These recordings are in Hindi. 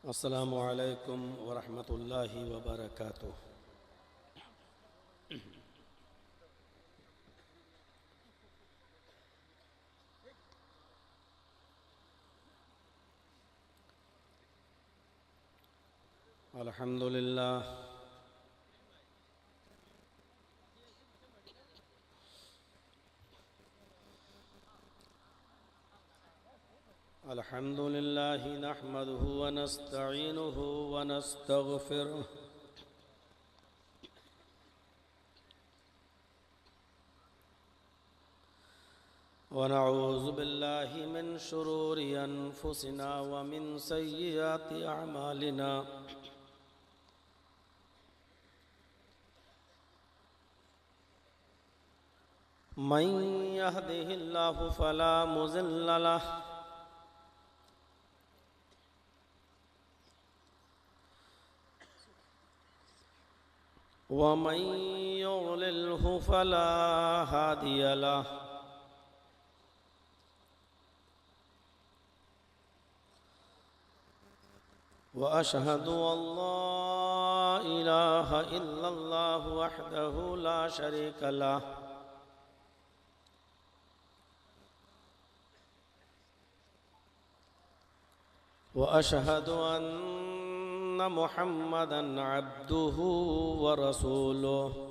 अस्सलामु अलैकुम वरहमतुल्लाहि वबरकातुह। अल्हम्दुलिल्लाह अल्हम्दुलिल्लाहि नहमदुहु व नस्तईनुहु व नस्तगफिरुह व नऊज़ु बिल्लाहि मिन शुरूरि अनफुसिना व मिन सय्यिआति अअमालिना। मन यहदिहिल्लाहु फला मुज़िल्ल लह व मन युज़लिल्हु फला हादिय लह। व अशहदु अल्ला इलाहा इल्लल्लाहु वहदहु ला शरीक लह व अशहदु अन्न मुहम्मदन अब्दुहु व रसूलुहु।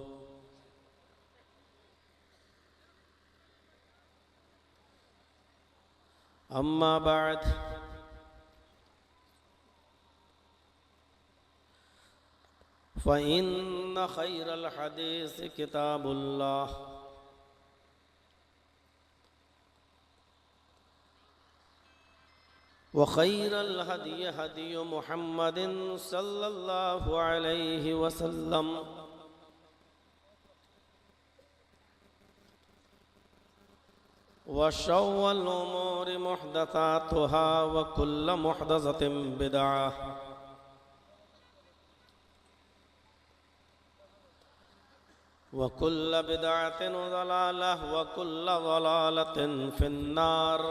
अम्मा बाद फ़इन्न खैरल हदीस किताबुल्लाह व खैरल हदी हदी मुहम्मदिन सल्लल्लाहु अलैहि वसल्लम व शर्रिल उमूरि मुहदसातुहा व कुल्लु मुहदसतिन बिदअह व कुल्लु बिदअतिन ज़लालह व कुल्लु ज़लालतिन फिन्नार।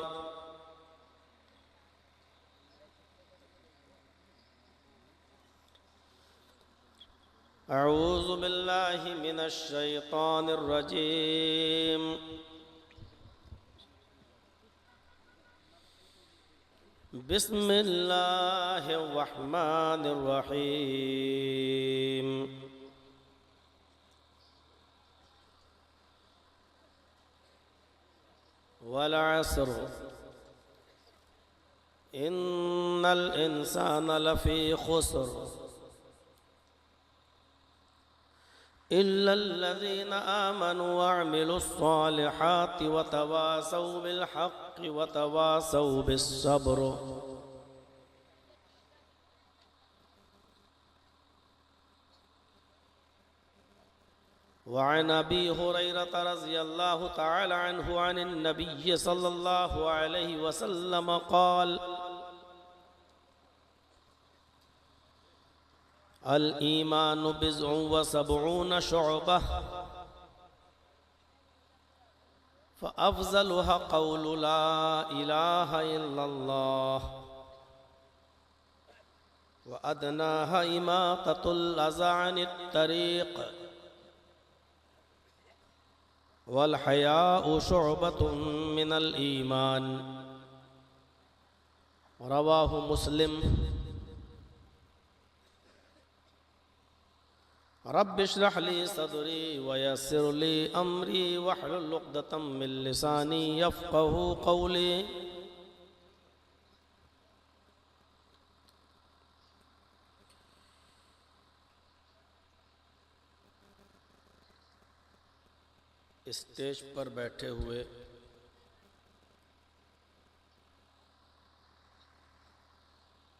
अऊज़ु बिल्लाहि मिनश शैतानिर रजीम। बिस्मिल्लाहिर रहमानिर रहीम। वल अस्र इन्नल इंसान लफ़ी खुस्र इल्लल्लज़ीना आमनु व अमिलुस्सालिहाति व तवासौ बिल हक़्क़ि व तवासौ बिस्सब्र। वअन अबी हुरैरत रज़ियल्लाहु तआला अन्हु अनिन नबिय्य सल्लल्लाहु अलैहि वसल्लम क़ाल अल ईमानु बिज़्उन व सबऊन शुअबह फ़अफ़ज़लुहा क़ौलु ला इलाहा इल्लल्लाह व अदनाहा इमाततुल अज़ा अनित तरीक़ वल हयाउ शुअबतुम मिनल ईमान। रवाहु मुस्लिम। रब्बि इश्रह ली सदरी व यस्सिर ली अमरी वहलुल उक़दतम मिन लिसानी यफ़क़हू क़ौली। स्टेज पर बैठे हुए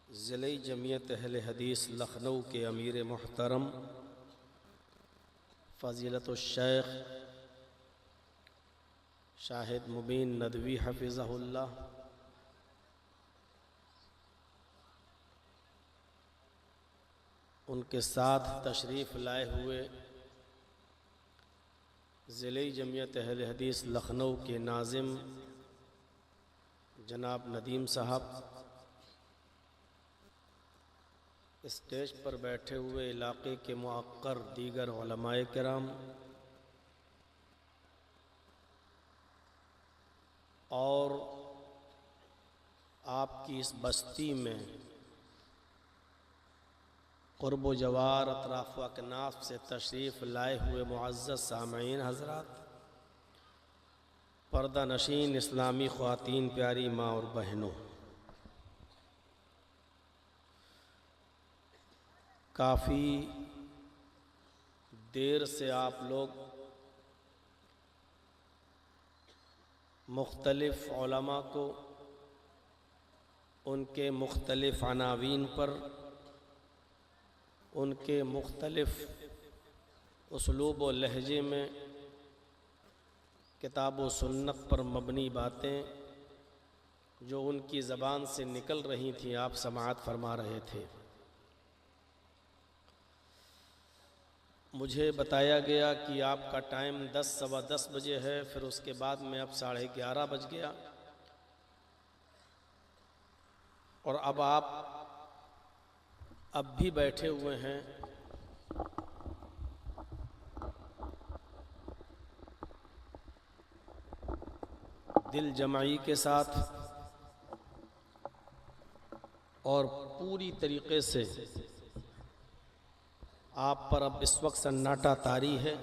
ज़िले जमियत अहले हदीस लखनऊ के अमीर मुहतरम फ़ज़ीलतुश्शैख़ शाहिद मुबीन नदवी हफ़िज़हुल्लाह, उनके साथ तशरीफ़ लाए हुए ज़िले जमियत अहले हदीस लखनऊ के नाज़िम जनाब नदीम साहब, स्टेज पर बैठे हुए इलाके के मुअक्कर दीगर उलमाए किराम और आपकी इस बस्ती में क़ुर्ब व जवार अतराफ़ व अकनाफ़ से तशरीफ़ लाए हुए मुअज़्ज़ज़ सामईन हज़रात, पर्दा नशीन इस्लामी ख़वातीन, प्यारी माँ और बहनों, काफ़ी देर से आप लोग मुख्तलिफ़ उलमा को उनके मुख्तलिफ़ अनावीन पर, उनके मुख्तलिफ़ उसलूब व लहजे में किताब व सुन्नत पर मबनी बातें जो उनकी ज़बान से निकल रही थीं आप समाअत फरमा रहे थे। मुझे बताया गया कि आपका टाइम 10 सवा 10 बजे है, फिर उसके बाद में अब 11:30 बज गया और अब आप अब भी बैठे हुए हैं। दिल जमाई के साथ और पूरी तरीक़े से आप पर अब इस वक्त सन्नाटा तारी है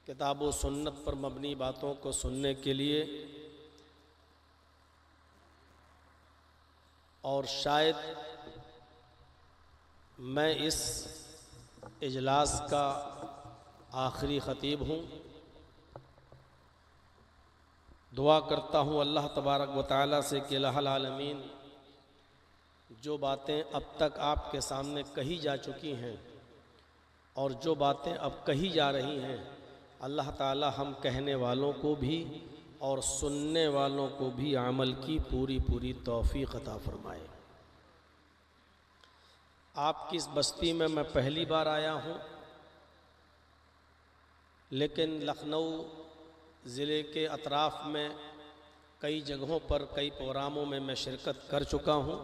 किताब व सुन्नत पर मबनी बातों को सुनने के लिए। और शायद मैं इस इजलास का आखिरी ख़तीब हूँ। दुआ करता हूँ अल्लाह तबारक व तआला से कि अल्लाहुल आलमीन जो बातें अब तक आपके सामने कही जा चुकी हैं और जो बातें अब कही जा रही हैं, अल्लाह ताला हम कहने वालों को भी और सुनने वालों को भी अमल की पूरी पूरी तौफ़ीक़ अता फ़रमाए। आपकी इस बस्ती में मैं पहली बार आया हूँ, लेकिन लखनऊ ज़िले के अतराफ़ में कई जगहों पर कई प्रोग्रामों में मैं शिरकत कर चुका हूँ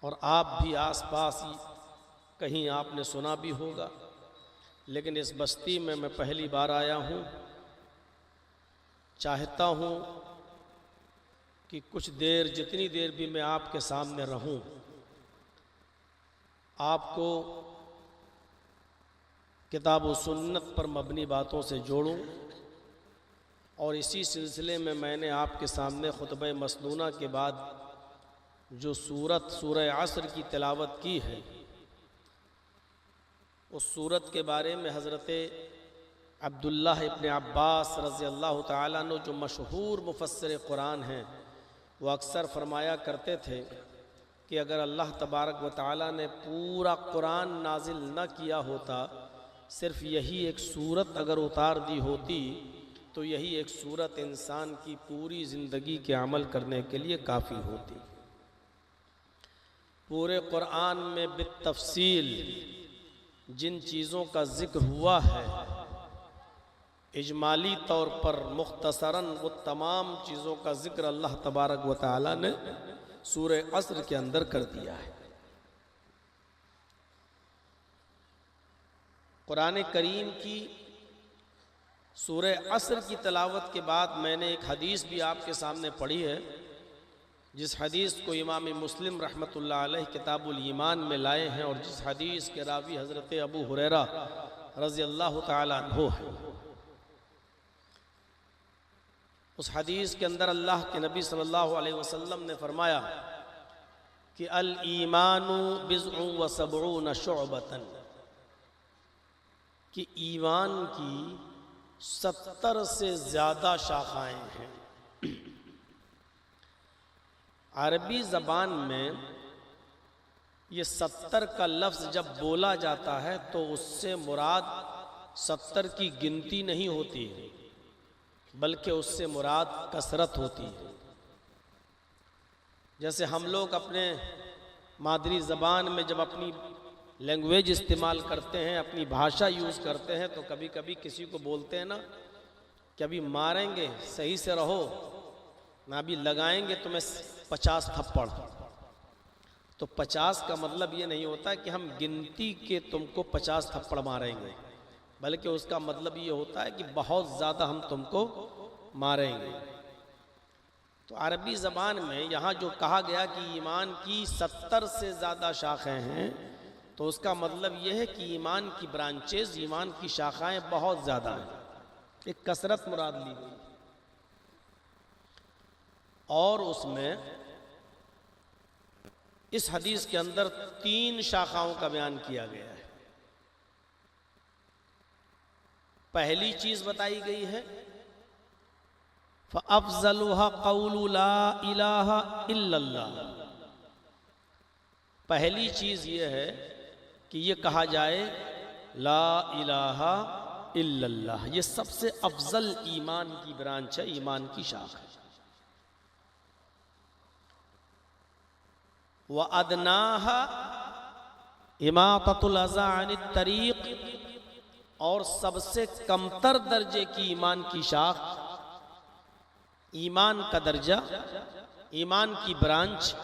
और आप भी आसपास कहीं आपने सुना भी होगा, लेकिन इस बस्ती में मैं पहली बार आया हूँ। चाहता हूँ कि कुछ देर, जितनी देर भी मैं आपके सामने रहूँ, आपको किताब व सुन्नत पर मबनी बातों से जोड़ूं। और इसी सिलसिले में मैंने आपके सामने खुतबा मसनूना के बाद जो सूरह असर की तिलावत की है, उस सूरत के बारे में हज़रत अब्दुल्लाह इब्न अब्बास रज़ी अल्लाह ताला अन्हु जो मशहूर मुफस्सिर कुरान हैं, वो अक्सर फरमाया करते थे कि अगर अल्लाह तबारक व तआला ने पूरा कुरान नाजिल न किया होता, सिर्फ़ यही एक सूरत अगर उतार दी होती, तो यही एक सूरत इंसान की पूरी ज़िंदगी के अमल करने के लिए काफ़ी होती। पूरे कुरान में बितफ़सील जिन चीज़ों का ज़िक्र हुआ है, इजमाली तौर पर मुख्तसरन वो तमाम चीज़ों का ज़िक्र अल्लाह तबारक व तआला ने सूरह असर के अंदर कर दिया है। कुरान करीम की सूरह असर की तिलावत के बाद मैंने एक हदीस भी आपके सामने पढ़ी है, जिस हदीस को इमाम मुस्लिम रहमतुल्लाह अलैह किताबुल ईमान में लाए हैं और जिस हदीस के रावी हज़रत अबू हुरैरा रज़ी अल्लाह ताला अन्हु है। उस हदीस के अंदर अल्लाह के नबी सल्लल्लाहु अलैहि वसल्लम ने फरमाया कि अल ईमानु बिज़्उ व सबऊन शुअबतन, कि ईमान की 70 से ज़्यादा शाखाएं हैं। अरबी ज़बान में ये 70 का लफ्ज़ जब बोला जाता है तो उससे मुराद 70 की गिनती नहीं होती है, बल्कि उससे मुराद कसरत होती है। जैसे हम लोग अपने मादरी ज़बान में जब अपनी लैंग्वेज इस्तेमाल करते हैं, अपनी भाषा यूज़ करते हैं, तो कभी कभी किसी को बोलते हैं ना कि अभी मारेंगे, सही से रहो ना, अभी लगाएंगे तुम्हें 50 थप्पड़। तो 50 का मतलब ये नहीं होता कि हम गिनती के तुमको 50 थप्पड़ मारेंगे, बल्कि उसका मतलब ये होता है कि बहुत ज़्यादा हम तुमको मारेंगे। तो अरबी ज़बान में यहाँ जो कहा गया कि ईमान की 70 से ज़्यादा शाखाएँ हैं, तो उसका मतलब ये है कि ईमान की ब्रांचेस, ईमान की शाखाएँ बहुत ज़्यादा हैं, एक कसरत मुराद ली गई। और उसमें इस हदीस के अंदर 3 शाखाओं का बयान किया गया है। पहली चीज़ बताई गई है फ़अफ़ज़लुहा क़ौलु ला इलाहा इल्लल्लाह। पहली चीज़ ये है कि ये कहा जाए ला इलाहा इल्लल्लाह। ये सबसे अफजल ईमान की ब्रांच है, ईमान की शाख है। व अदनाहा इमाततुल अज़ा अनित तरीक़, और सबसे कमतर दर्जे की ईमान की शाख, ईमान का दर्जा, ईमान की ब्रांच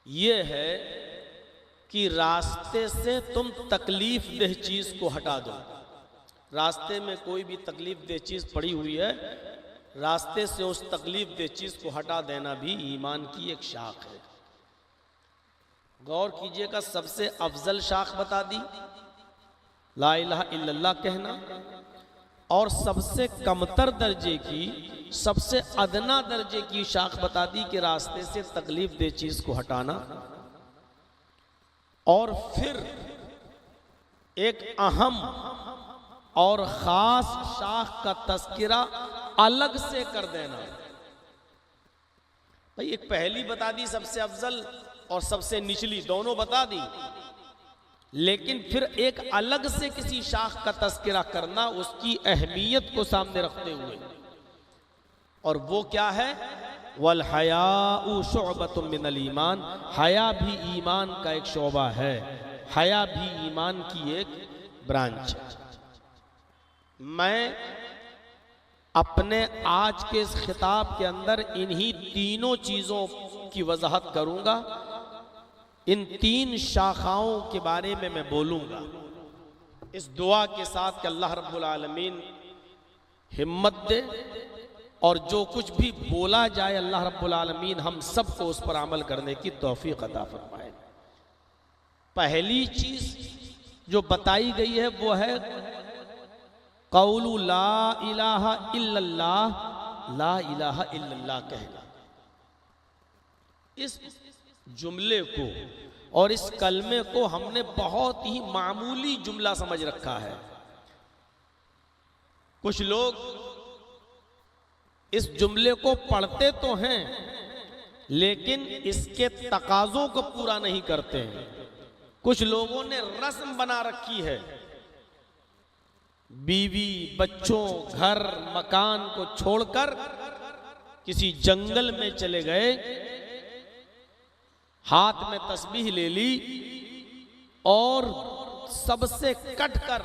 ये है कि रास्ते से तुम तकलीफ देह चीज़ को हटा दो। रास्ते में कोई भी तकलीफ देह चीज़ पड़ी हुई है, रास्ते से उस तकलीफ देह चीज़ को हटा देना भी ईमान की एक शाख है। गौर कीजिएगा, सबसे अफजल शाख बता दी ला इलाहा इल्लल्लाह कहना, और सबसे कमतर दर्जे की, सबसे अदना दर्जे की शाख बता दी कि रास्ते से तकलीफ दे चीज़ को हटाना। और फिर एक अहम और ख़ास शाख का तस्किरा अलग से कर देना। भाई एक पहली बता दी सबसे अफजल, और सबसे निचली दोनों बता दी, लेकिन फिर एक अलग से किसी शाख का तस्किरा करना उसकी अहमियत को सामने रखते हुए। और वो क्या है? वल हयाउ शुअबतुम मिनल ईमान। हया भी ईमान का एक शोबा है, हया भी ईमान की एक ब्रांच है। मैं अपने आज के इस खिताब के अंदर इन्हीं तीनों चीज़ों की वजाहत करूंगा, इन 3 शाखाओं के बारे में मैं बोलूँगा, इस दुआ के साथ कि अल्लाह रब्बुल आलमीन हिम्मत दे और जो कुछ भी बोला जाए अल्लाह रब्बुल आलमीन हम सबको उस पर अमल करने की तौफीक अता फरमाए। पहली चीज़ जो बताई गई है वो है कौलु ला इलाहा इल्लल्लाह, ला इलाहा इल्लल्लाह कहना। इस जुमले को और इस कलमे को हमने बहुत ही मामूली जुमला समझ रखा है। कुछ लोग इस जुमले को पढ़ते तो हैं लेकिन इसके तकाज़ों को पूरा नहीं करते हैं। कुछ लोगों ने रस्म बना रखी है, बीवी बच्चों घर मकान को छोड़कर किसी जंगल में चले गए, हाथ में तस्बीह ले ली और सबसे कट कर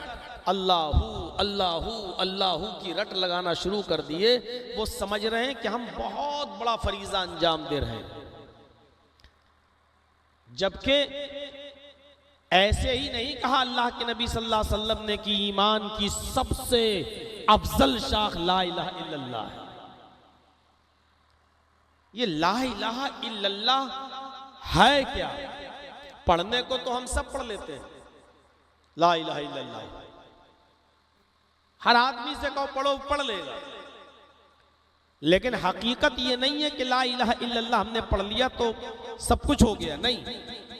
अल्लाहू अल्लाहू अल्लाहू की रट लगाना शुरू कर दिए। वो समझ रहे हैं कि हम बहुत बड़ा फरीज़ा अंजाम दे रहे हैं, जबकि ऐसे ही नहीं कहा अल्लाह के नबी सल्लल्लाहु अलैहि वसल्लम ने कि ईमान की सबसे अफजल शाख ला इलाहा इल्लल्लाह है। ये ला इलाहा इल्लल्लाह है क्या? पढ़ने को तो हम सब पढ़ लेते हैं ला इलाहा इल्लल्लाह, हर आदमी से कहो पढ़ो पढ़ लेगा, लेकिन हकीकत ये नहीं है कि ला इलाहा इल्लल्लाह हमने पढ़ लिया तो सब कुछ हो गया। नहीं,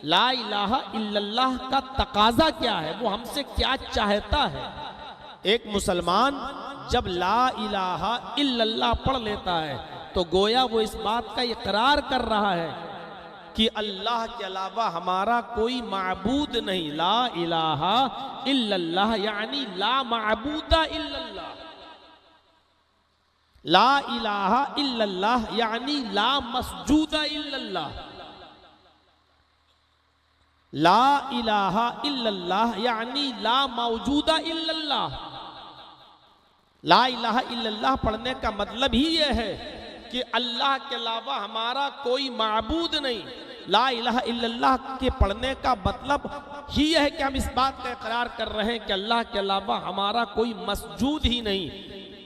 ला इलाहा इल्लल्लाह का तकाजा क्या है, वो हमसे क्या चाहता है। एक मुसलमान जब ला इलाहा इल्लल्लाह पढ़ लेता है तो गोया वो इस बात का इकरार कर रहा है कि अल्लाह के अलावा हमारा कोई माबूद नहीं। ला इलाहा इल्लल्लाह यानी ला माबूदा इल्लल्लाह, ला इलाहा इल्लल्लाह यानी ला मस्जूदा इल्लल्लाह, ला इलाहा इल्लल्लाह यानी ला मौजूदा इल्लल्लाह। ला इलाहा इल्लल्लाह पढ़ने का मतलब ही यह है कि अल्लाह के अलावा हमारा कोई माबूद नहीं। ला इलाहा इल्लल्लाह के पढ़ने का मतलब ही यह है कि हम इस बात का इकरार कर रहे हैं कि अल्लाह के अलावा हमारा कोई मसजूद ही नहीं,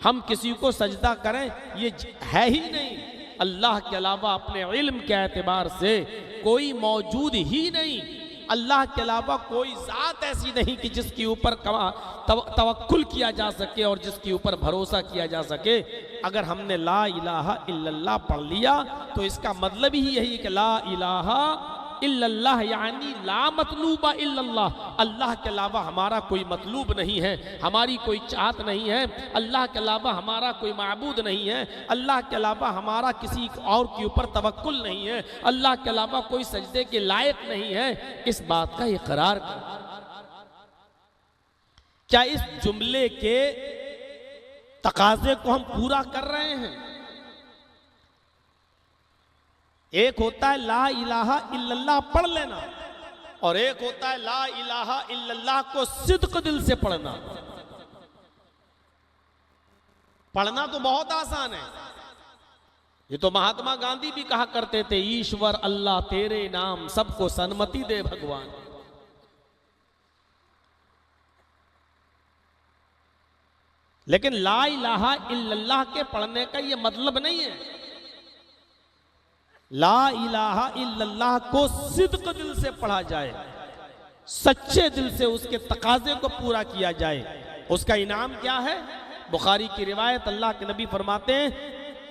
हम किसी को सजदा करें ये है ही नहीं। अल्लाह के अलावा अपने इल्म के एतबार से कोई मौजूद ही नहीं। अल्लाह के अलावा कोई ज़ात ऐसी नहीं कि जिसके ऊपर तवक्कुल किया जा सके और जिसके ऊपर भरोसा किया जा सके। अगर हमने ला इलाहा इल्लल्लाह पढ़ लिया तो इसका मतलब ही यही है कि ला इलाहा इल्लल्लाह यानी ला मतलूबा इल्लल्लाह, अल्लाह के अलावा हमारा कोई मतलूब नहीं है, हमारी कोई चाहत नहीं है, अल्लाह के अलावा हमारा कोई माबूद नहीं है, अल्लाह के अलावा हमारा किसी और के ऊपर तवक्कुल नहीं है, अल्लाह के अलावा कोई सजदे के लायक नहीं है। इस बात का इकरार कर। क्या इस जुमले के तकाजे को हम पूरा कर रहे हैं? एक होता है ला इलाहा इल्लल्लाह पढ़ लेना और एक होता है ला इलाहा इल्लल्लाह को सिद्क दिल से पढ़ना। पढ़ना तो बहुत आसान है, ये तो महात्मा गांधी भी कहा करते थे, ईश्वर अल्लाह तेरे नाम सबको सन्मति दे भगवान। लेकिन ला इलाहा इल्लल्लाह के पढ़ने का ये मतलब नहीं है। ला इलाहा इल्लल्लाह को सिद्क दिल से पढ़ा जाए, सच्चे दिल से उसके तकाजे को पूरा किया जाए। उसका इनाम क्या है? बुखारी की रिवायत, अल्लाह के नबी फरमाते हैं,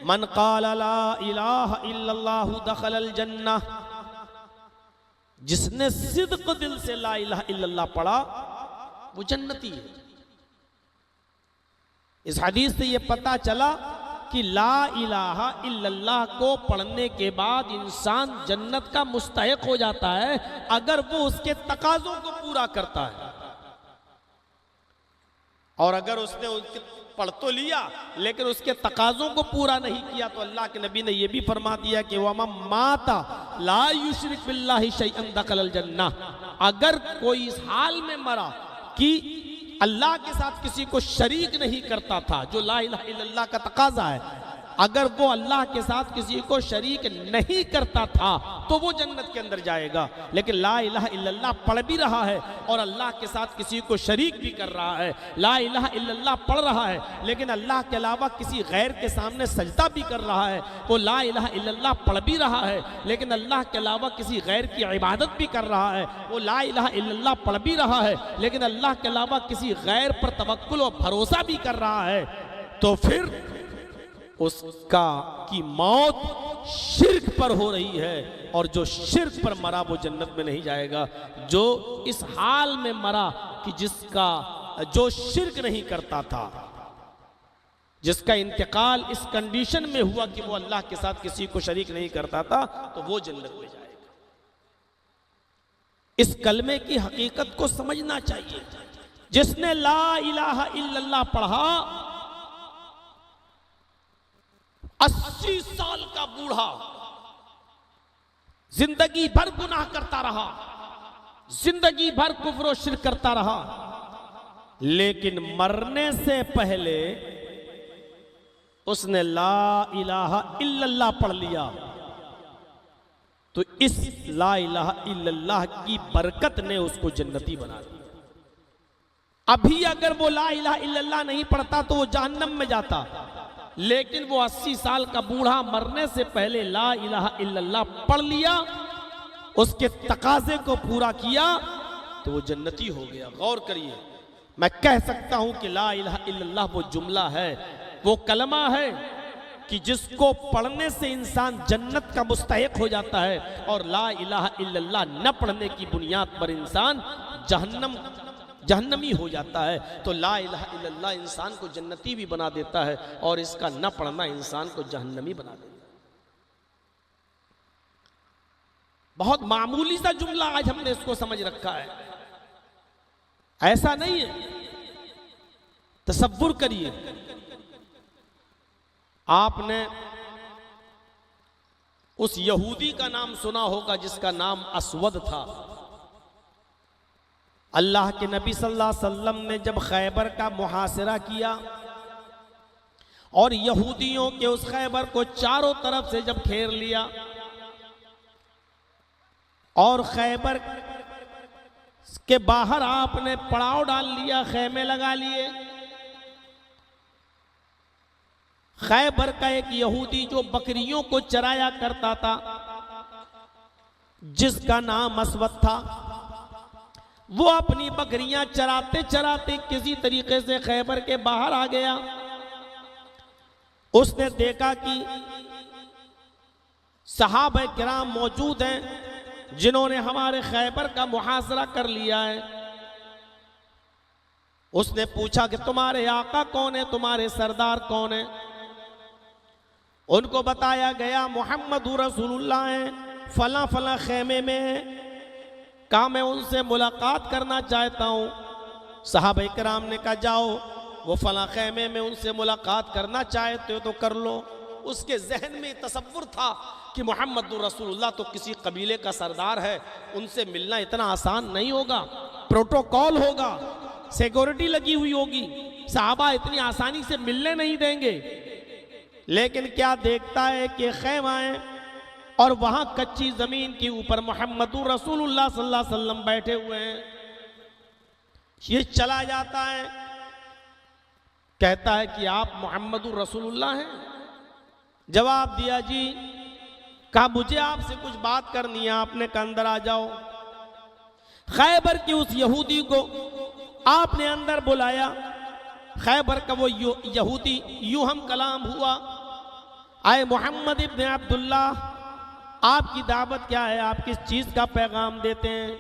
मन क़ाला ला इलाहा इल्लल्लाह दखलल जन्नह, जिसने सिद्क दिल से ला इलाहा इल्लल्लाह पढ़ा वो जन्नती है। इस हदीस से ये पता चला कि ला इलाहा इल्लल्लाह को पढ़ने के बाद इंसान जन्नत का मुस्तहिक हो जाता है अगर वो उसके तकाजों को पूरा करता है। और अगर उसने उसके पढ़ तो लिया लेकिन उसके तकाजों को पूरा नहीं किया तो अल्लाह के नबी ने यह भी फरमा दिया कि वमा माता ला युशरिक बिल्लाहि शैअन दखलल जन्नह, अगर कोई इस हाल में मरा कि अल्लाह के साथ किसी को शरीक नहीं करता था, जो ला इलाहा इल्लल्लाह का तकाजा है, अगर वो अल्लाह के साथ किसी को शरीक नहीं करता था तो वो जन्नत के अंदर जाएगा। लेकिन ला इलाहा इल्लल्लाह पढ़ भी रहा है और अल्लाह के साथ किसी को शरीक भी कर रहा है, ला इलाहा इल्लल्लाह पढ़ रहा है लेकिन अल्लाह के अलावा किसी गैर के सामने सजदा भी कर रहा है, वो ला इलाहा इल्लल्लाह पढ़ भी रहा है लेकिन अल्लाह के अलावा किसी गैर की इबादत भी कर रहा है, वो ला इलाहा इल्लल्लाह पढ़ भी रहा है लेकिन अल्लाह के अलावा किसी गैर पर तवक्कुल और भरोसा भी कर रहा है, तो फिर उसका की मौत शिर्क पर हो रही है और जो शिर्क पर मरा वो जन्नत में नहीं जाएगा। जो इस हाल में मरा कि जिसका जो शिर्क नहीं करता था, जिसका इंतकाल इस कंडीशन में हुआ कि वो अल्लाह के साथ किसी को शरीक नहीं करता था, तो वो जन्नत में जाएगा। इस कलमे की हकीकत को समझना चाहिए। जिसने ला इलाहा इल्लल्लाह पढ़ा 80 साल का बूढ़ा जिंदगी भर गुनाह करता रहा, जिंदगी भर कुफ्र और शिर्क करता रहा, लेकिन मरने से पहले उसने ला इलाहा इल्लल्लाह पढ़ लिया तो इस ला इलाहा इल्लल्लाह की बरकत ने उसको जन्नती बना दिया। अभी अगर वो ला इलाहा इल्लल्लाह नहीं पढ़ता तो वो जहन्नम में जाता, लेकिन वो 80 साल का बूढ़ा मरने से पहले ला इलाहा इल्लल्लाह पढ़ लिया, उसके तकाजे को पूरा किया तो वो जन्नती हो गया। गौर करिए, मैं कह सकता हूं कि ला इलाहा इल्लल्लाह वो जुमला है, वो कलमा है कि जिसको पढ़ने से इंसान जन्नत का मुस्तहिक हो जाता है और ला इलाहा इल्लल्लाह न पढ़ने की बुनियाद पर इंसान जहन्नमी हो जाता है। तो ला इलाहा इल्लल्लाह इंसान को जन्नती भी बना देता है और इसका न पढ़ना इंसान को जहन्नमी बना देता है। बहुत मामूली सा जुमला आज हमने इसको समझ रखा है, ऐसा नहीं है। तसव्वुर करिए, आपने उस यहूदी का नाम सुना होगा जिसका नाम असवद था। अल्लाह के नबी सल्लल्लाहु अलैहि वसल्लम ने जब खैबर का मुहासरा किया और यहूदियों के उस खैबर को चारों तरफ से जब घेर लिया और खैबर के बाहर आपने पड़ाव डाल लिया, खैमे लगा लिए। खैबर का एक यहूदी जो बकरियों को चराया करता था, जिसका नाम असवद था, वो अपनी बकरियां चराते चराते किसी तरीके से खैबर के बाहर आ गया। उसने देखा कि सहाबा किराम मौजूद हैं जिन्होंने हमारे खैबर का मुहासरा कर लिया है। उसने पूछा कि तुम्हारे आका कौन है, तुम्हारे सरदार कौन है? उनको बताया गया मोहम्मद रसूलुल्लाह हैं, फला फला खेमे में है, कहा मैं उनसे मुलाकात करना चाहता हूं। सहाबा किराम ने कहा जाओ, वो फला खेमे में उनसे मुलाकात करना चाहते हो तो कर लो। उसके जहन में तसव्वुर था कि मोहम्मद रसूलुल्लाह तो किसी कबीले का सरदार है, उनसे मिलना इतना आसान नहीं होगा, प्रोटोकॉल होगा, सिक्योरिटी लगी हुई होगी, सहाबा इतनी आसानी से मिलने नहीं देंगे। लेकिन क्या देखता है कि खैमाएं और वहां कच्ची जमीन के ऊपर मोहम्मद रसूलुल्लाह सल्लल्लाहु अलैहि वसल्लम बैठे हुए हैं। ये चला जाता है, कहता है कि आप मोहम्मद रसूलुल्लाह हैं? जवाब दिया जी। कहा मुझे आपसे कुछ बात करनी है। आपने कहा अंदर आ जाओ। खैबर के उस यहूदी को आपने अंदर बुलाया। खैबर का वो यहूदी यूं हम कलाम हुआ, आए मोहम्मद इब्न अब्दुल्लाह, आपकी दावत क्या है, आप किस चीज का पैगाम देते हैं?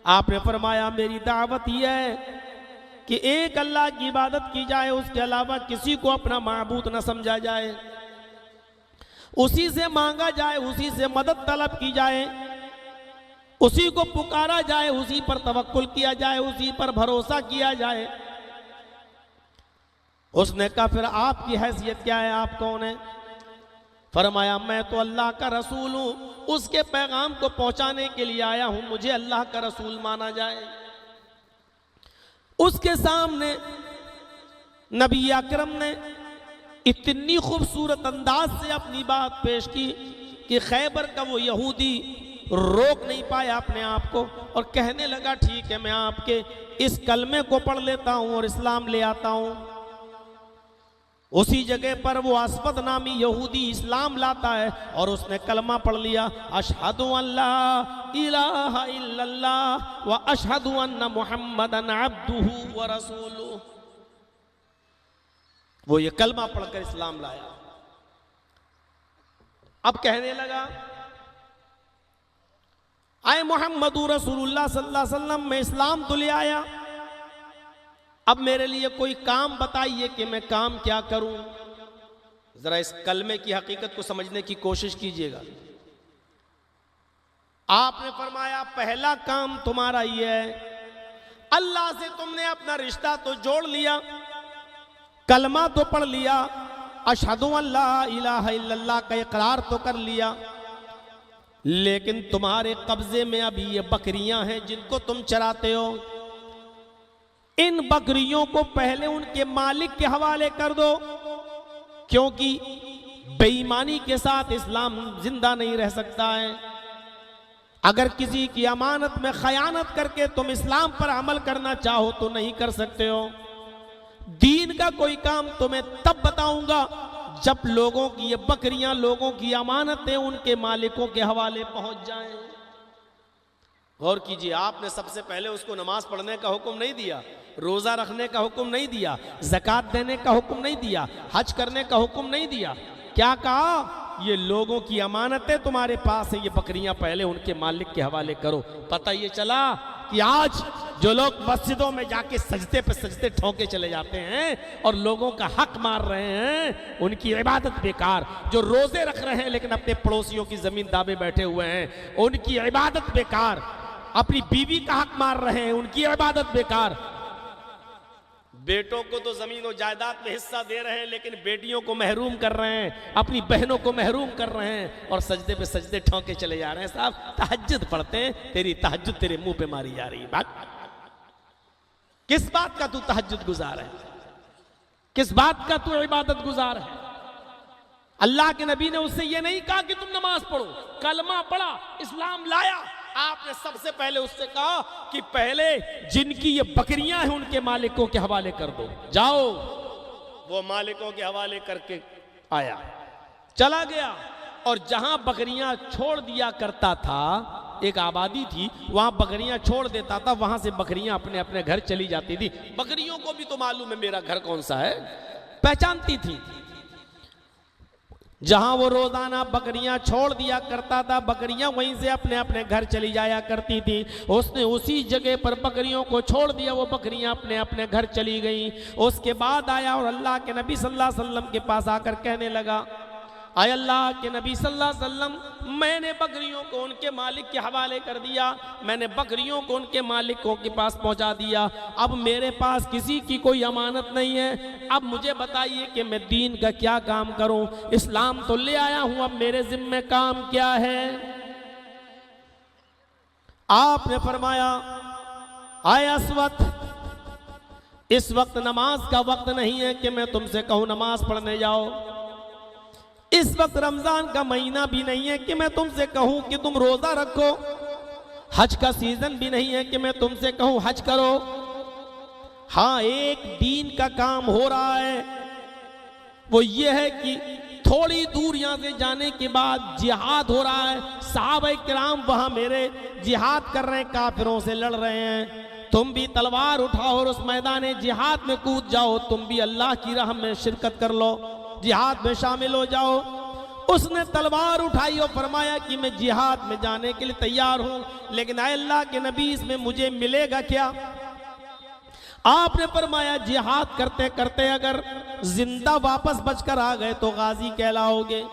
आपने फरमाया मेरी दावत यह है कि एक अल्लाह की इबादत की जाए, उसके अलावा किसी को अपना माबूद न समझा जाए, उसी से मांगा जाए, उसी से मदद तलब की जाए, उसी को पुकारा जाए, उसी पर तवक्कुल किया जाए, उसी पर भरोसा किया जाए। उसने कहा फिर आपकी हैसियत क्या है, आप कौन है? फरमाया मैं तो अल्लाह का रसूल हूं, उसके पैगाम को पहुंचाने के लिए आया हूं, मुझे अल्लाह का रसूल माना जाए। उसके सामने नबी अकरम ने इतनी खूबसूरत अंदाज से अपनी बात पेश की कि खैबर का वो यहूदी रोक नहीं पाया अपने आप को और कहने लगा ठीक है, मैं आपके इस कलमे को पढ़ लेता हूं और इस्लाम ले आता हूं। उसी जगह पर वो असवद नामी यहूदी इस्लाम लाता है और उसने कलमा पढ़ लिया, अशहदु अल्ला इलाहा इल्लल्लाह व अशहदु अन्ना मुहम्मदन अब्दुहु व रसूलुहु। वो ये कलमा पढ़कर इस्लाम लाया। अब कहने लगा आए मोहम्मद रसूलुल्लाह सल्लल्लाहु अलैहि वसल्लम, मैं इस्लाम तो ले आया, अब मेरे लिए कोई काम बताइए कि मैं काम क्या करूं। जरा इस कलमे की हकीकत को समझने की कोशिश कीजिएगा। आपने फरमाया पहला काम तुम्हारा यह है, अल्लाह से तुमने अपना रिश्ता तो जोड़ लिया, कलमा तो पढ़ लिया, अशहदु अल्ला इलाहा इल्लल्लाह का इकरार तो कर लिया, लेकिन तुम्हारे कब्जे में अभी ये बकरियां हैं जिनको तुम चराते हो। इन बकरियों को पहले उनके मालिक के हवाले कर दो, क्योंकि बेईमानी के साथ इस्लाम जिंदा नहीं रह सकता है। अगर किसी की अमानत में खयानत करके तुम इस्लाम पर अमल करना चाहो तो नहीं कर सकते हो। दीन का कोई काम तुम्हें तब बताऊंगा जब लोगों की ये बकरियां, लोगों की अमानतें उनके मालिकों के हवाले पहुंच जाएं। गौर कीजिए, आपने सबसे पहले उसको नमाज पढ़ने का हुक्म नहीं दिया, रोजा रखने का हुक्म नहीं दिया, ज़कात देने का हुक्म नहीं दिया, हज करने का हुक्म नहीं दिया। क्या कहा? ये लोगों की अमानतें तुम्हारे पास है, ये बकरियां पहले उनके मालिक के हवाले करो। पता ये चला कि आज जो लोग मस्जिदों में जाके सजदे पे सजदे ठोके चले जाते हैं और लोगों का हक मार रहे हैं, उनकी इबादत बेकार। जो रोजे रख रहे हैं लेकिन अपने पड़ोसियों की जमीन दाबे बैठे हुए हैं, उनकी इबादत बेकार। अपनी बीवी का हक मार रहे हैं, उनकी इबादत बेकार। बेटों को तो जमीन और जायदाद में हिस्सा दे रहे हैं लेकिन बेटियों को महरूम कर रहे हैं, अपनी बहनों को महरूम कर रहे हैं और सजदे पे सजदे ठोके चले जा रहे हैं। साहब तहज्जुद पढ़ते हैं, तेरी तहज्जुद तेरे मुंह पे मारी जा रही है। बात किस बात का तू तहज्जुद गुजार है? किस बात का तू इबादत गुजार है? अल्लाह के नबी ने उससे ये नहीं कहा कि तुम नमाज पढ़ो, कलमा पढ़ा, इस्लाम लाया। आपने सबसे पहले उससे कहा कि पहले जिनकी ये बकरियां हैं उनके मालिकों के हवाले कर दो, जाओ। वो मालिकों के हवाले करके आया, चला गया, और जहां बकरियां छोड़ दिया करता था, एक आबादी थी, वहां बकरियां छोड़ देता था, वहां से बकरियां अपने अपने घर चली जाती थी। बकरियों को भी तो मालूम है मेरा घर कौन सा है, पहचानती थी। जहां वो रोजाना बकरियां छोड़ दिया करता था, बकरियां वहीं से अपने अपने घर चली जाया करती थी। उसने उसी जगह पर बकरियों को छोड़ दिया, वो बकरियां अपने अपने घर चली गईं। उसके बाद आया और अल्लाह के नबी सल्लल्लाहु अलैहि वसल्लम के पास आकर कहने लगा, आय अल्लाह के नबी सल्लल्लाहु अलैहि वसल्लम, मैंने बकरियों को उनके मालिक के हवाले कर दिया, मैंने बकरियों को उनके मालिकों के पास पहुंचा दिया। अब मेरे पास किसी की कोई अमानत नहीं है। अब मुझे बताइए कि मैं दीन का क्या काम करूं? इस्लाम तो ले आया हूं, अब मेरे जिम्मे काम क्या है? आपने फरमाया, आय अस्वत, इस वक्त नमाज का वक्त नहीं है कि मैं तुमसे कहूं नमाज पढ़ने जाओ। इस वक्त रमजान का महीना भी नहीं है कि मैं तुमसे कहूं कि तुम रोजा रखो। हज का सीजन भी नहीं है कि मैं तुमसे कहूं हज करो। हाँ, एक दीन का काम हो रहा है, वो ये है कि थोड़ी दूर यहां से जाने के बाद जिहाद हो रहा है। सहाबा किराम वहां मेरे जिहाद कर रहे हैं, काफिरों से लड़ रहे हैं। तुम भी तलवार उठाओ और उस मैदान जिहाद में कूद जाओ, तुम भी अल्लाह की राह में शिरकत कर लो, जिहाद में शामिल हो जाओ। उसने तलवार उठाई और फरमाया कि मैं जिहाद में जाने के लिए तैयार हूं, लेकिन अल्लाह के नबी इसमें मुझे मिलेगा क्या? आपने फरमाया, जिहाद करते करते अगर जिंदा वापस बचकर आ गए तो गाजी कहलाओगे,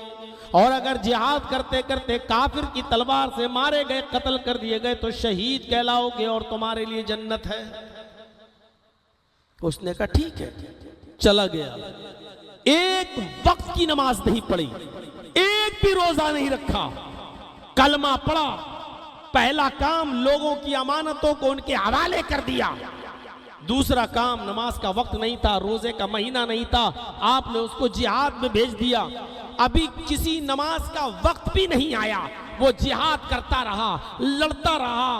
और अगर जिहाद करते करते काफिर की तलवार से मारे गए, कत्ल कर दिए गए, तो शहीद कहलाओगे और तुम्हारे लिए जन्नत है। उसने कहा ठीक है, चला गया। एक वक्त की नमाज नहीं पढ़ी, एक भी रोजा नहीं रखा, कलमा पढ़ा। पहला काम लोगों की अमानतों को उनके हवाले कर दिया। दूसरा काम, नमाज का वक्त नहीं था, रोजे का महीना नहीं था, आपने उसको जिहाद में भेज दिया। अभी किसी नमाज का वक्त भी नहीं आया, वो जिहाद करता रहा, लड़ता रहा,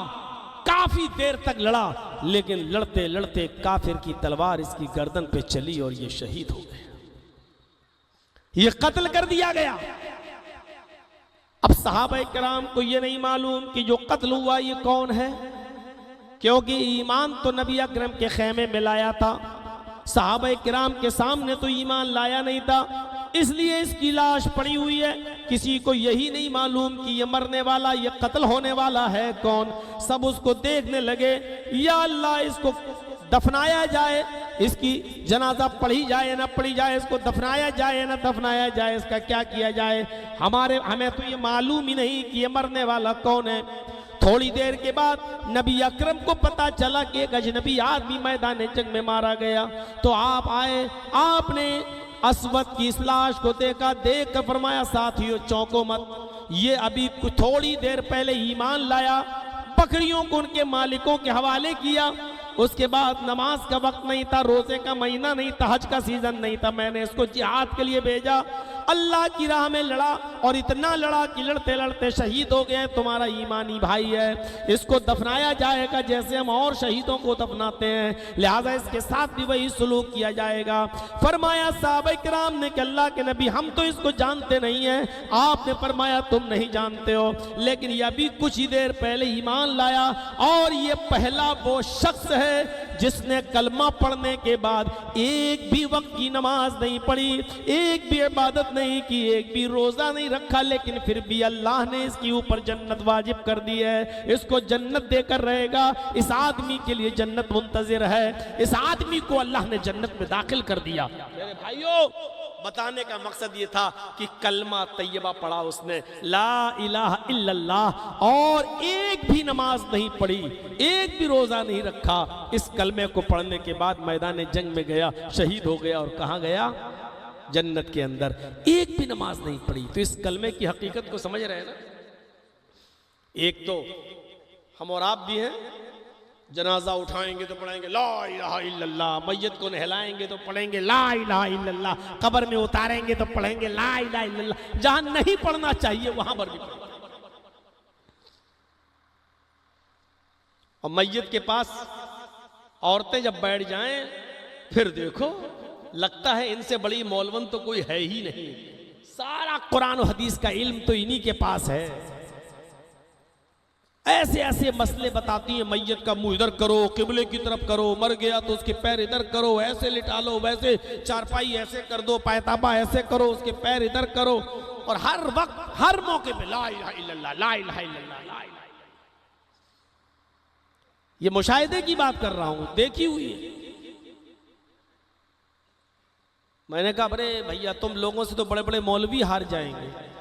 काफी देर तक लड़ा, लेकिन लड़ते लड़ते काफिर की तलवार इसकी गर्दन पे चली और ये शहीद हो गए, ये कत्ल कर दिया गया। अब सहाबा किराम को ये नहीं मालूम कि जो कत्ल हुआ ये कौन है, क्योंकि ईमान तो नबी अकरम के खेमे में लाया था, सहाबा किराम के सामने तो ईमान लाया नहीं था, इसलिए इसकी लाश पड़ी हुई है। किसी को यही नहीं मालूम कि ये मरने वाला, ये कत्ल होने वाला है कौन। सब उसको देखने लगे, या अल्लाह इसको दफनाया जाए, इसकी जनाजा पढ़ी जाए ना पढ़ी जाए, इसको दफनाया जाए ना दफनाया जाए, इसका क्या किया जाए। हमें तो ये मालूम ही नहीं कि ये मरने वाला कौन है। थोड़ी देर के बाद नबी अकरम को पता चला कि एक अजनबी आदमी मैदान जंग में मारा गया। तो आप आए, आपने अस्वद की इस लाश को देखा, देख कर फरमाया, साथियों चौंको मत, ये अभी थोड़ी देर पहले ईमान लाया, बकरियों को उनके मालिकों के हवाले किया, उसके बाद नमाज का वक्त नहीं था, रोजे का महीना नहीं था, हज का सीजन नहीं था, मैंने इसको जिहाद के लिए भेजा, अल्लाह की राह में लड़ा और इतना लड़ा कि लड़ते लड़ते शहीद हो गए। तुम्हारा ईमानी भाई है, इसको दफनाया जाएगा जैसे हम और शहीदों को दफनाते हैं, लिहाजा इसके साथ भी वही सलूक किया जाएगा। फरमाया साहबा किराम ने कि अल्लाह के नबी हम तो इसको जानते नहीं हैं। आपने फरमाया तुम नहीं जानते हो, लेकिन ये अभी कुछ ही देर पहले ईमान लाया और ये पहला वो शख्स है जिसने कलमा पढ़ने के बाद एक भी वक्त की नमाज नहीं पढ़ी, एक भी इबादत नहीं की, एक भी रोजा नहीं रखा, लेकिन फिर भी अल्लाह ने इसके ऊपर जन्नत वाजिब कर दी है, इसको जन्नत देकर रहेगा। इस आदमी के लिए जन्नत मुंतजिर है, इस आदमी को अल्लाह ने जन्नत में दाखिल कर दिया। मेरे भाइयों, बताने का मकसद ये था कि कलमा तैयबा पढ़ा उसने, ला इलाहा इल्लल्लाह, और एक भी नमाज नहीं पढ़ी, एक भी रोजा नहीं रखा। इस कलमे को पढ़ने के बाद मैदान जंग में गया, शहीद हो गया, और कहाँ गया? जन्नत के अंदर। एक भी नमाज नहीं पढ़ी। तो इस कलमे की हकीकत को समझ रहे हैं ना? एक तो हम और आप भी हैं, जनाजा उठाएंगे तो पढ़ेंगे ला इलाहा इल्लल्लाह, मैयत को नहलाएंगे तो पढ़ेंगे ला इलाहा इल्लल्लाह, कब्र में उतारेंगे तो पढ़ेंगे ला इलाहा इल्लल्लाह। जहां नहीं पढ़ना चाहिए वहां पर भी पढ़ेंगे। और मैयत के पास औरतें जब बैठ जाएं फिर देखो लगता है इनसे बड़ी मौलवन तो कोई है ही नहीं। सारा कुरान और हदीस का इल्म तो इन्हीं के पास है। ऐसे ऐसे मसले बताती हैं, मैयत का मुंह इधर करो, किबले की तरफ करो, मर गया तो उसके पैर इधर करो, ऐसे लिटा लो, वैसे चारपाई ऐसे कर दो, पायताबा ऐसे करो, उसके पैर इधर करो, और हर वक्त हर मौके पे ला इलाहा इल्लल्लाह, ला इलाहा इल्लल्लाह, ला इलाहा। ये मुशाहिदे की बात कर रहा हूं, देखी हुई है। मैंने कहा अरे भैया तुम लोगों से तो बड़े बड़े मौलवी हार जाएंगे,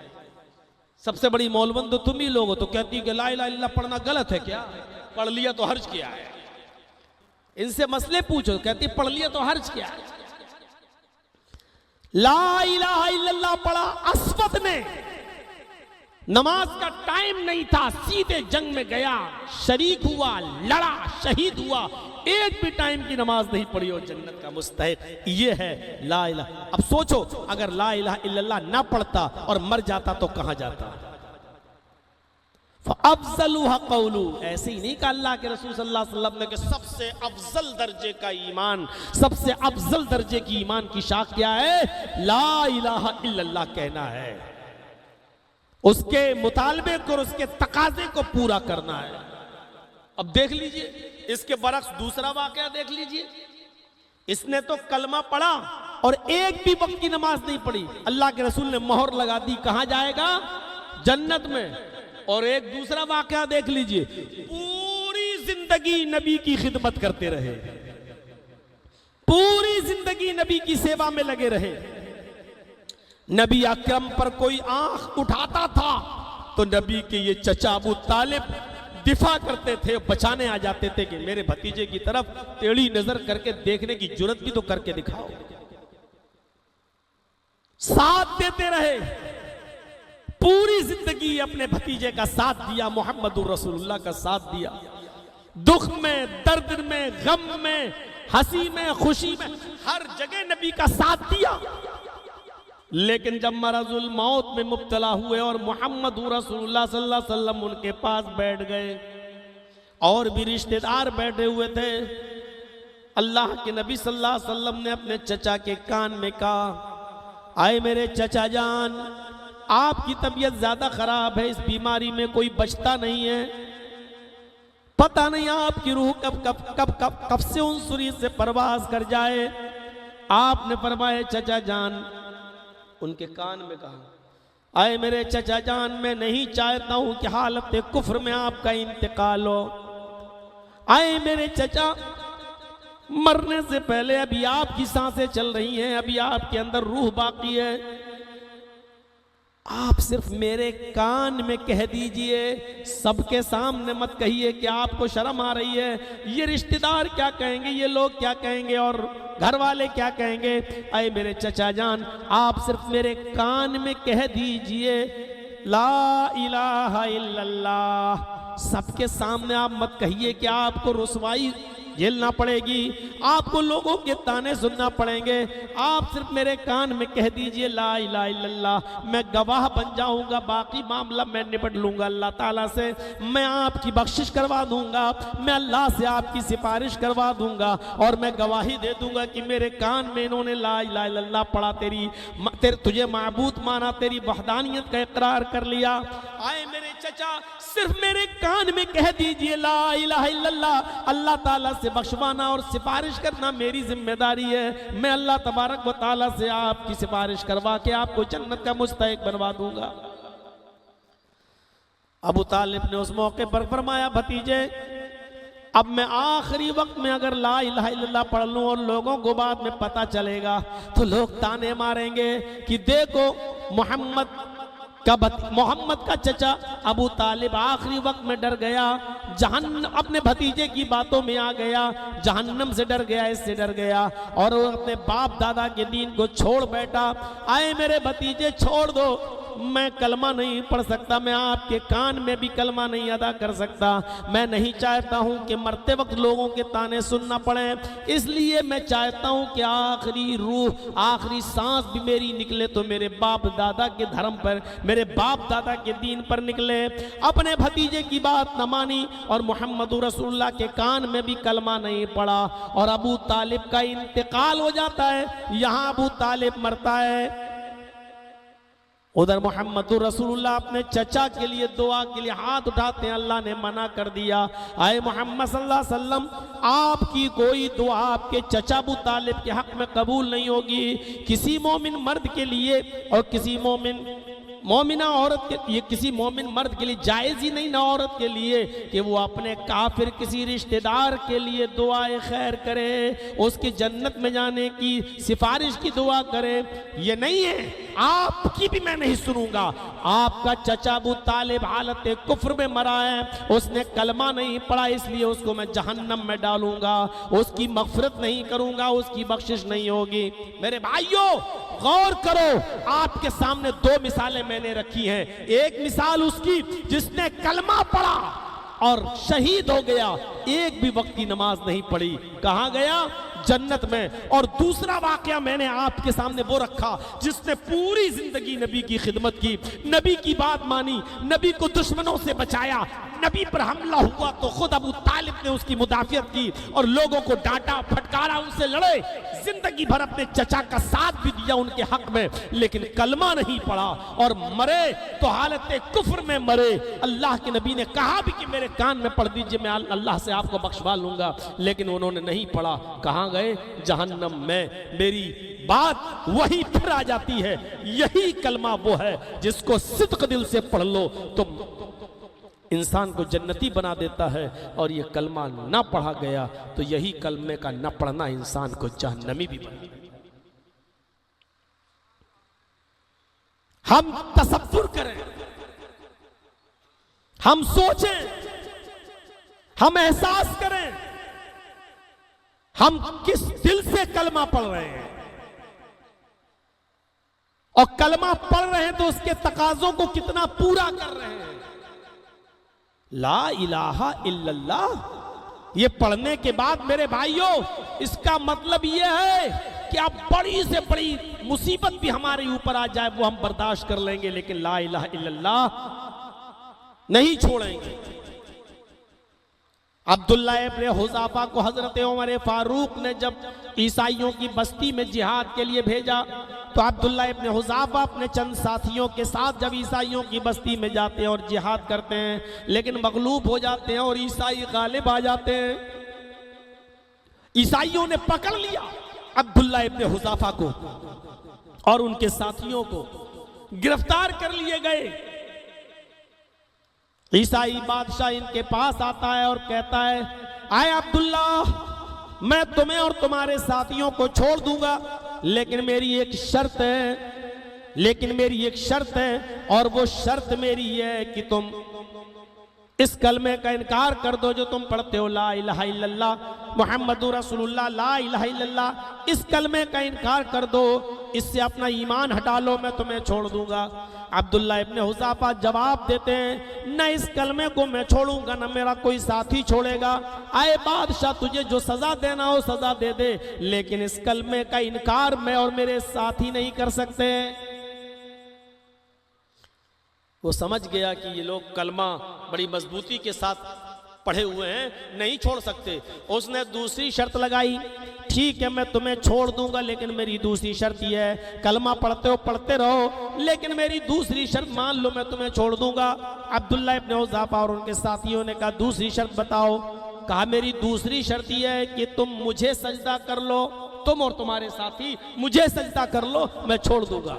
सबसे बड़ी मौलवन तो तुम ही लोग हो। तो कहती है कि ला इलाहा इल्लल्लाह पढ़ना गलत है क्या? पढ़ लिया तो हर्ज किया है। इनसे मसले पूछो, कहती पढ़ लिया तो हर्ज किया है। ला इलाहा इल्लल्लाह पढ़ा अस्वद ने, नमाज का टाइम नहीं था, सीधे जंग में गया, शरीक हुआ, लड़ा, शहीद हुआ, एक भी टाइम की नमाज नहीं पढ़ी और जन्नत का मुस्तहिक ये है ला इलाहा। अब सोचो अगर ला इलाहा इल्लल्लाह ना पढ़ता और मर जाता तो कहां जाता? फअफ़ज़लुहा क़ौलु, ऐसे ही नहीं कहा अल्लाह के रसूल सल्लल्लाहु अलैहि वसल्लम ने कि सबसे अफजल दर्जे का ईमान, सबसे अफजल दर्जे की ईमान की शाख क्या है? ला इलाहा इल्लल्लाह कहना है, उसके मुतालबे को, उसके तकाजे को पूरा करना है। अब देख लीजिए इसके बरक्स दूसरा वाकया देख लीजिए, इसने तो कलमा पढ़ा और एक भी वक्त की नमाज नहीं पढ़ी, अल्लाह के रसूल ने मोहर लगा दी, कहां जाएगा? जन्नत में। और एक दूसरा वाकया देख लीजिए, पूरी जिंदगी नबी की खिदमत करते रहे, पूरी जिंदगी नबी की सेवा में लगे रहे। नबी अकरम पर कोई आंख उठाता था तो नबी के ये चचा अबू तालिब दिफा करते थे, बचाने आ जाते थे कि मेरे भतीजे की तरफ टेढ़ी नजर करके देखने की जुर्रत भी तो करके दिखाओ। साथ देते रहे, पूरी जिंदगी अपने भतीजे का साथ दिया, मोहम्मदुर रसूलुल्लाह का साथ दिया, दुख में, दर्द में, गम में, हंसी में, खुशी में, हर जगह नबी का साथ दिया। लेकिन जब मरजुल मौत में मुब्तला हुए और मोहम्मद रसूलुल्लाह सल्लल्लाहु अलैहि वसल्लम उनके पास बैठ गए, और भी रिश्तेदार बैठे हुए थे, अल्लाह के नबी सल्लल्लाहु अलैहि वसल्लम ने अपने चचा के कान में कहा, आए मेरे चचा जान, आपकी तबीयत ज्यादा खराब है, इस बीमारी में कोई बचता नहीं है, पता नहीं आपकी रूह कब कब कब कब कब से उन सुरी से परवाज कर जाए। आपने फरमाया चचा जान, उनके कान में कहा, आए मेरे चचा जान, मैं नहीं चाहता हूं कि हालत कुफ्र में आपका इंतकाल हो। आए मेरे चचा, मरने से पहले अभी आपकी सांसें चल रही हैं, अभी आपके अंदर रूह बाकी है, आप सिर्फ मेरे कान में कह दीजिए, सबके सामने मत कहिए कि आपको शर्म आ रही है, ये रिश्तेदार क्या कहेंगे, ये लोग क्या कहेंगे और घर वाले क्या कहेंगे। आए मेरे चचा जान, आप सिर्फ मेरे कान में कह दीजिए ला इलाहा इल्लल्लाह। सबके सामने आप मत कहिए कि आपको रुसवाई झेलना पड़ेगी, आपको लोगों के ताने सुनना पड़ेंगे, आप सिर्फ मेरे कान में कह दीजिए ला इलाहा इल्लल्लाह, मैं गवाह बन जाऊंगा, बाकी मामला मैं निपट लूंगा अल्लाह ताला से, मैं आपकी बख्शिश करवा दूंगा, मैं अल्लाह से आपकी सिफारिश करवा दूंगा, और मैं गवाही दे दूंगा कि मेरे कान में इन्होंने ला इलाहा इल्लल्लाह पढ़ा, तुझे माबूद माना, तेरी वहदानियत का इकरार कर लिया। आए मेरे चचा, सिर्फ मेरे कान में कह दीजिए ला इलाहा इल्लल्लाह, अल्लाह ताला से बख्शवाना और सिफारिश करना मेरी जिम्मेदारी है, मैं अल्लाह तबारक व तआला से आपकी सिफारिश करवा के आपको जन्नत का मुस्तहिक बनवा दूंगा। अबू तालिब ने उस मौके पर फरमाया, भतीजे अब मैं आखिरी वक्त में अगर ला इलाहा इल्लल्लाह पढ़ लूं और लोगों को बाद में पता चलेगा तो लोग ताने मारेंगे कि देखो मोहम्मद का चचा अबू तालिब आखिरी वक्त में डर गया, जहन्नम अपने भतीजे की बातों में आ गया, जहन्नम से डर गया, इससे डर गया, और वो अपने बाप दादा के दीन को छोड़ बैठा। आए मेरे भतीजे छोड़ दो, मैं कलमा नहीं पढ़ सकता, मैं आपके कान में भी कलमा नहीं अदा कर सकता। मैं नहीं चाहता हूं कि मरते वक्त लोगों के ताने सुनना पड़े, इसलिए मैं चाहता हूं कि आखिरी रूह, आखिरी सांस भी मेरी निकले तो मेरे बाप दादा के धर्म पर, मेरे बाप दादा के दीन पर निकले। अपने भतीजे की बात न मानी और मोहम्मद रसूलुल्लाह के कान में भी कलमा नहीं पड़ा और अबू तालिब का इंतकाल हो जाता है। यहां अबू तालिब मरता है, उधर मोहम्मद रसूलुल्लाह अपने चचा के लिए दुआ के लिए हाथ उठाते हैं। अल्लाह ने मना कर दिया, आए मोहम्मद सल्लल्लाहु अलैहि वसल्लम, आपकी कोई दुआ आपके चचा अबू तालिब के हक में कबूल नहीं होगी। किसी मोमिन मर्द के लिए और किसी मोमिना औरत के, ये किसी मोमिन मर्द के लिए जायज़ ही नहीं ना औरत के लिए कि वो अपने काफिर किसी रिश्तेदार के लिए दुआए खैर करे, उसकी जन्नत में जाने की सिफारिश की दुआ करे। ये नहीं है, आपकी भी मैं नहीं सुनूंगा। आपका चचा अबू तालिब हालत कुफ्र में मरा है, उसने कलमा नहीं पढ़ा, इसलिए उसको मैं जहन्नम में डालूंगा, उसकी मगफिरत नहीं करूंगा, उसकी बख्शिश नहीं होगी। मेरे भाइयों गौर करो, आपके सामने दो मिसालें मैंने रखी हैं। एक मिसाल उसकी जिसने कलमा पढ़ा और शहीद हो गया, एक भी वक्त की नमाज नहीं पढ़ी, कहां गया? जन्नत में। और दूसरा वाकया मैंने आपके सामने वो रखा जिसने पूरी जिंदगी नबी की खिदमत की, नबी की बात मानी, नबी को दुश्मनों से बचाया, नबी पर हमला हुआ तो खुद अबू तालिब ने उसकी मुदाफियत की और लोगों को डांटा फटकारा, उनसे लड़े, जिंदगी भर अपने चचा का साथ भी दिया उनके हक में, लेकिन कलमा नहीं पढ़ा और मरे तो हालत कुफ्र में मरे। अल्लाह के नबी ने कहा भी कि मेरे कान में पढ़ दीजिए, मैं अल्लाह से आपको बख्शवा लूंगा, लेकिन उन्होंने नहीं पढ़ा। कहां गए? जहन्नम में। मेरी बात वही फिर आ जाती है, यही कलमा वो है जिसको सिद्क दिल से पढ़ लो तो इंसान को जन्नती बना देता है, और ये कलमा ना पढ़ा गया तो यही कलमे का न पढ़ना इंसान को जहन्नमी भी बना। हम तसव्वुर करें, हम सोचें, हम एहसास करें, हम किस दिल से कलमा पढ़ रहे हैं, और कलमा पढ़ रहे हैं तो उसके तकाजों को कितना पूरा कर रहे हैं। ला इलाहा इल्लल्लाह ये पढ़ने के बाद मेरे भाइयों इसका मतलब यह है कि अब बड़ी से बड़ी मुसीबत भी हमारे ऊपर आ जाए वो हम बर्दाश्त कर लेंगे, लेकिन ला इलाहा इल्लल्लाह नहीं छोड़ेंगे। अब्दुल्लाह इब्न हुज़ाफा को हजरत उमर फारूक ने जब ईसाइयों की बस्ती में जिहाद के लिए भेजा तो अब्दुल्लाह इब्न हुज़ाफा अपने चंद साथियों के साथ जब ईसाइयों की बस्ती में जाते हैं और जिहाद करते हैं, लेकिन मगलूब हो जाते हैं और ईसाई गालिब आ जाते हैं। ईसाइयों ने पकड़ लिया अब्दुल्लाह इब्न हुज़ाफा को और उनके साथियों को गिरफ्तार कर लिए गए। ईसाई बादशाह इनके पास आता है और कहता है, आए अब्दुल्ला, मैं तुम्हें और तुम्हारे साथियों को छोड़ दूंगा, लेकिन मेरी एक शर्त है, और वो शर्त मेरी है कि तुम इस कलमे का इनकार कर दो जो तुम पढ़ते हो, ला इलाहा इल्लल्लाह मुहम्मदुर रसूलुल्लाह, ला इलाहा इल्लल्लाह, इस कलमे का इनकार कर दो, इससे अपना ईमान हटा लो, मैं तुम्हें छोड़ दूंगा। अब्दुल्लाह इब्न हुज़ाफा जवाब देते हैं, न इस कलमे को मैं छोड़ूंगा, न मेरा कोई साथी छोड़ेगा। आए बादशाह, तुझे जो सजा देना हो सजा दे दे, लेकिन इस कलमे का इनकार मैं और मेरे साथी नहीं कर सकते। वो समझ गया कि ये लोग कलमा बड़ी मजबूती के साथ पढ़े हुए हैं, नहीं छोड़ सकते। उसने दूसरी शर्त लगाई, ठीक है मैं तुम्हें छोड़ दूंगा, लेकिन मेरी दूसरी शर्त यह है, कलमा पढ़ते हो पढ़ते रहो, लेकिन मेरी दूसरी शर्त मान लो, मैं तुम्हें छोड़ दूंगा। अब्दुल्लाह इब्न हुज़ाफा और उनके साथियों ने कहा, दूसरी शर्त बताओ। कहा, मेरी दूसरी शर्त यह है कि तुम मुझे सजदा कर लो, तुम और तुम्हारे साथी मुझे सजदा कर लो, मैं छोड़ दूंगा।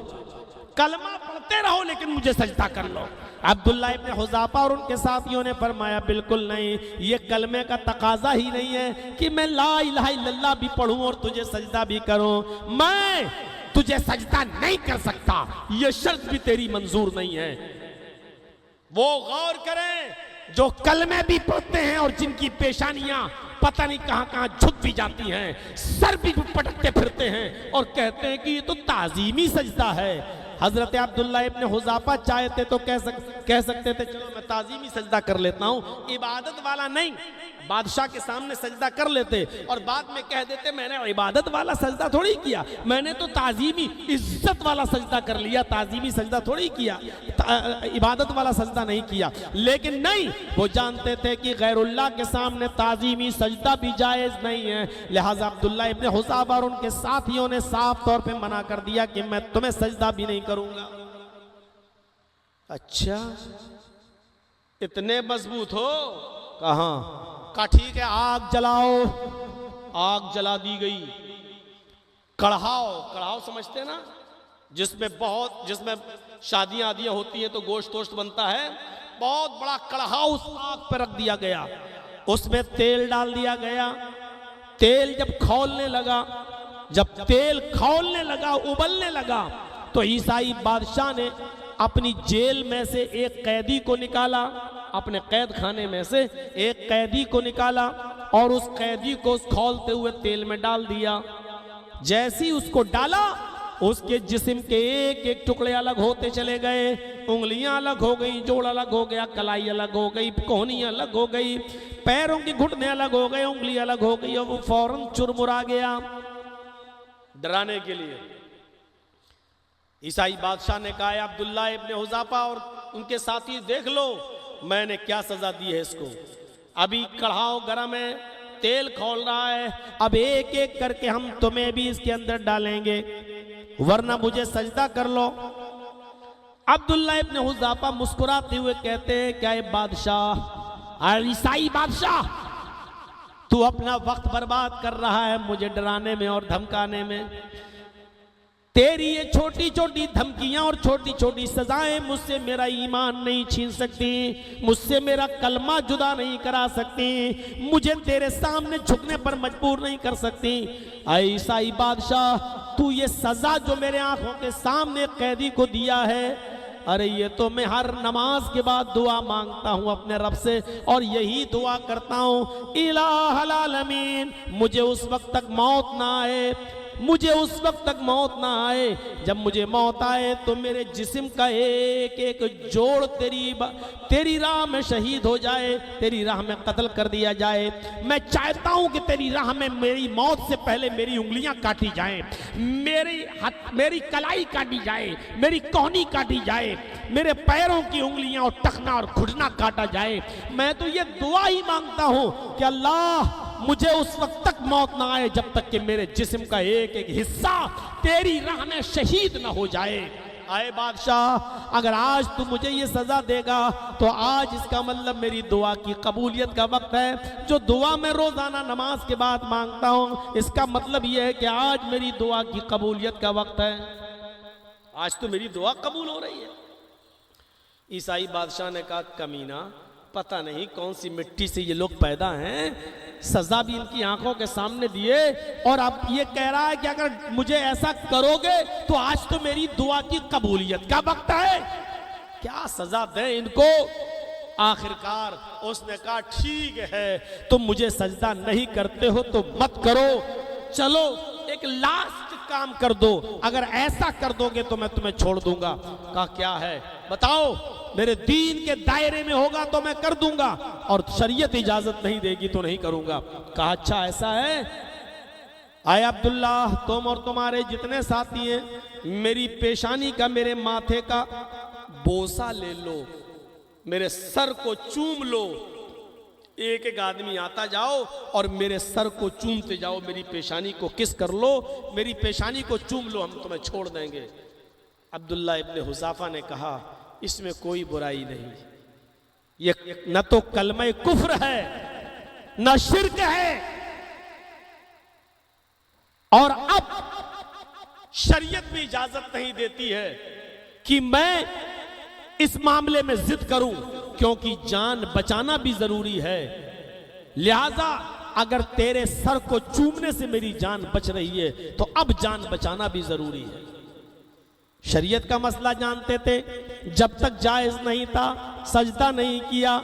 कलमा पढ़ते रहो लेकिन मुझे सजदा कर लो। अब्दुल्लाह इब्न हुज़ाफा और उनके साथियों ने फरमाया, बिल्कुल नहीं, ये कलमे का तकाजा ही नहीं है कि मैं ला इलाहा इल्लल्लाह भी पढ़ूं और तुझे सजदा भी करूं। मैं तुझे सजदा नहीं कर सकता, ये शर्त भी तेरी मंजूर नहीं है। वो गौर करें जो कलमे भी पढ़ते हैं और जिनकी पेशानियां पता नहीं कहां कहां झुक भी जाती हैं, सर भी पटकते फिरते हैं और कहते हैं कि ये तो ताजीमी सजदा है। हजरत अब्दुल्ला इब्न हुज़ाफा चाहते तो कह सकते थे चलो मैं ताज़ीमी सजदा कर लेता हूँ, इबादत वाला नहीं। बादशाह के सामने सजदा कर लेते और बाद में कह देते मैंने इबादत वाला सजदा थोड़ी किया, मैंने तो ताज़ीमी इज्जत वाला सजदा कर लिया, ताज़ीमी सजदा थोड़ी किया, इबादत वाला सजदा नहीं किया। लेकिन नहीं, वो जानते थे कि गैरुल्लाह के सामने ताज़ीमी सजदा भी जायज़ नहीं है। लिहाजा अब्दुल्ला इब्न हुज़ाफा और उनके साथियों ने साफ तौर पे मना कर दिया कि मैं तुम्हें सजदा भी नहीं करूंगा। अच्छा, इतने मजबूत हो? कहां? कहा ठीक है, आग जलाओ। आग जला दी गई। कढ़ाओ, कढ़ाओ समझते ना, जिसमें शादियां आदियां होती हैं तो गोश्त वोश्त बनता है, बहुत बड़ा कढ़ाओ उस आग पर रख दिया गया, उसमें तेल डाल दिया गया। तेल जब खौलने लगा, उबलने लगा, तो ईसाई बादशाह ने अपनी जेल में से एक कैदी को निकाला, अपने कैद खाने में से एक कैदी को निकाला और उस कैदी को उस खौलते हुए तेल में डाल दिया। जैसी उसको डाला, उसके जिस्म के एक एक टुकड़े अलग होते चले गए, उंगलियां अलग हो गई, जोड़ अलग हो गया, कलाई अलग हो गई, कोहनी अलग हो गई, पैरों के घुटने अलग हो गए, उंगली अलग हो गई और वो फौरन चुरमुरा गया। डराने के लिए ईसाई बादशाह ने कहा अब्दुल्ला इब्न हुज़ाफा और उनके साथी, देख लो मैंने क्या सजा दी है इसको। अभी कढ़ाओ गरम है, तेल खौल रहा है, अब एक एक करके हम तुम्हें भी इसके अंदर डालेंगे, वरना मुझे सजदा कर लो। अब्दुल्ला इब्न हुज़ाफा मुस्कुराते हुए कहते हैं क्या बादशाह, ईसाई बादशाह, तू अपना वक्त बर्बाद कर रहा है मुझे डराने में और धमकाने में। तेरी ये छोटी छोटी धमकियां और छोटी छोटी सजाएं मुझसे मेरा ईमान नहीं छीन सकती, मुझसे मेरा कलमा जुदा नहीं करा सकती, मुझे तेरे सामने झुकने पर मजबूर नहीं कर सकती। ईसाई बादशाह, तू ये सजा जो मेरे आंखों के सामने कैदी को दिया है, अरे ये तो मैं हर नमाज के बाद दुआ मांगता हूँ अपने रब से, और यही दुआ करता हूँ इलाहुल आलमीन, मुझे उस वक्त तक मौत ना आए, मुझे उस वक्त तक मौत ना आए, जब मुझे मौत आए तो मेरे जिस्म का एक एक जोड़ तेरी राह में शहीद हो जाए, तेरी राह में कत्ल कर दिया जाए। मैं चाहता हूं कि तेरी राह में मेरी मौत से पहले मेरी उंगलियां काटी जाएं, मेरी कलाई काटी जाए, मेरी कोहनी काटी जाए, मेरे पैरों की उंगलियां और टखना और घुटना काटा जाए। मैं तो ये दुआ ही मांगता हूं कि अल्लाह मुझे उस वक्त तक मौत ना आए जब तक कि मेरे जिस्म का एक एक हिस्सा तेरी राह में शहीद ना हो जाए। आए बादशाह, अगर आज तू मुझे ये सजा देगा तो आज इसका मतलब मेरी दुआ की कबूलियत का वक्त है। जो दुआ मैं रोजाना नमाज के बाद मांगता हूं, इसका मतलब यह है कि आज मेरी दुआ की कबूलियत का वक्त है, आज तो मेरी दुआ कबूल हो रही है। ईसाई बादशाह ने कहा कमीना, पता नहीं कौन सी मिट्टी से ये लोग पैदा हैं, सजा भी इनकी आंखों के सामने दिए और अब ये कह रहा है कि अगर मुझे ऐसा करोगे तो आज तो मेरी दुआ की कबूलियत का वक्त है, क्या सजा दें इनको। आखिरकार उसने कहा ठीक है, तुम मुझे सजदा नहीं करते हो तो मत करो, चलो एक लास्ट काम कर दो, अगर ऐसा कर दोगे तो मैं तुम्हें छोड़ दूंगा। कहा क्या है बताओ, मेरे दीन के दायरे में होगा तो मैं कर दूंगा और शरीयत इजाजत नहीं देगी तो नहीं करूंगा। कहा अच्छा ऐसा है, आए अब्दुल्ला, तुम और तुम्हारे जितने साथी हैं मेरी पेशानी का, मेरे माथे का बोसा ले लो, मेरे सर को चूम लो, एक एक आदमी आता जाओ और मेरे सर को चूमते जाओ, मेरी पेशानी को किस कर लो, मेरी पेशानी को चूम लो, हम तुम्हें छोड़ देंगे। अब्दुल्ला इब्न हुज़ाफा ने कहा इसमें कोई बुराई नहीं, ये न तो कलमे कुफ्र है न शिर्क है, और अब शरीयत भी इजाजत नहीं देती है कि मैं इस मामले में जिद करूं, क्योंकि जान बचाना भी जरूरी है। लिहाजा अगर तेरे सर को चूमने से मेरी जान बच रही है तो अब जान बचाना भी जरूरी है। शरीयत का मसला जानते थे, जब तक जायज नहीं था सजदा नहीं किया,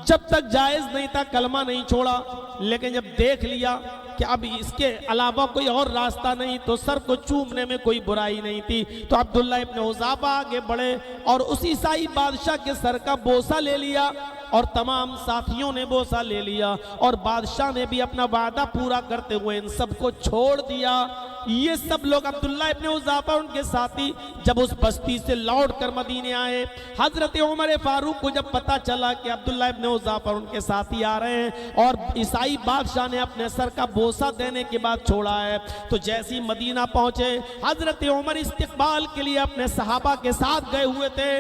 जब तक जायज नहीं था कलमा नहीं छोड़ा, लेकिन जब देख लिया कि अब इसके अलावा कोई और रास्ता नहीं, तो सर को चूमने में कोई बुराई नहीं थी। तो अब्दुल्ला इब्न हुज़ाफा आगे बढ़े और उस ईसाई बादशाह के सर का बोसा ले लिया और तमाम साथियों ने बोसा ले लिया और बादशाह ने भी अपना वादा पूरा करते हुए इन सबको छोड़ दिया। ये सब लोग अब्दुल्ला इब्न हुज़ाफा उनके साथी जब उस बस्ती से लौट कर मदीने आए, हजरत उमर फारूक को जब पता चला कि अब्दुल्ला इब्न हुज़ाफा उनके साथी आ रहे हैं और ईसाई बादशाह ने अपने सर का बोसा देने के बाद छोड़ा है, तो जैसे ही मदीना पहुंचे हजरत उमर इस्तिकबाल के लिए अपने सहाबा के साथ गए हुए थे।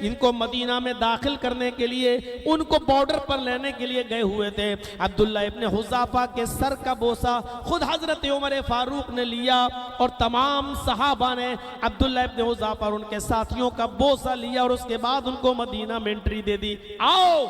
इनको मदीना में दाखिल करने के लिए, उनको बॉर्डर पर लेने के लिए गए हुए थे। अब्दुल्ला इब्न हुज़ाफा के सर का बोसा खुद हजरत उमर फारूक ने लिया और तमाम सहाबा ने अब्दुल्ला इब्न हुज़ाफा और उनके साथियों का बोसा लिया और उसके बाद उनको मदीना में एंट्री दे दी। आओ,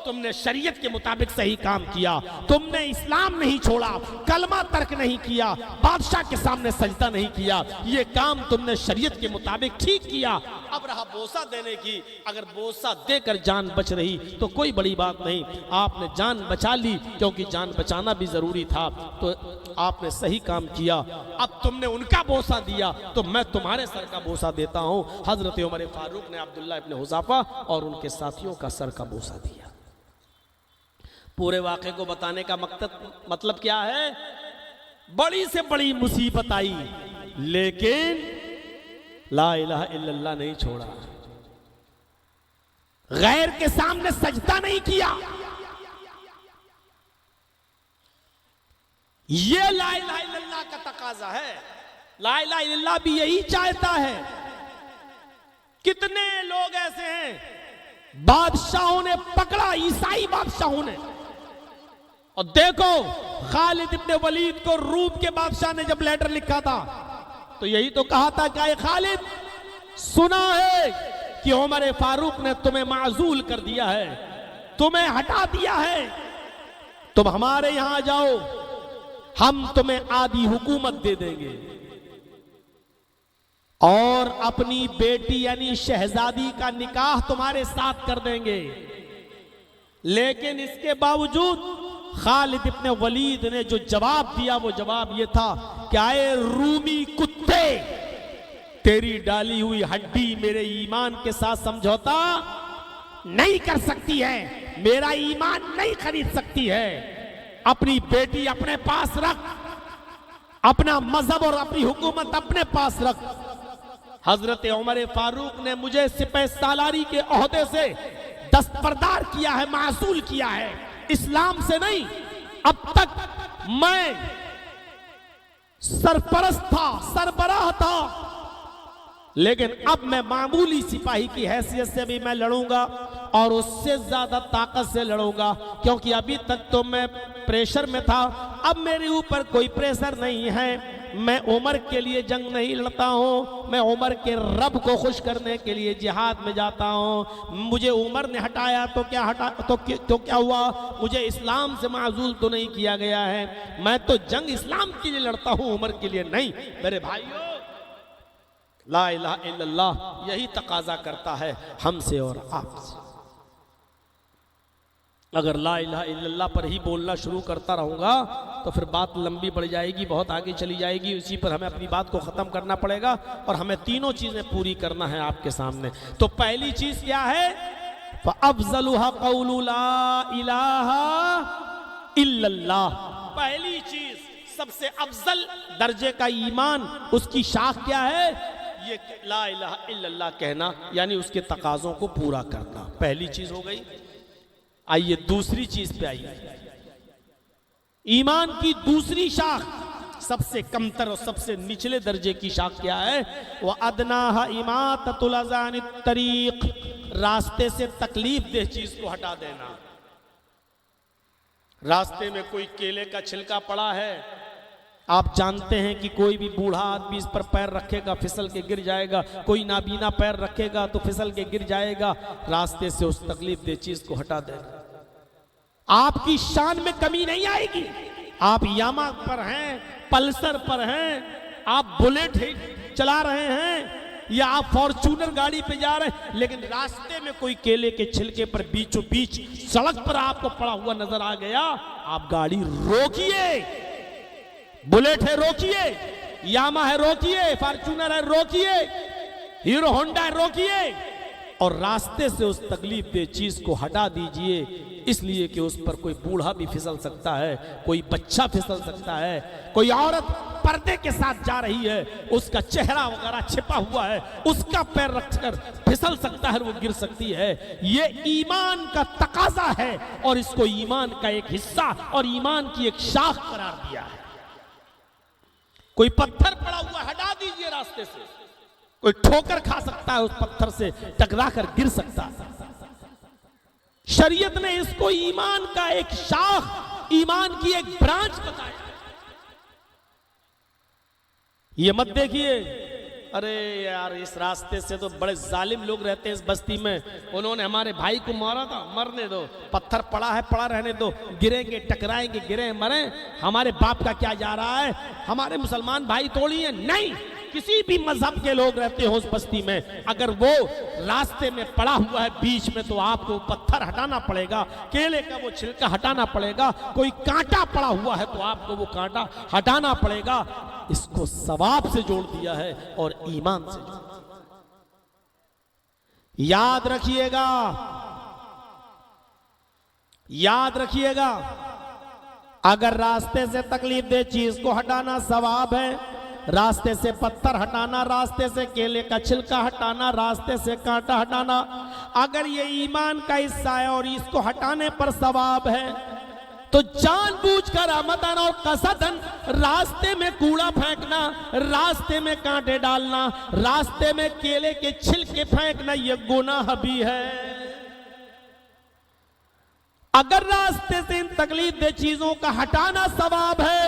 तुमने शरीयत के मुताबिक सही काम किया, तुमने इस्लाम नहीं छोड़ा, कलमा तर्क नहीं किया, बादशाह के सामने सजदा नहीं किया, ये काम तुमने शरीयत के मुताबिक ठीक किया। अब रहा बोसा देने की, अगर बोसा देकर जान बच रही तो कोई बड़ी बात नहीं, आपने जान बचा ली क्योंकि जान बचाना भी जरूरी था, तो आपने सही काम किया। अब तुमने उनका बोसा दिया तो मैं तुम्हारे सर का बोसा देता हूं। हजरत उमर फारूक ने अब्दुल्ला इब्न हुज़ाफा और उनके साथियों का सर का बोसा दिया। पूरे वाक़े को बताने का मतलब क्या है? बड़ी से बड़ी मुसीबत आई लेकिन ला इलाहा इल्लल्लाह नहीं छोड़ा, गैर के सामने सजदा नहीं किया। ये ला इलाहा इल्लल्लाह का तकाजा है। ला इलाहा इल्लल्लाह भी यही चाहता है। कितने लोग ऐसे हैं बादशाहों ने पकड़ा, ईसाई बादशाहों ने, और देखो खालिद इब्न वलीद को रूम के बादशाह ने जब लेटर लिखा था तो यही तो कहा था कि खालिद, सुना है कि उमर फारूक ने तुम्हें माजूल कर दिया है, तुम्हें हटा दिया है, तुम हमारे यहां जाओ, हम तुम्हें आधी हुकूमत दे देंगे और अपनी बेटी यानी शहजादी का निकाह तुम्हारे साथ कर देंगे। लेकिन इसके बावजूद खालिद इब्न वलीद ने जो जवाब दिया वो जवाब ये था कि आए रूमी कुत्ते, तेरी डाली हुई हड्डी मेरे ईमान के साथ समझौता नहीं कर सकती है, मेरा ईमान नहीं खरीद सकती है। अपनी बेटी अपने पास रख, अपना मजहब और अपनी हुकूमत अपने पास रख। हजरत उमर फारूक ने मुझे सिपाही सालारी के ओहदे से दस्तबरदार किया है, मासूल किया है, इस्लाम से नहीं। अब तक मैं सरपरस्त था, सरबराह था, लेकिन अब मैं मामूली सिपाही की हैसियत से भी मैं लड़ूंगा और उससे ज्यादा ताकत से लड़ूंगा, क्योंकि अभी तक तो मैं प्रेशर में था, अब मेरे ऊपर कोई प्रेशर नहीं है। मैं उमर के लिए जंग नहीं लड़ता हूं, मैं उमर के रब को खुश करने के लिए जिहाद में जाता हूं। मुझे उमर ने हटाया तो क्या हटा तो क्या हुआ, मुझे इस्लाम से माजूल तो नहीं किया गया है, मैं तो जंग इस्लाम के लिए लड़ता हूं, उमर के लिए नहीं। मेरे भाइयों, ला इलाहा इल्लल्लाह यही तकाजा करता है हमसे और आपसे। अगर ला इलाहा इल्लल्लाह पर ही बोलना शुरू करता रहूंगा तो फिर बात लंबी बढ़ जाएगी, बहुत आगे चली जाएगी, उसी पर हमें अपनी बात को ख़त्म करना पड़ेगा और हमें तीनों चीज़ें पूरी करना है आपके सामने। तो पहली चीज़ क्या है? फ़अफ़ज़लुहा क़ौलु ला इलाहा इल्लल्लाह। पहली चीज़, सबसे अफजल दर्जे का ईमान, उसकी शाख क्या है? ये ला इलाहा इल्लल्लाह कहना, यानी उसके तकाज़ों को पूरा करना, पहली चीज़ हो गई। आइए दूसरी चीज पे आइए। ईमान की दूसरी शाख, सबसे कमतर और सबसे निचले दर्जे की शाख क्या है? वह अदनाहा इमाततुल अज़ानित तरीक, रास्ते से तकलीफ देह चीज को हटा देना। रास्ते में कोई केले का छिलका पड़ा है, आप जानते हैं कि कोई भी बूढ़ा आदमी इस पर पैर रखेगा फिसल के गिर जाएगा, कोई नाबीना पैर रखेगा तो फिसल के गिर जाएगा। रास्ते से उस तकलीफ दे चीज को हटा देना, आपकी शान में कमी नहीं आएगी। आप यामा पर हैं, पल्सर पर हैं, आप बुलेट चला रहे हैं या आप फॉर्च्यूनर गाड़ी पे जा रहे हैं, लेकिन रास्ते में कोई केले के छिलके पर बीचों बीच सड़क पर आपको पड़ा हुआ नजर आ गया, आप गाड़ी रोकिए, बुलेट है रोकिए, यामा है रोकिए, फॉर्च्यूनर है रोकिए, हीरो होंडा है रोकिए, और रास्ते से उस तकलीफ दे चीज को हटा दीजिए, इसलिए कि उस पर कोई बूढ़ा भी फिसल सकता है, कोई बच्चा फिसल सकता है, कोई औरत पर्दे के साथ जा रही है, उसका चेहरा वगैरह छिपा हुआ है, उसका पैर रखकर फिसल सकता है, वो गिर सकती है। ये ईमान का तकाजा है और इसको ईमान का एक हिस्सा और ईमान की एक शाख करार दिया है। कोई पत्थर पड़ा हुआ हटा दीजिए रास्ते से, कोई ठोकर खा सकता है, उस पत्थर से टकरा कर गिर सकता है। शरीयत ने इसको ईमान का एक शाख, ईमान की एक ब्रांच बताया। ये मत देखिए अरे यार इस रास्ते से तो बड़े जालिम लोग रहते हैं इस बस्ती में, उन्होंने हमारे भाई को मारा था, मरने दो, पत्थर पड़ा है पड़ा रहने दो, गिरेंगे टकराएंगे गिरे मरे, हमारे बाप का क्या जा रहा है, हमारे मुसलमान भाई थोड़ी है। नहीं, किसी भी मजहब के लोग रहते हो उस बस्ती में, अगर वो रास्ते में पड़ा हुआ है बीच में, तो आपको पत्थर हटाना पड़ेगा, केले का वो छिलका हटाना पड़ेगा, कोई कांटा पड़ा हुआ है तो आपको वो कांटा हटाना पड़ेगा। इसको सवाब से जोड़ दिया है और ईमान से। याद रखिएगा, याद रखिएगा, अगर रास्ते से तकलीफ दे चीज को हटाना सवाब है, रास्ते से पत्थर हटाना, रास्ते से केले का छिलका हटाना, रास्ते से कांटा हटाना, अगर ये ईमान का हिस्सा है और इसको हटाने पर सवाब है, तो जानबूझकर अमदन और कसदन रास्ते में कूड़ा फेंकना, रास्ते में कांटे डालना, रास्ते में केले के छिलके फेंकना, यह गुनाह भी है। अगर रास्ते से इन तकलीफ दे चीजों का हटाना सवाब है,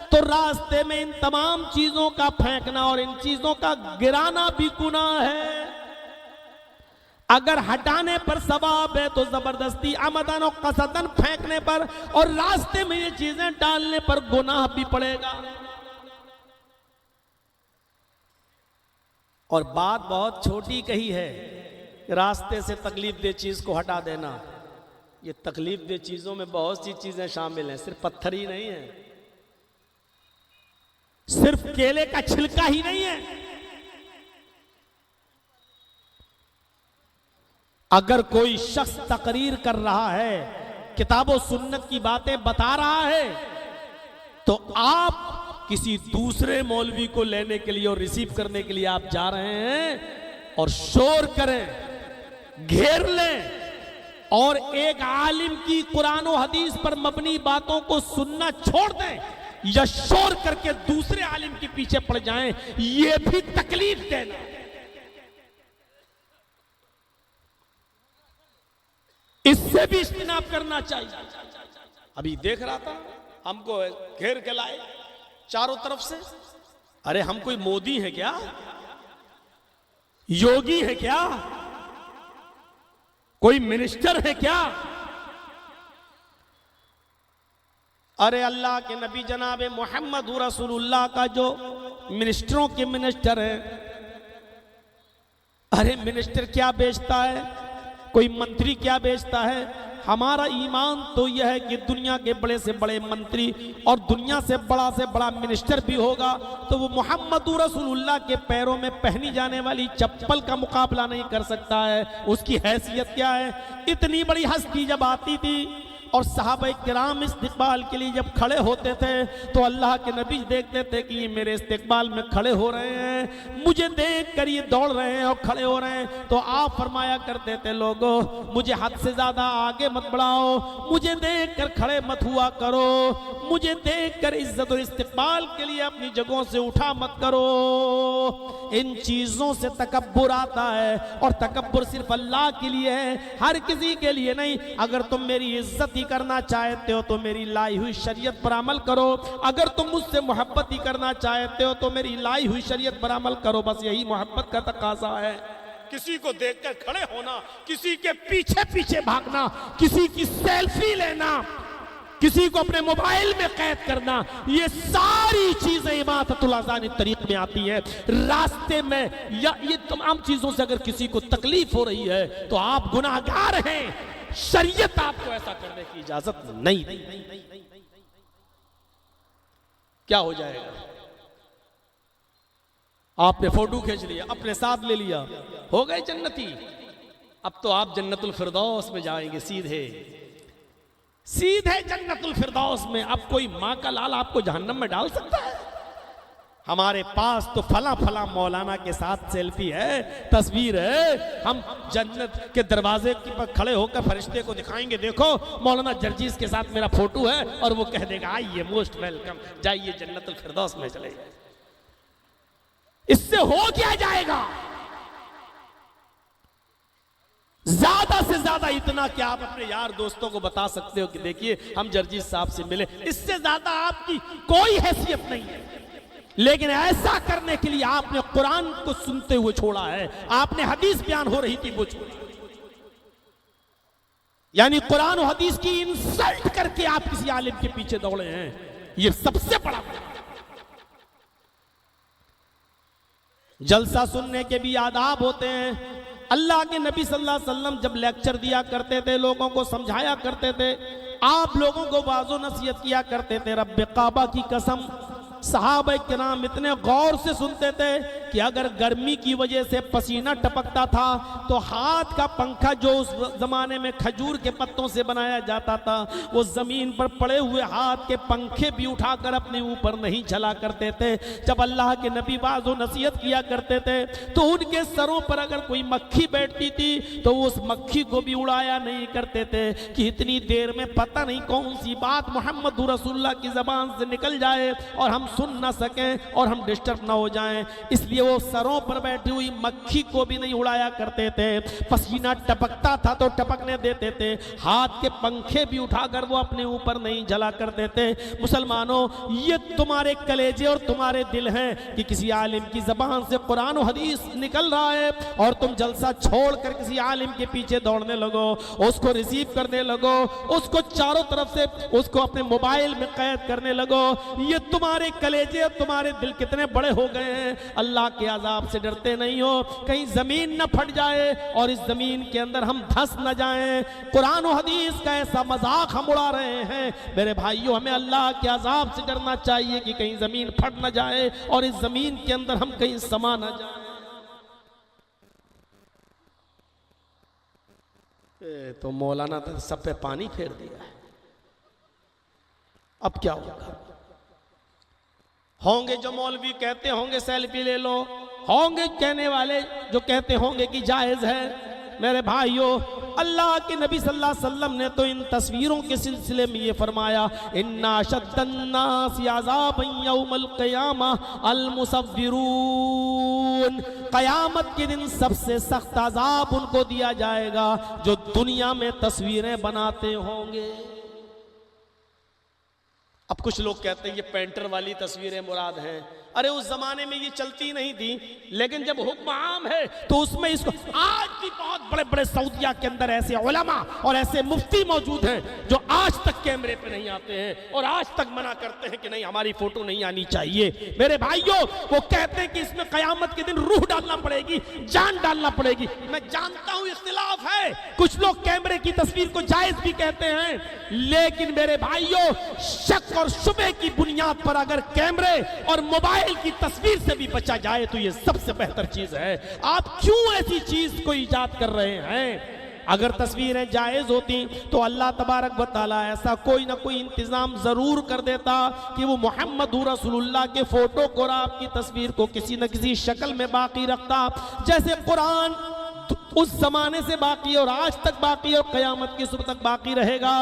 तो रास्ते में इन तमाम चीजों का फेंकना और इन चीजों का गिराना भी गुनाह है। अगर हटाने पर सवाब है तो जबरदस्ती अमदन और कसदन फेंकने पर और रास्ते में ये चीजें डालने पर गुनाह भी पड़ेगा। और बात बहुत छोटी कही है, रास्ते से तकलीफ दे चीज को हटा देना। ये तकलीफ दे चीजों में बहुत सी चीजें शामिल हैं, सिर्फ पत्थर ही नहीं है, सिर्फ केले का छिलका ही नहीं है। अगर कोई शख्स तकरीर कर रहा है, किताबो सुन्नत की बातें बता रहा है, तो आप किसी दूसरे मौलवी को लेने के लिए और रिसीव करने के लिए आप जा रहे हैं और शोर करें, घेर लें और एक आलिम की कुरान और हदीस पर मबनी बातों को सुनना छोड़ दें या शोर करके दूसरे आलिम के पीछे पड़ जाएं, यह भी तकलीफ देना। इससे भी इज्तिनाब करना चाहिए। अभी देख रहा था, हमको घेर के लाए चारों तरफ से। अरे हम कोई मोदी है क्या, योगी है क्या, कोई मिनिस्टर है क्या? अरे अल्लाह के नबी जनाब मोहम्मद रसूलुल्लाह का जो मिनिस्टरों के मिनिस्टर है, अरे मिनिस्टर क्या बेचता है, कोई मंत्री क्या बेचता है? हमारा ईमान तो यह है कि दुनिया के बड़े से बड़े मंत्री और दुनिया से बड़ा मिनिस्टर भी होगा तो वो मोहम्मद रसूलुल्लाह के पैरों में पहनी जाने वाली चप्पल का मुकाबला नहीं कर सकता है। उसकी हैसियत क्या है? इतनी बड़ी हस्ती जब आती थी और सहाबाए किराम इस्तिकबाल के लिए जब खड़े होते थे तो अल्लाह के नबी देखते थे कि ये मेरे इस्तिकबाल में खड़े हो रहे हैं, मुझे देख कर ये दौड़ रहे हैं और खड़े हो रहे हैं, तो आप फरमाया करते थे, लोगों मुझे हद से ज्यादा आगे मत बढ़ाओ, मुझे देख कर खड़े मत हुआ करो, मुझे देख कर इज्जत और इस्तिकबाल के लिए अपनी जगहों से उठा मत करो। इन चीजों से तकब्बुर आता है और तकब्बुर सिर्फ अल्लाह के लिए है, हर किसी के लिए नहीं। अगर तुम मेरी इज्जत करना चाहते हो तो मेरी लाई हुई शरीयत पर अमल करो, अगर तुम मुझसे मोहब्बत ही करना चाहते हो तो मेरी लाई हुई शरीयत पर अमल करो। बस यही मोहब्बत का तकाजा है। किसी को देखकर खड़े होना, किसी के पीछे पीछे भागना, किसी की सेल्फी लेना, किसी को अपने मोबाइल में कैद करना, ये सारी चीजें इबादतुल अज़ानी तरीक में आती है। रास्ते में या ये तमाम चीजों से अगर किसी को तकलीफ हो रही है तो आप गुनाहगार हैं, शरीयत आपको ऐसा करने की इजाजत नहीं। क्या हो जाएगा? आपने फोटो खींच लिया, अपने साथ ले लिया, हो गए जन्नती। अब तो आप जन्नतुल फिरदौस में जाएंगे, सीधे सीधे जन्नतुल फिरदौस में। अब कोई माँ का लाल आपको जहन्नम में डाल सकता है? हमारे पास तो फला फला मौलाना के साथ सेल्फी है, तस्वीर है। हम जन्नत के दरवाजे पर खड़े होकर फरिश्ते को दिखाएंगे, देखो मौलाना जर्जीस के साथ मेरा फोटो है, और वो कह देगा आइए, मोस्ट वेलकम, जाइए जन्नतुल फिरदौस में चले। इससे हो क्या जाएगा? ज्यादा से ज्यादा इतना कि आप अपने यार दोस्तों को बता सकते हो कि देखिए हम जर्जीस साहब से मिले। इससे ज्यादा आपकी कोई हैसियत नहीं है। लेकिन ऐसा करने के लिए आपने कुरान को सुनते हुए छोड़ा है, आपने हदीस बयान हो रही थी वो छोड़ी, यानी कुरान और हदीस की इंसल्ट करके आप किसी आलिम के पीछे दौड़े हैं। ये सबसे बड़ा। जलसा सुनने के भी आदाब होते हैं। अल्लाह के नबी सल्लल्लाहु अलैहि वसल्लम जब लेक्चर दिया करते थे, लोगों को समझाया करते थे, आप लोगों को वाज़ो नसीहत किया करते थे, रब्बे काबा की कसम सहाबा किराम इतने गौर से सुनते थे कि अगर गर्मी की वजह से पसीना टपकता था तो हाथ का पंखा जो उस जमाने में खजूर के पत्तों से बनाया जाता था, वो जमीन पर पड़े हुए हाथ के पंखे भी उठाकर अपने ऊपर नहीं चला करते थे। जब अल्लाह के नबी वाज़ो नसीहत किया करते थे तो उनके सरों पर अगर कोई मक्खी बैठती थी तो उस मक्खी को भी उड़ाया नहीं करते थे कि इतनी देर में पता नहीं कौन सी बात मोहम्मद रसूलुल्लाह की जबान से निकल जाए और हम सुन ना सकें और हम डिस्टर्ब ना हो जाएं। इसलिए वो सरों पर बैठी हुई मक्खी को भी नहीं उड़ाया करते थे। पसीना टपकता था तो टपकने देते थे, हाथ के पंखे भी उठाकर वो अपने ऊपर नहीं जला करते थे। मुसलमानों, ये तुम्हारे कलेजे और तुम्हारे दिल हैं कि किसी आलिम की जबान से कुरान और हदीस निकल रहा है और तुम जलसा छोड़कर किसी आलिम के पीछे दौड़ने लगो, उसको रिसीव करने लगो, उसको चारों तरफ से उसको अपने मोबाइल में कैद करने लगो। ये तुम्हारे कलेजे, तुम्हारे दिल कितने बड़े हो गए हैं। अल्लाह के अजाब से डरते नहीं हो, कहीं जमीन न फट जाए और इस जमीन के अंदर हम धंस न जाएं। कुरान और हदीस का ऐसा मजाक हम उड़ा रहे हैं। मेरे भाइयों, हमें अल्लाह के अजाब से डरना चाहिए कि कहीं जमीन फट न जाए और इस जमीन के अंदर हम कहीं समा न जाए। तो मौलाना तो सब पे पानी फेर दिया है, अब क्या होगा? होंगे जो मौलवी कहते होंगे सेल्फी ले लो, होंगे कहने वाले जो कहते होंगे कि जायज है। मेरे भाइयों, अल्लाह के नबी सल्लल्लाहु अलैहि वसल्लम ने तो इन तस्वीरों के सिलसिले में ये फरमाया, इन्ना शद्दन्नासी अज़ाबन यौमल क़ियामा अल मुसव्विरून। क़यामत के दिन सबसे सख्त अज़ाब उनको दिया जाएगा जो दुनिया में तस्वीरें बनाते होंगे। अब कुछ लोग कहते हैं ये पेंटर वाली तस्वीरें मुराद हैं। अरे उस जमाने में ये चलती नहीं थी, लेकिन जब हुक्म आम है तो उसमें इसको, आज भी बहुत बड़े बड़े सऊदिया के अंदर ऐसे उलमा और ऐसे मुफ्ती मौजूद हैं जो आज तक कैमरे पे नहीं आते हैं और आज तक मना करते हैं कि नहीं हमारी फोटो नहीं आनी चाहिए। मेरे भाइयों, वो कहते हैं कि इसमें कयामत के दिन रूह डालना पड़ेगी, जान डालना पड़ेगी। मैं जानता हूं इख्तिलाफ है, कुछ लोग कैमरे की तस्वीर को जायज भी कहते हैं, लेकिन मेरे भाइयों, शक और शुबे की बुनियाद पर अगर कैमरे और मोबाइल की तस्वीर से भी बचा जाए तो ये सबसे बेहतर चीज है। आप क्यों ऐसी चीज को इजाद कर रहे हैं? अगर तस्वीरें जायज होती तो अल्लाह तबारक व तआला ऐसा कोई ना कोई इंतजाम जरूर कर देता कि वो मोहम्मद रसूलुल्लाह के फोटो को और आपकी तस्वीर को किसी न किसी शक्ल में बाकी रखता। जैसे कुरान उस जमाने से बाकी और आज तक बाकी और कयामत की सुबह तक बाकी रहेगा,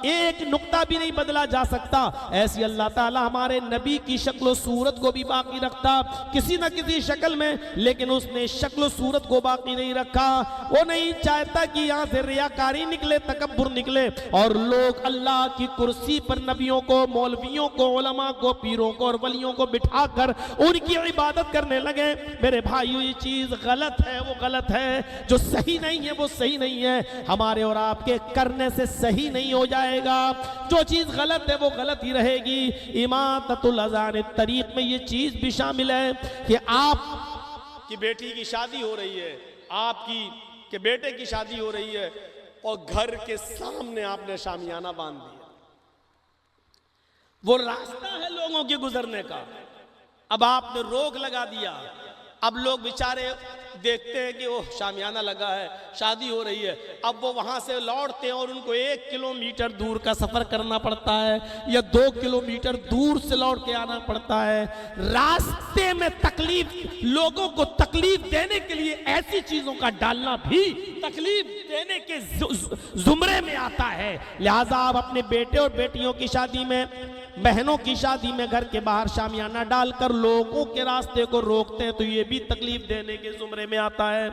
एक नुक्ता भी नहीं बदला जा सकता। ऐसी अल्लाह ताला हमारे नबी की शक्ल सूरत को भी बाकी रखता किसी न किसी शक्ल में, लेकिन उसने शक्ल सूरत को बाकी नहीं रखा। वो नहीं चाहता कि यहाँ से रियाकारी निकले, तकब्बुर निकले और लोग अल्लाह की कुर्सी पर नबियों को, मौलवियों को, उलमा को, पीरों को और वलियों को बिठाकर उनकी इबादत करने लगे। मेरे भाइयों, ये चीज गलत है, वो गलत है। जो सही नहीं है वो सही नहीं है। हमारे और आपके करने से सही नहीं हो जाएगा। जो चीज गलत है वो गलत ही रहेगी। इमाततुल अज़ान तरीक में ये चीज भी शामिल है कि आप की बेटी की शादी हो रही है, आपकी के बेटे की शादी हो रही है और घर के सामने आपने शामियाना बांध दिया। वो रास्ता है लोगों के गुजरने का। अब आपने रोक लगा दिया। अब लोग बेचारे देखते हैं कि वो शामियाना लगा है, शादी हो रही है, अब वो वहां से लौटते हैं और उनको 1 किलोमीटर दूर का सफर करना पड़ता है या 2 किलोमीटर दूर से लौट के आना पड़ता है। रास्ते में तकलीफ, लोगों को तकलीफ देने के लिए ऐसी चीजों का डालना भी तकलीफ देने के जुमरे में आता है। लिहाजा आप अपने बेटे और बेटियों की शादी में, बहनों की शादी में घर के बाहर शामियाना डालकर लोगों के रास्ते को रोकते हैं तो ये भी तकलीफ देने के जुमरे में आता है।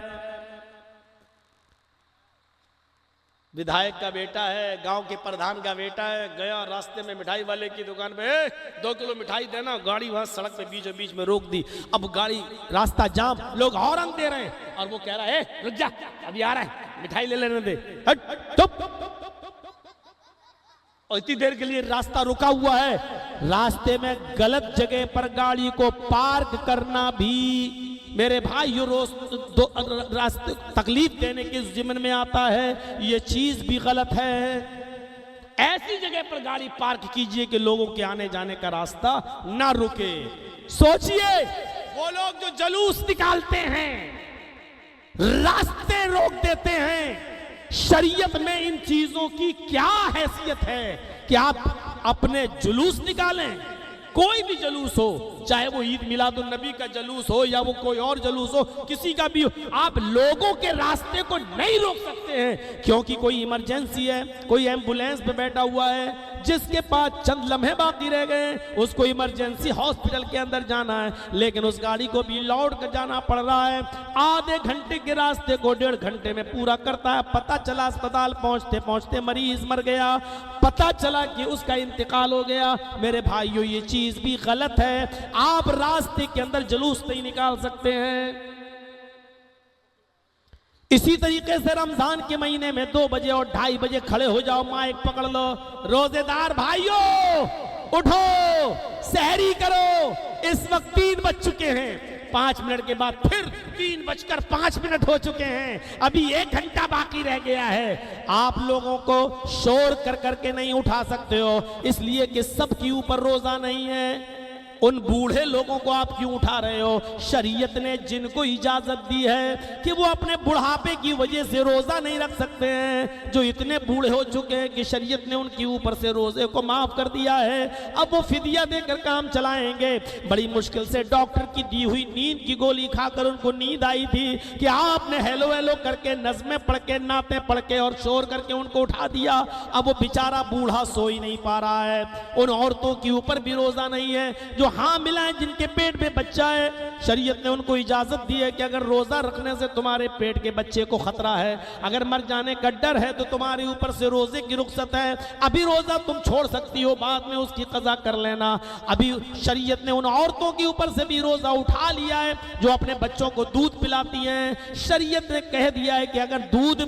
विधायक का बेटा है, गांव के प्रधान का बेटा है, गया रास्ते में मिठाई वाले की दुकान पे 2 किलो मिठाई देना, गाड़ी वहां सड़क पे बीचों बीच में रोक दी। अब गाड़ी रास्ता जाम, लोग हॉर्न दे रहे हैं और वो कह रहा है रुक जा, अभी आ रहा है, मिठाई ले लेने दे, हट चुप। और इतनी देर के लिए रास्ता रुका हुआ है। रास्ते में गलत जगह पर गाड़ी को पार्क करना भी मेरे भाइयों रोज रास्ते तकलीफ देने के जिम्मे में आता है। ये चीज भी गलत है। ऐसी जगह पर गाड़ी पार्क कीजिए कि लोगों के आने जाने का रास्ता ना रुके। सोचिए वो लोग जो जुलूस निकालते हैं, रास्ते रोक देते हैं, शरीयत में इन चीजों की क्या हैसियत है कि आप अपने जुलूस निकालें? कोई भी जुलूस हो, चाहे वो ईद मिलादुन नबी का जुलूस हो या वो कोई और जुलूस हो, किसी का भी हो, आप लोगों के रास्ते को नहीं रोक सकते हैं क्योंकि कोई इमरजेंसी है, कोई एम्बुलेंस पे बैठा हुआ है जिसके पास चंद लम्हे बाकी रह गए, उसको इमरजेंसी हॉस्पिटल के अंदर जाना है, लेकिन उस गाड़ी को भी लौट कर जाना पड़ रहा है। आधे घंटे के रास्ते को 1.5 घंटे में पूरा करता है। पता चला अस्पताल पहुंचते पहुंचते मरीज मर गया, पता चला कि उसका इंतकाल हो गया। मेरे भाइयों ये चीज भी गलत है। आप रास्ते के अंदर जुलूस नहीं निकाल सकते हैं। इसी तरीके से रमजान के महीने में 2 बजे और 2:30 बजे खड़े हो जाओ, माइक पकड़ लो, रोजेदार भाइयों उठो, सहरी करो। इस वक्त 3 बज चुके हैं, 5 मिनट के बाद फिर 3:05 हो चुके हैं, अभी 1 घंटा बाकी रह गया है। आप लोगों को शोर कर करके नहीं उठा सकते हो, इसलिए कि सबके ऊपर रोजा नहीं है। उन बूढ़े लोगों को आप क्यों उठा रहे हो? शरीयत ने जिनको इजाजत दी है कि वो अपने बुढ़ापे की वजह से रोजा नहीं रख सकते हैं, जो इतने बूढ़े हो चुके हैं कि शरीयत ने उनके ऊपर से रोजे को माफ कर दिया है, अब वो फिदिया देकर काम चलाएंगे। बड़ी मुश्किल से डॉक्टर की दी हुई नींद की गोली खाकर उनको नींद आई थी कि आपने हेलो हेलो करके, नज़में पढ़ के, नाते पढ़ के और शोर करके उनको उठा दिया। अब वो बेचारा बूढ़ा सो ही नहीं पा रहा है। उन औरतों के ऊपर भी रोजा नहीं है जो हामिला है, जिनके पेट में बच्चा है। शरीयत ने उनको इजाजत दी है कि अगर रोजा रखने से तुम्हारे पेट के बच्चे को खतरा है, अगर मर जाने का डर है, तो तुम्हारे ऊपर से रोजे की रुख्सत है। अभी रोजा तुम छोड़ सकती हो, बाद में उसकी कज़ा कर लेना। अभी शरीयत ने उन औरतों के ऊपर से भी रोजा उठा लिया है जो अपने बच्चों को दूध पिलाती हैं। शरीयत ने कह दिया है कि अगर दूध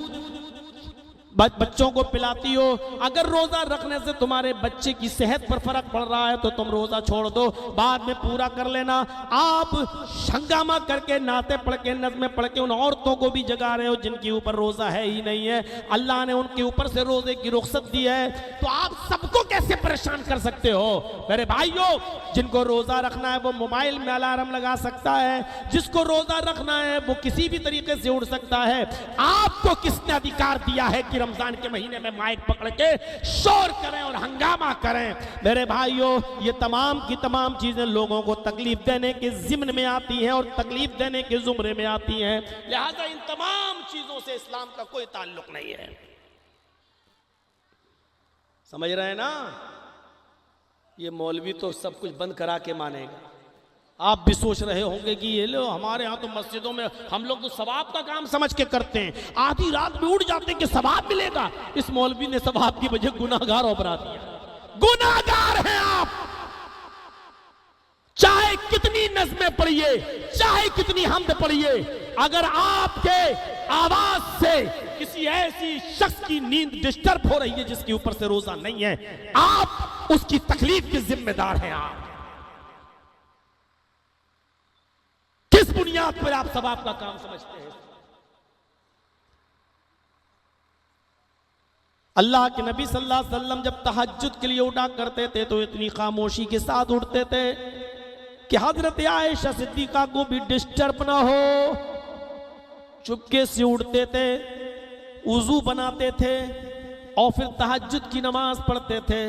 बच्चों को पिलाती हो, अगर रोजा रखने से तुम्हारे बच्चे की सेहत पर फर्क पड़ रहा है तो तुम रोजा छोड़ दो, बाद में पूरा कर लेना। आप हंगामा करके, नाते पढ़ के, नज़में पढ़ के उन औरतों को भी जगा रहे हो जिनके ऊपर रोजा है ही नहीं है। अल्लाह ने उनके ऊपर से रोजे की रुख्सत दी है, तो आप सबको कैसे परेशान कर सकते हो? मेरे भाइयों, जिनको रोजा रखना है वो मोबाइल में अलार्म लगा सकता है, जिसको रोजा रखना है वो किसी भी तरीके से उड़ सकता है। आपको किसने अधिकार दिया है कि रमजान के महीने में माइक पकड़ के शोर करें और हंगामा करें? मेरे भाइयों, ये तमाम की तमाम चीजें लोगों को तकलीफ देने के जिम्न में आती हैं और तकलीफ देने के जुमरे में आती हैं। लिहाजा इन तमाम चीजों से इस्लाम का कोई ताल्लुक नहीं है। समझ रहे हैं ना? ये मौलवी तो सब कुछ बंद करा के मानेगा। आप भी सोच रहे होंगे कि ये लो, हमारे यहाँ तो मस्जिदों में हम लोग तो सवाब का काम समझ के करते हैं, आधी रात में उठ जाते हैं कि सवाब मिलेगा। इस मौलवी ने सवाब की वजह गुनाहगार और बना दिया। गुनाहगार हैं आप। चाहे कितनी नज़में पढ़िए, चाहे कितनी हम्द पढ़िए, अगर आपके आवाज से किसी ऐसी शख्स की नींद डिस्टर्ब हो रही है जिसके ऊपर से रोजा नहीं है, आप उसकी तकलीफ के जिम्मेदार हैं। आप किस बुनियाद पर आप सवाब का काम समझते हैं? अल्लाह के नबी सल्लल्लाहु अलैहि वसल्लम जब तहज्जुद के लिए उठा करते थे तो इतनी खामोशी के साथ उठते थे कि हजरत आयशा सिद्दीका को भी डिस्टर्ब ना हो, चुपके से उठते थे, वुजू बनाते थे और फिर तहज्जुद की नमाज पढ़ते थे।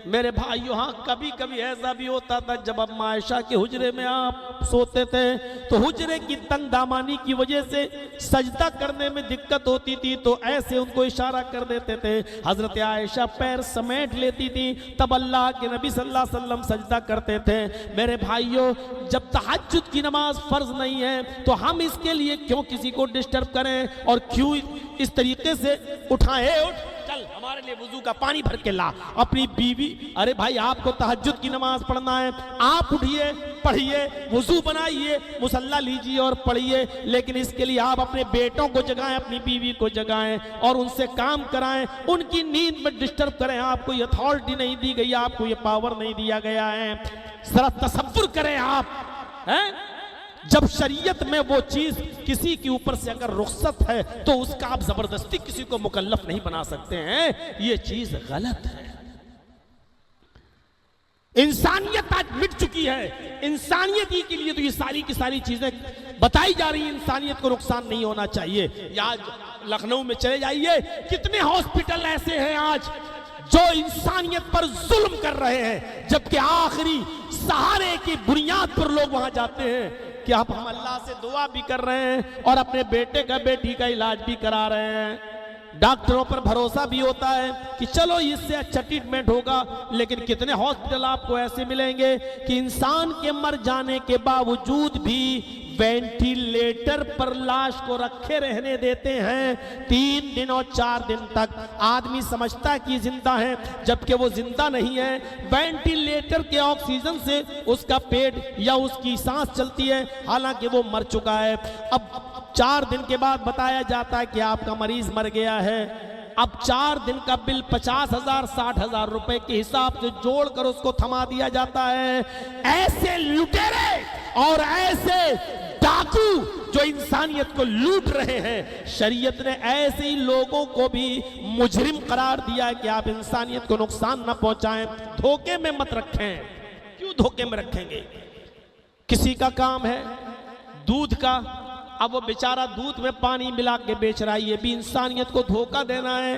मेरे भाइयों, हाँ कभी कभी ऐसा भी होता था जब अम्मा आयशा के हुजरे में आप सोते थे तो हुजरे की तंग दामानी की वजह से सजदा करने में दिक्कत होती थी, तो ऐसे उनको इशारा कर देते थे। हजरत आयशा पैर समेट लेती थी, तब अल्लाह के नबी सल्लल्लाहु अलैहि वसल्लम सजदा करते थे। मेरे भाइयों, जब तहज्जुद की नमाज फर्ज नहीं है तो हम इसके लिए क्यों किसी को डिस्टर्ब करें और क्यों इस तरीके से उठाएं, उठ चल हमारे लिए वुजू का पानी भर के ला। अपनी बीवी, अरे भाई आपको तहज्जुद की नमाज पढ़ना है, आप उठिए, पढ़िए, वुजू बनाइए, मुसल्ला लीजिए और पढ़िए, लेकिन इसके लिए आप अपने बेटों को जगाएं, अपनी बीवी को जगाएं और उनसे काम कराएं, उनकी नींद में डिस्टर्ब करें। आपको ये अथॉरिटी नहीं दी गई, आपको ये पावर नहीं दिया गया है। जरा तसव्वुर करें आप, हैं? जब शरीयत में वो चीज किसी के ऊपर से अगर रुख्सत है तो उसका आप जबरदस्ती किसी को मुकल्लफ नहीं बना सकते हैं, ये चीज गलत है। इंसानियत आज मिट चुकी है, इंसानियत ही के लिए तो ये सारी की सारी चीजें बताई जा रही है। इंसानियत को नुकसान नहीं होना चाहिए। आज लखनऊ में चले जाइए, कितने हॉस्पिटल ऐसे हैं आज जो इंसानियत पर जुल्म कर रहे हैं, जबकि आखिरी सहारे की बुनियाद पर लोग वहां जाते हैं कि आप हम अल्लाह से दुआ भी कर रहे हैं और अपने बेटे का बेटी का इलाज भी करा रहे हैं। डॉक्टरों पर भरोसा भी होता है कि चलो इससे अच्छा ट्रीटमेंट होगा, लेकिन कितने हॉस्पिटल आपको ऐसे मिलेंगे कि इंसान के मर जाने के बावजूद भी वेंटिलेटर पर लाश को रखे रहने देते हैं 3 दिन और 4 दिन तक। आदमी समझता है कि जिंदा है, जबकि वो जिंदा नहीं है। वेंटिलेटर के ऑक्सीजन से उसका पेट या उसकी सांस चलती है, हालांकि वो मर चुका है। अब 4 दिन के बाद बताया जाता है कि आपका मरीज मर गया है। अब 4 दिन का बिल 50,000 60,000 रुपए के हिसाब से जोड़कर उसको थमा दिया जाता है। ऐसे लुटेरे और ऐसे डाकू जो इंसानियत को लूट रहे हैं, शरीयत ने ऐसे ही लोगों को भी मुजरिम करार दिया है कि आप इंसानियत को नुकसान ना पहुंचाएं, धोखे में मत रखें। क्यों धोखे में रखेंगे? किसी का काम है दूध का, अब वो बेचारा दूध में पानी मिला के बेच रहा है, ये भी इंसानियत को धोखा देना है।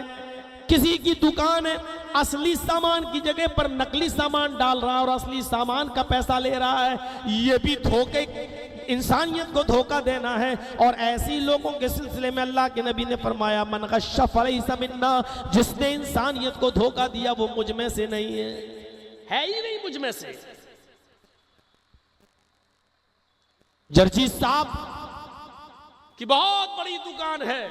किसी की दुकान है, असली सामान की जगह पर नकली सामान डाल रहा है और असली सामान का पैसा ले रहा है, ये भी धोखे, इंसानियत को धोखा देना है। और ऐसी लोगों के सिलसिले में अल्लाह के नबी ने फरमाया, मन गश्शा फलैसा मिन्ना, जिसने इंसानियत को धोखा दिया वो मुझ में से नहीं है ही नहीं मुझ में से। जर्जी साहब की बहुत बड़ी दुकान है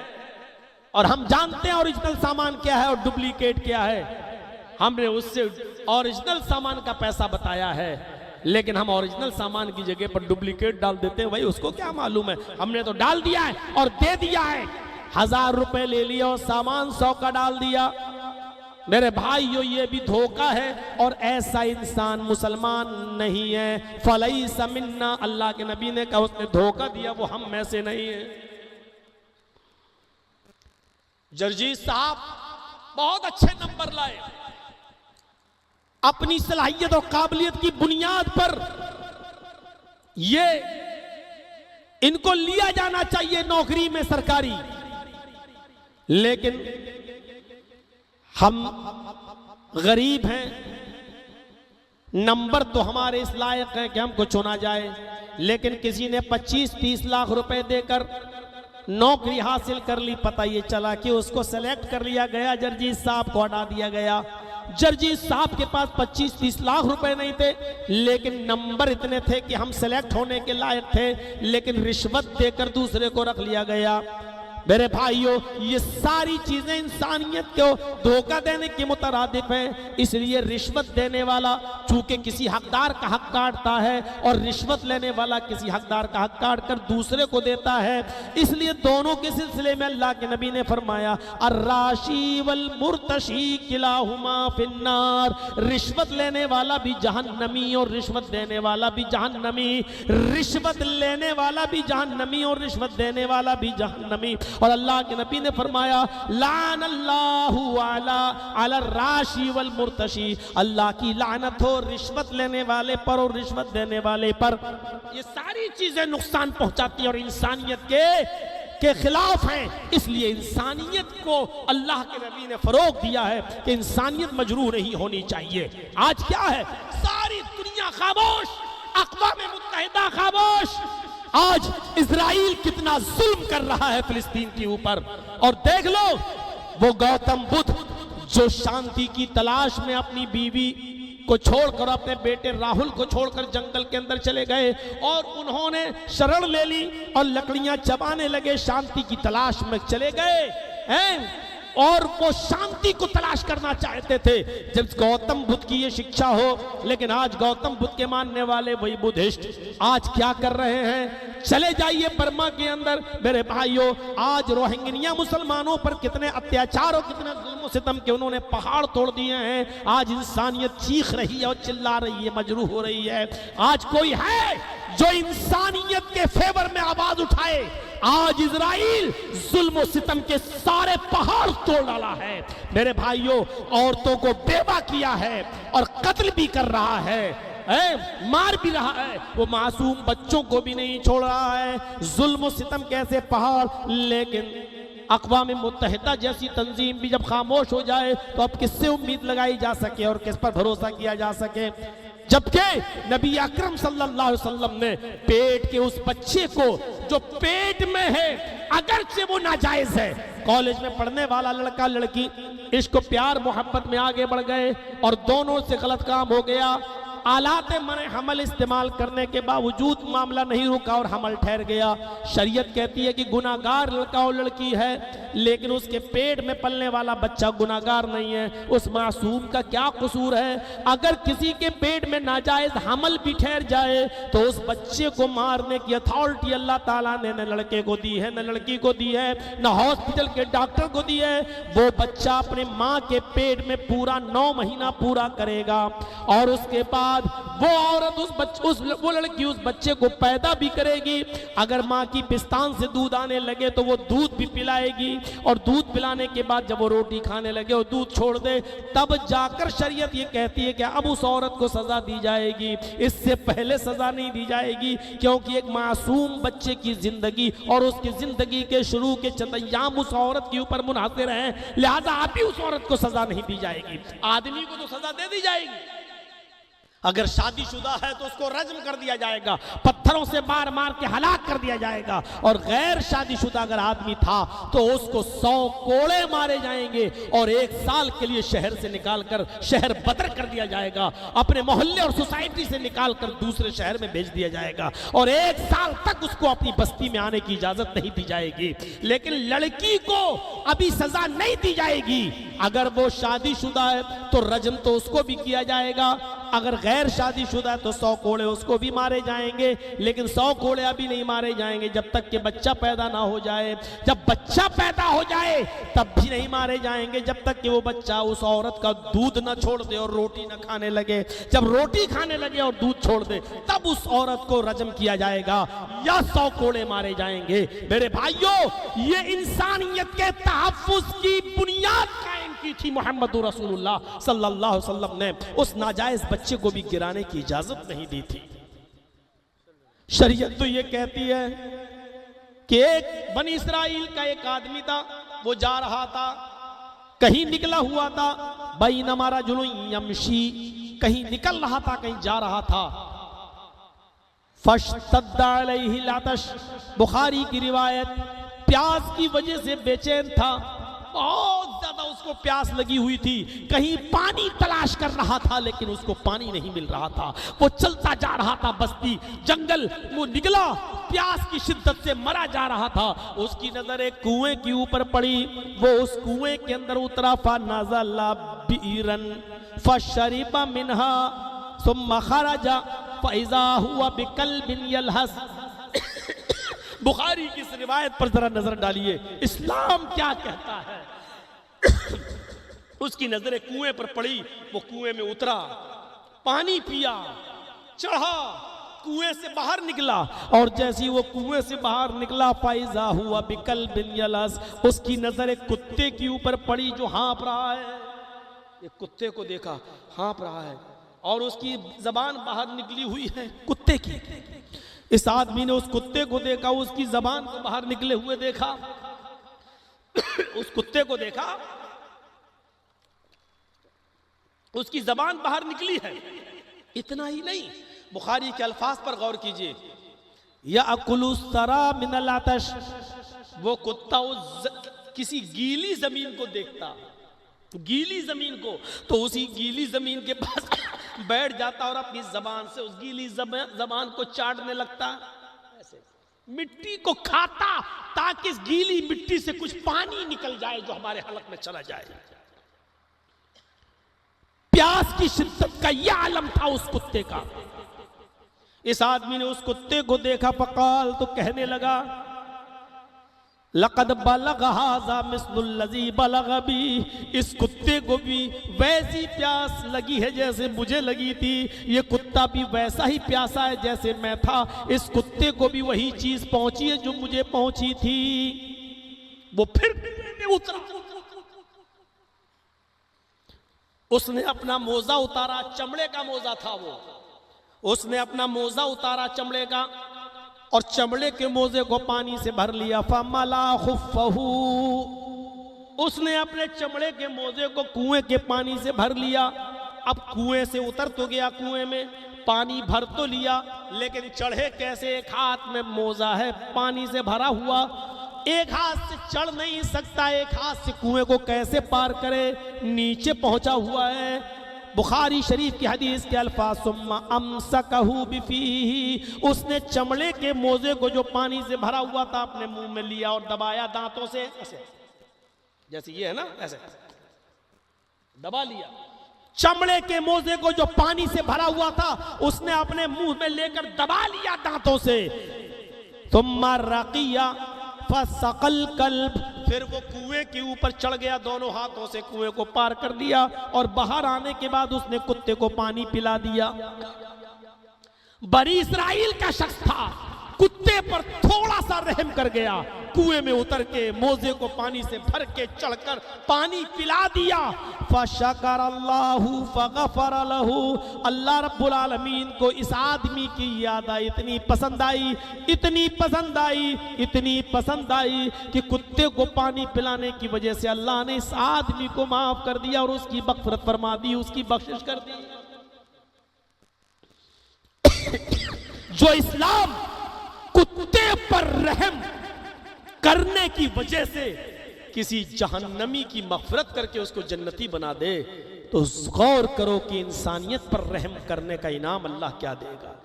और हम जानते हैं ओरिजिनल सामान क्या है और डुप्लीकेट क्या है। हमने उससे ओरिजिनल सामान का पैसा बताया है, लेकिन हम ओरिजिनल सामान की जगह पर डुप्लीकेट डाल देते हैं। भाई उसको क्या मालूम है, हमने तो डाल दिया है और दे दिया है। 1000 रुपए ले लिया और सामान 100 का डाल दिया। मेरे भाइयों, ये भी धोखा है और ऐसा इंसान मुसलमान नहीं है। फलैसा मिन्ना, अल्लाह के नबी ने कहा उसने धोखा दिया, वो हम में से नहीं है। जर्जीज साहब बहुत अच्छे नंबर लाए, अपनी सलाहियत और काबिलियत की बुनियाद पर ये इनको लिया जाना चाहिए नौकरी में सरकारी, लेकिन हम गरीब हैं, नंबर तो हमारे इस लायक हैं कि हमको चुना जाए, लेकिन किसी ने 25-30 लाख रुपए देकर नौकरी हासिल कर ली, पता ये चला कि उसको सेलेक्ट कर लिया गया, जर्जी साहब को हटा दिया गया। जर्जी साहब के पास 25-30 लाख रुपए नहीं थे, लेकिन नंबर इतने थे कि हम सेलेक्ट होने के लायक थे, लेकिन रिश्वत देकर दूसरे को रख लिया गया। मेरे भाइयों, ये सारी चीजें इंसानियत को धोखा देने के मुतरादिफ हैं। इसलिए रिश्वत देने वाला चूंकि किसी हकदार का हक काटता है और रिश्वत लेने वाला किसी हकदार का हक काट कर दूसरे को देता है, इसलिए दोनों के सिलसिले में अल्लाह के नबी ने फरमाया, अर्राशी वल मुर्तशी किलाहुमा फिन्नार। रिश्वत लेने वाला भी जहन्नमी और रिश्वत देने वाला भी जहन्नमी, रिश्वत लेने वाला भी जहन्नमी और रिश्वत देने वाला भी जहन्नमी। और अल्लाह के नबी ने फरमाया लानल्लाहु अला राशि वल मुर्तशी, अल्लाह की लानत हो रिश्वत लेने वाले पर और रिश्वत देने वाले पर। ये सारी चीजें नुकसान पहुंचाती हैं और इंसानियत के खिलाफ हैं। इसलिए इंसानियत को अल्लाह के नबी ने फरोग दिया है कि इंसानियत मजरूह नहीं होनी चाहिए। आज क्या है, सारी दुनिया खामोश, अक़वाम मुत्तहिदा खामोश। आज इजराइल कितना जुल्म कर रहा है फिलिस्तीन के ऊपर, और देख लो वो गौतम बुद्ध जो शांति की तलाश में अपनी बीवी को छोड़कर, अपने बेटे राहुल को छोड़कर जंगल के अंदर चले गए और उन्होंने शरण ले ली और लकड़ियां चबाने लगे, शांति की तलाश में चले गए हैं। और वो शांति को तलाश करना चाहते थे जब गौतम बुद्ध की ये शिक्षा हो। लेकिन आज गौतम बुद्ध के मानने वाले वही बुद्धिस्ट आज क्या कर रहे हैं, चले जाइए बर्मा के अंदर मेरे भाइयों, आज रोहिंग्या मुसलमानों पर कितने अत्याचार और कितने जुल्म सितम के उन्होंने पहाड़ तोड़ दिए हैं। आज इंसानियत चीख रही है और चिल्ला रही है, मजरूह हो रही है। आज कोई है जो इंसानियत के फेवर में आवाज उठाए? आज इजराइल जुल्म सितम के सारे पहाड़ तोड़ डाला है मेरे भाइयों, औरतों को बेवा किया है और कत्ल भी कर रहा है, मार भी रहा है, वो मासूम बच्चों को भी नहीं छोड़ रहा है। जुल्म सितम कैसे पहाड़। लेकिन अक़वाम मुत्तहिदा जैसी तंजीम भी जब खामोश हो जाए तो अब किससे उम्मीद लगाई जा सके और किस पर भरोसा किया जा सके, जबकि नबी अकरम सल्लल्लाहु अलैहि वसल्लम ने पेट के उस बच्चे को जो पेट में है, अगरचे वो नाजायज है, कॉलेज में पढ़ने वाला लड़का लड़की इश्क प्यार मोहब्बत में आगे बढ़ गए और दोनों से गलत काम हो गया, आलात मने हमल इस्तेमाल करने के बावजूद मामला नहीं रुका और हमल ठहर गया। शरीयत कहती है कि गुनाहगार लड़का और लड़की है, लेकिन उसके पेट में पलने वाला बच्चा गुनाहगार नहीं है। उस मासूम का क्या कसूर है? अगर किसी के पेट में नाजायज हमल भी ठहर जाए तो उस बच्चे को मारने की अथॉरिटी अल्लाह ताला ने न लड़के को दी है, न लड़की को दी है, न हॉस्पिटल के डॉक्टर को दी है। वो बच्चा अपने माँ के पेट में पूरा 9 महीना पूरा करेगा और उसके बाद वो औरत वो लड़की उस बच्चे को पैदा भी करेगी। अगर माँ की पिस्तान से दूध आने लगे तो वो दूध भी पिलाएगी और दूध पिलाने के बाद जब वो रोटी खाने लगे और दूध छोड़ दे तब जाकर शरीयत ये कहती है कि अब उस औरत को सजा दी जाएगी, इससे पहले सजा नहीं दी जाएगी, क्योंकि एक मासूम बच्चे की जिंदगी और उसकी जिंदगी के शुरू के चंद अय्याम उस औरत के ऊपर मुनहसर हैं, लिहाजा अभी उस औरत को सजा नहीं दी जाएगी। आदमी को तो सजा दे दी जाएगी, अगर शादीशुदा है तो उसको रज्म कर दिया जाएगा, पत्थरों से मार मार के हलाक कर दिया जाएगा, और गैर शादीशुदा अगर आदमी था तो उसको 100 कोड़े मारे जाएंगे और 1 साल के लिए शहर से निकालकर शहर बदर कर दिया जाएगा, अपने मोहल्ले और सोसाइटी से निकालकर दूसरे शहर में भेज दिया जाएगा और 1 साल तक उसको अपनी बस्ती में आने की इजाजत नहीं दी जाएगी। लेकिन लड़की को अभी सजा नहीं दी जाएगी। अगर वो शादीशुदा है तो रज्म तो उसको भी किया जाएगा, अगर गैर शादीशुदा है तो 100 कोड़े उसको भी मारे जाएंगे, लेकिन 100 कोड़े अभी नहीं मारे जाएंगे जब तक कि बच्चा पैदा ना हो जाए। जब बच्चा पैदा हो जाए तब भी नहीं मारे जाएंगे जब तक कि वो बच्चा उस औरत का दूध ना छोड़ दे और रोटी ना खाने लगे। जब रोटी खाने लगे और दूध छोड़ दे तब उस औरत को रज्म किया जाएगा या 100 कोड़े मारे जाएंगे। मेरे भाइयों, ये इंसानियत के तहफ्फुज़ की बुनियाद कायम की थी मोहम्मद रसूलुल्लाह सल्लल्लाहु अलैहि वसल्लम ने, उस नाजायज बच्चे को भी गिराने की इजाजत नहीं दी थी। शरीयत तो ये कहती है कि एक बनी इस्राइल का एक आदमी था, वो जा रहा था, कहीं निकला हुआ था, बैनमा रजुलुन यमशी, कहीं निकल रहा था, कहीं जा रहा था। फश्तद्दा अलैहि लातश, बुखारी की रिवायत, प्यास की वजह से बेचैन था, बहुत ज्यादा उसको प्यास लगी हुई थी, कहीं पानी तलाश कर रहा था लेकिन उसको पानी नहीं मिल रहा था। वो चलता जा रहा था, बस्ती जंगल वो निकला, प्यास की शिद्दत से मरा जा रहा था। उसकी नजर एक कुएं के ऊपर पड़ी, वो उस कुएं के अंदर उतरा। फनज़ला बीरन फशरिबा मिनहा सुम्मा खरजा फइज़ा हुवा बिकल्बिन यलहस। बुखारी की इस रिवायत पर जरा नजर डालिए, इस्लाम क्या कहता है। उसकी नजरें कुएं पर पड़ी, वो कुएं में उतरा, पानी पिया, चढ़ा, कुएं से बाहर निकला और जैसे ही वो कुएं से बाहर निकला फाइजा हुआ बिकल बिन यलस, उसकी नजर एक कुत्ते के ऊपर पड़ी जो हाँफ रहा है। एक कुत्ते को देखा हाँफ रहा है और उसकी जबान बाहर निकली हुई है कुत्ते की। इस आदमी ने उस कुत्ते को देखा, उसकी जबान को बाहर निकले हुए देखा। उस कुत्ते को देखा, उसकी जबान बाहर निकली है। इतना ही नहीं, बुखारी के अल्फाज पर गौर कीजिए, या अकुलुसरा मिनल आतश, वो कुत्ता किसी गीली जमीन को देखता, गीली जमीन को, तो उसी गीली जमीन के पास बैठ जाता और अपनी जबान से उस गीली जबान को चाटने लगता, ऐसे मिट्टी को खाता ताकि इस गीली मिट्टी से कुछ पानी निकल जाए जो हमारे हलक में चला जाए। प्यास की शिद्दत का यह आलम था उस कुत्ते का। इस आदमी ने उस कुत्ते को देखा, फकाल, तो कहने लगा, लक़द बलग़ हाज़ा मिस्लुल्लज़ी बलग़ बी, इस कुत्ते को भी वैसी प्यास लगी है जैसे मुझे लगी थी, ये कुत्ता भी वैसा ही प्यासा है जैसे मैं था, इस कुत्ते को भी वही चीज पहुंची है जो मुझे पहुंची थी। वो फिर उतरा, उसने अपना मोजा उतारा, चमड़े का मोजा था वो, उसने अपना मोजा उतारा चमड़े का और चमड़े के मोजे को पानी से भर लिया। फमला खुफ़हू, उसने अपने चमड़े के मोजे को कुएं के पानी से भर लिया। अब कुएं से उतर तो गया, कुएं में पानी भर तो लिया, लेकिन चढ़े कैसे? एक हाथ में मोजा है पानी से भरा हुआ, एक हाथ से चढ़ नहीं सकता, एक हाथ से कुएं को कैसे पार करे? नीचे पहुंचा हुआ है। बुखारी शरीफ की हदीस के अल्फाज, सुम्मा अमसकहू बिफीही, उसने चमड़े के मोजे को जो पानी से भरा हुआ था अपने मुंह में लिया और दबाया दांतों से, ऐसे जैसे ये है ना, ऐसे दबा लिया। चमड़े के मोजे को जो पानी से भरा हुआ था उसने अपने मुंह में लेकर दबा लिया दांतों से। सुम्मा रक़िया फसक़ल कल्ब, फिर वो कुएं के ऊपर चढ़ गया, दोनों हाथों से कुएं को पार कर दिया और बाहर आने के बाद उसने कुत्ते को पानी पिला दिया। बनी इस्राइल का शख्स था, कुत्ते पर थोड़ा सा रहम कर गया, कुएं में उतर के मोजे को पानी से भर के चढ़कर पानी पिला दिया। फशकर अल्लाहु फगफर लहू, अल्लाह रब्बुल आलमीन को इस आदमी की याद आई, इतनी पसंद आई, इतनी पसंद आई, इतनी पसंद आई कि कुत्ते को पानी पिलाने की वजह से अल्लाह ने इस आदमी को माफ कर दिया और उसकी मग़फ़िरत फरमा दी, उसकी बख्शिश कर दी। जो इस्लाम कुत्ते पर रहम करने की वजह से किसी जहन्नमी की मग़फ़िरत करके उसको जन्नती बना दे, तो गौर करो कि इंसानियत पर रहम करने का इनाम अल्लाह क्या देगा।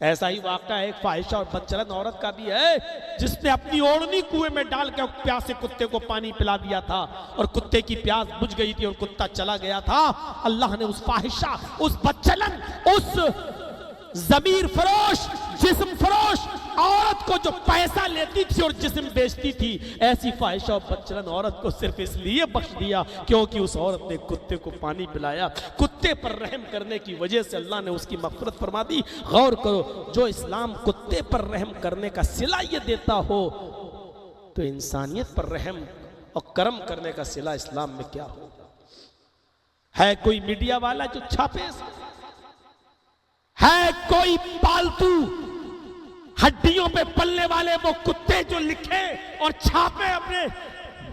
ऐसा ही वाक़ा एक फाहिशा और बदचलन औरत का भी है, जिसने अपनी ओढ़नी कुएं में डाल के प्यासे कुत्ते को पानी पिला दिया था और कुत्ते की प्यास बुझ गई थी और कुत्ता चला गया था। अल्लाह ने उस फाहिशा, उस बदचलन, उस ज़मीर फरोश, जिस्म फरोश औरत को जो पैसा लेती थी और जिस्म बेचती थी, ऐसी फाहिशा और बदचलन औरत को सिर्फ इसलिए बख्श दिया क्योंकि उस औरत ने कुत्ते को पानी पिलाया। कुत्ते पर रहम करने की वजह से अल्लाह ने उसकी मग़फ़िरत फरमा दी। गौर करो, जो इस्लाम कुत्ते पर रहम करने का सिला ये देता हो, तो इंसानियत पर रहम और करम करने का सिला इस्लाम में क्या होगा? है कोई मीडिया वाला जो छापे, है कोई पालतू हड्डियों पे पलने वाले वो कुत्ते जो लिखे और छापे अपने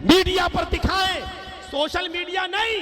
मीडिया पर दिखाएं? सोशल मीडिया नहीं,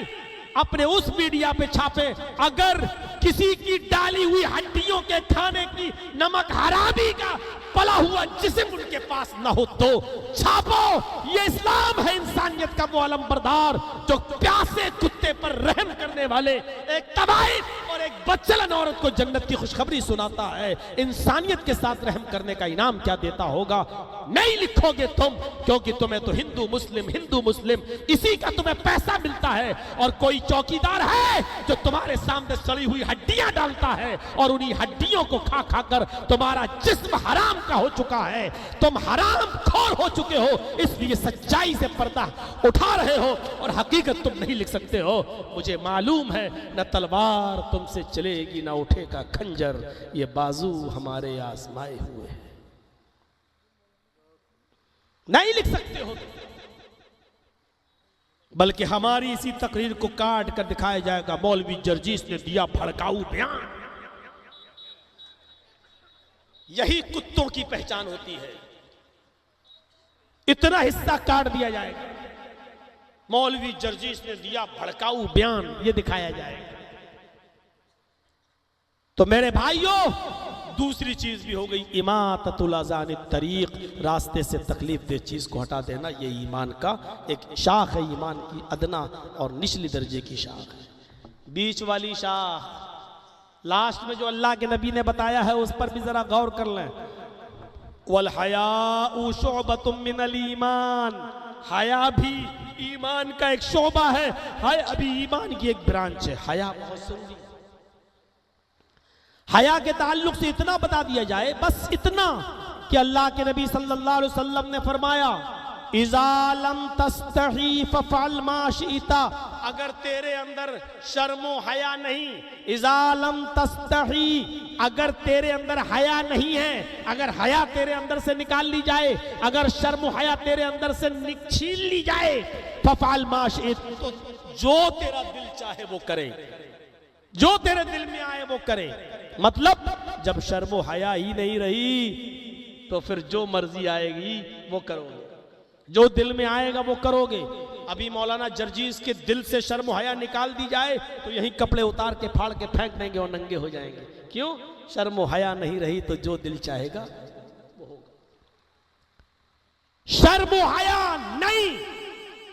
अपने उस मीडिया पे छापे। अगर किसी की डाली हुई हड्डियों के खाने की नमक हरामी का पला हुआ जिस्म उनके पास न हो तो छापो। ये इस्लाम है इंसानियत का वो अलमबरदार जो प्यासे कुत्ते पर रहम करने वाले एक तबाही और एक बदचलन औरत को जन्नत की खुशखबरी सुनाता है। इंसानियत के साथ रहम करने का इनाम क्या देता होगा? नहीं लिखोगे तुम, क्योंकि तुम्हें तो हिंदू मुस्लिम इसी का तुम्हें पैसा मिलता है। और कोई चौकीदार है जो तुम्हारे सामने सड़ी हुई हड्डियां डालता है और उन्हीं हड्डियों को खा खा कर तुम्हारा जिस्म हराम का हो चुका है, तुम हराम खोर हो चुके हो, इसलिए सच्चाई से पर्दा उठा रहे हो और हकीकत तुम नहीं लिख सकते हो। मुझे मालूम है न तलवार तुमसे चलेगी न उठेगा खंजर, ये बाजू हमारे आजमाए हुए हैं। नहीं लिख सकते हो, बल्कि हमारी इसी तकरीर को काट कर दिखाया जाएगा मौलवी जर्जीस ने दिया भड़काऊ बयान। यही कुत्तों की पहचान होती है। इतना हिस्सा काट दिया जाएगा, मौलवी जर्जीस ने दिया भड़काऊ बयान, ये दिखाया जाएगा। तो मेरे भाइयों, दूसरी चीज भी हो गई इमाततुल अज़ान तरीक, रास्ते से तकलीफ दे चीज को हटा देना। ये ईमान का एक शाख है, ईमान की अदना और निचली दर्जे की शाख है। बीच वाली शाख लास्ट में जो अल्लाह के नबी ने बताया है उस पर भी जरा गौर कर लें। वल हयाउ शुअबतुम मिनल ईमान, हया भी ईमान का एक शोबा है, हया अभी ईमान की एक ब्रांच है। हया बहुत जरूरी है। हया के ताल्लुक से इतना बता दिया जाए, बस इतना कि अल्लाह के नबी सल्लल्लाहु अलैहि वसल्लम ने फरमाया इज़ा लम तस्तही फफ़अल मा शि'ता, अगर तेरे अंदर शर्मो हया नहीं, इज़ा लम तस्तही, अगर तेरे अंदर हया नहीं है, अगर हया तेरे अंदर से निकाल ली जाए, अगर शर्मो हया तेरे अंदर से छीन ली जाए, फफ़अल मा शि'ता, तो जो तेरा दिल चाहे वो करे, जो तेरे दिल में आए वो करे। मतलब जब शर्मो हया ही नहीं रही तो फिर जो मर्जी आएगी वो करोगे, जो दिल में आएगा वो करोगे। अभी मौलाना जर्जीस के दिल से शर्म हया निकाल दी जाए तो यही कपड़े उतार के फाड़ के फेंक देंगे और नंगे हो जाएंगे। क्यों? शर्म हया नहीं रही तो जो दिल चाहेगा वो होगा। शर्म हया नहीं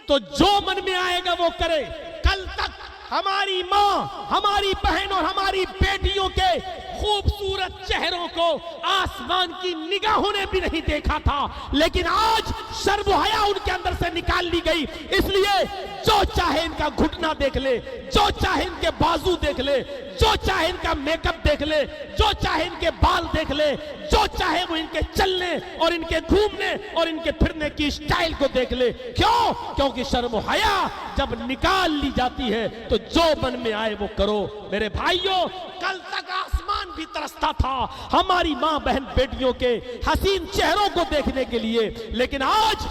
तो जो मन में आएगा वो करे। कल तक हमारी माँ, हमारी बहन और हमारी बेटियों के खूबसूरत चेहरों को आसमान की निगाहों ने भी नहीं देखा था, लेकिन आज शर्म हया उनके अंदर से निकाल ली गई। इसलिए जो चाहे इनका घुटना देख ले, जो चाहे इनके बाजू देख ले, जो चाहे इनका मेकअप देख ले, जो चाहे इनके बाल देख ले, जो चाहे वो इनके चलने और इनके घूमने और इनके फिरने की स्टाइल को देख ले। क्यों? क्योंकि शर्म हया जब निकाल ली जाती है तो जो मन में आए वो करो। मेरे भाइयों, कल तक आसमान भी तरसता था हमारी मां बहन बेटियों के हसीन चेहरों को देखने के लिए, लेकिन आज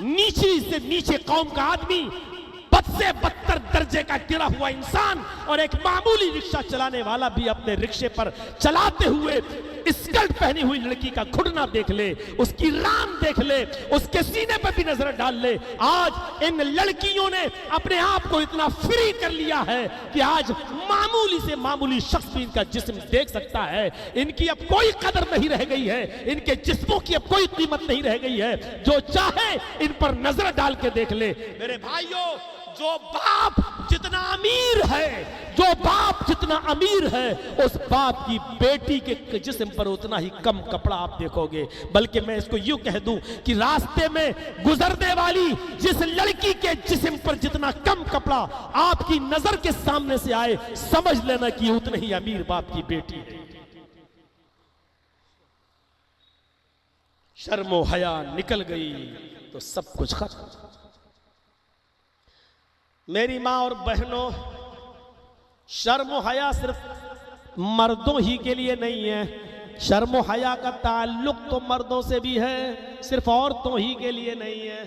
नीचे से नीचे कौम का आदमी, बद से बदतर दर्जे का गिरा हुआ इंसान और एक मामूली रिक्शा चलाने वाला भी अपने रिक्शे पर चलाते हुए स्कर्ट पहनी हुई लड़की का घुटना देख ले, उसकी रान देख ले, उसके सीने पर भी नजर डाल ले। आज इन लड़कियों ने अपने आप को इतना फ्री कर लिया है कि आज मामूली से मामूली शख्स भी इनका जिस्म देख सकता है। इनकी अब कोई कदर नहीं रह गई है, इनके जिस्मों की अब कोई कीमत नहीं रह गई है। जो चाहे इन पर नजर डाल के देख ले। मेरे भाइयों, जो बाप जितना अमीर है, जो बाप जितना अमीर है, उस बाप की बेटी के जिस्म पर उतना ही कम कपड़ा आप देखोगे। बल्कि मैं इसको यूं कह दूं कि रास्ते में गुजरने वाली जिस लड़की के जिस्म पर जितना कम कपड़ा आपकी नजर के सामने से आए, समझ लेना कि उतने ही अमीर बाप की बेटी है। शर्मो हया निकल गई तो सब कुछ खत्म। मेरी माँ और बहनों, शर्म हया सिर्फ मर्दों ही के लिए नहीं है, शर्म हया का ताल्लुक तो मर्दों से भी है, सिर्फ औरतों ही के लिए नहीं है।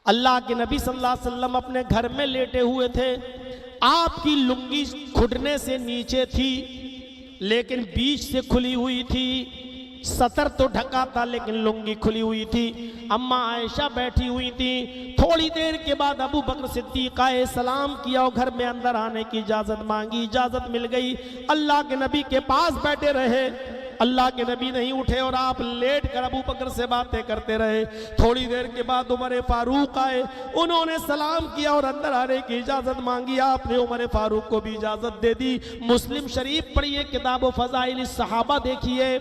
अल्लाह के नबी सल्लल्लाहु अलैहि वसल्लम अपने घर में लेटे हुए थे, आपकी लुंगी घुटने से नीचे थी लेकिन बीच से खुली हुई थी, सतर तो ढका था लेकिन लुंगी खुली हुई थी। अम्मा आयशा बैठी हुई थी। थोड़ी देर के बाद अबू बकर सिद्दीक आए, सलाम किया और घर में अंदर आने की इजाजत मांगी, इजाजत मिल गई। अल्लाह के नबी के पास बैठे रहे, अल्लाह के नबी नहीं उठे और आप लेट कर अबू बकर से बातें करते रहे। थोड़ी देर के बाद उमर फारूक आए, उन्होंने सलाम किया और अंदर आने की इजाजत मांगी। आपने उमर फारूक को भी इजाजत दे दी। मुस्लिम शरीफ पढ़िए, किताब फज़ाइल सहाबा देखिए,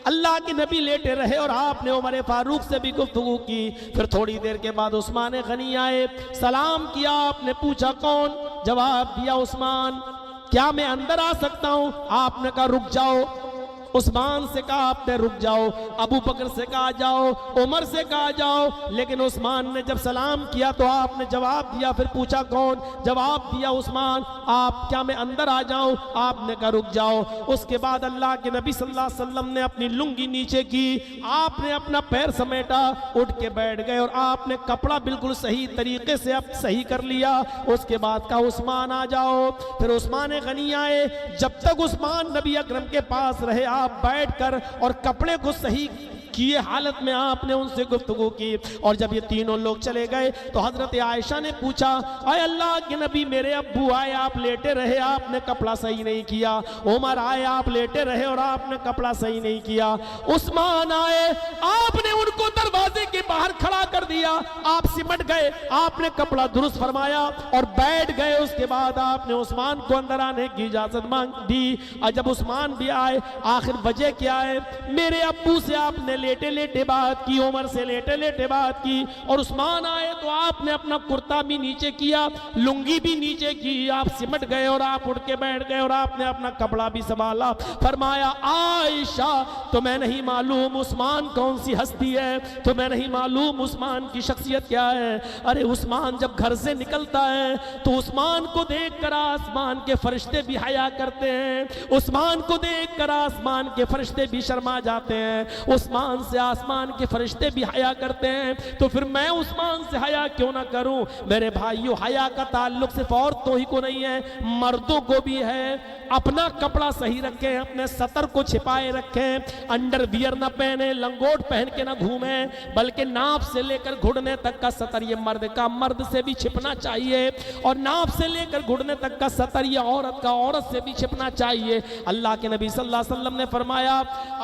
अल्लाह के नबी लेटे रहे और आपने उमर फारूक से भी गुफ्तगू की। फिर थोड़ी देर के बाद उस्मान गनी आए, सलाम किया, आपने पूछा कौन? जवाब दिया उस्मान। क्या मैं अंदर आ सकता हूं? आपने कहा रुक जाओ। उस्मान से कहा आपने रुक जाओ, अबू बकर से कहा जाओ, उमर से कहा जाओ, लेकिन उस्मान ने जब सलाम किया तो आपने जवाब दिया। फिर पूछा कौन? जवाब दिया उस्मान। आप, क्या मैं अंदर आ जाऊं? आपने कहा रुक जाओ। उसके बाद अल्लाह के नबी सल्लल्लाहु अलैहि वसल्लम ने अपनी लुंगी नीचे की, आपने अपना पैर समेटा, उठ के बैठ गए और आपने कपड़ा बिल्कुल सही तरीके से अब सही कर लिया। उसके बाद कहा उस्मान आ जाओ। फिर उस्मान गनी आए। जब तक उस्मान नबी अकरम के पास रहे आप बैठकर और कपड़े को सही किए हालत में आपने उनसे गुफ्तगू की। और जब ये तीनों लोग चले गए तो हजरत आयशा ने पूछा, आए अल्लाह के नबी, मेरे अब्बू आए, आप लेटे रहे, आपने कपड़ा सही नहीं किया। उमर आए, आप लेटे रहे और आपने कपड़ा सही नहीं किया। उस्मान आए, आपने उनको दरवाजे के बाहर खड़ा कर दिया, आप सिमट गए, आपने कपड़ा दुरुस्त फरमाया और बैठ गए। उसके बाद आपने उस्मान को अंदर आने की इजाजत मांग दी। और जब उस्मान भी आए, आखिर वजह क्या है? मेरे अब्बू से आपने लेटे लेटे बात की, उमर से लेटे लेटे बात की, और उस्मान आए तो आपने अपना कुर्ता भी नीचे किया, लुंगी भी नीचे की, आप सिमट गए और आप उठ के बैठ गए और आपने अपना कपड़ा भी संभाला। फरमाया, आयशा तुम्हें नहीं मालूम उस्मान कौन सी हस्ती है, तुम्हें नहीं मालूम उस्मान की शख्सियत क्या है। अरे उस्मान जब घर से निकलता है तो उस्मान को देखकर आसमान के फरिश्ते भी हया करते हैं, उस्मान को देखकर आसमान के फरिश्ते भी शर्मा जाते हैं, उस्मान से आसमान के फरिश्ते भी हया करते हैं। तो फिर मैं उस्मान से हया क्यों ना करूं? मेरे भाइयों, हया का ताल्लुक सिर्फ औरतों ही को नहीं है, मर्दों को भी है। अपना कपड़ा सही रखें, अपने सतर को छिपाए रखें, अंडरवियर ना पहने, लंगोट पहन के ना घूमे, बल्कि नाप से लेकर घुटने तक का सतर ये मर्द का, मर्द से भी छिपना चाहिए, और नाप से लेकर घुटने तक का सतर ये औरत का, औरत से भी छिपना चाहिए। अल्लाह के नबी सल्लल्लाहु अलैहि वसल्लम ने फरमाया,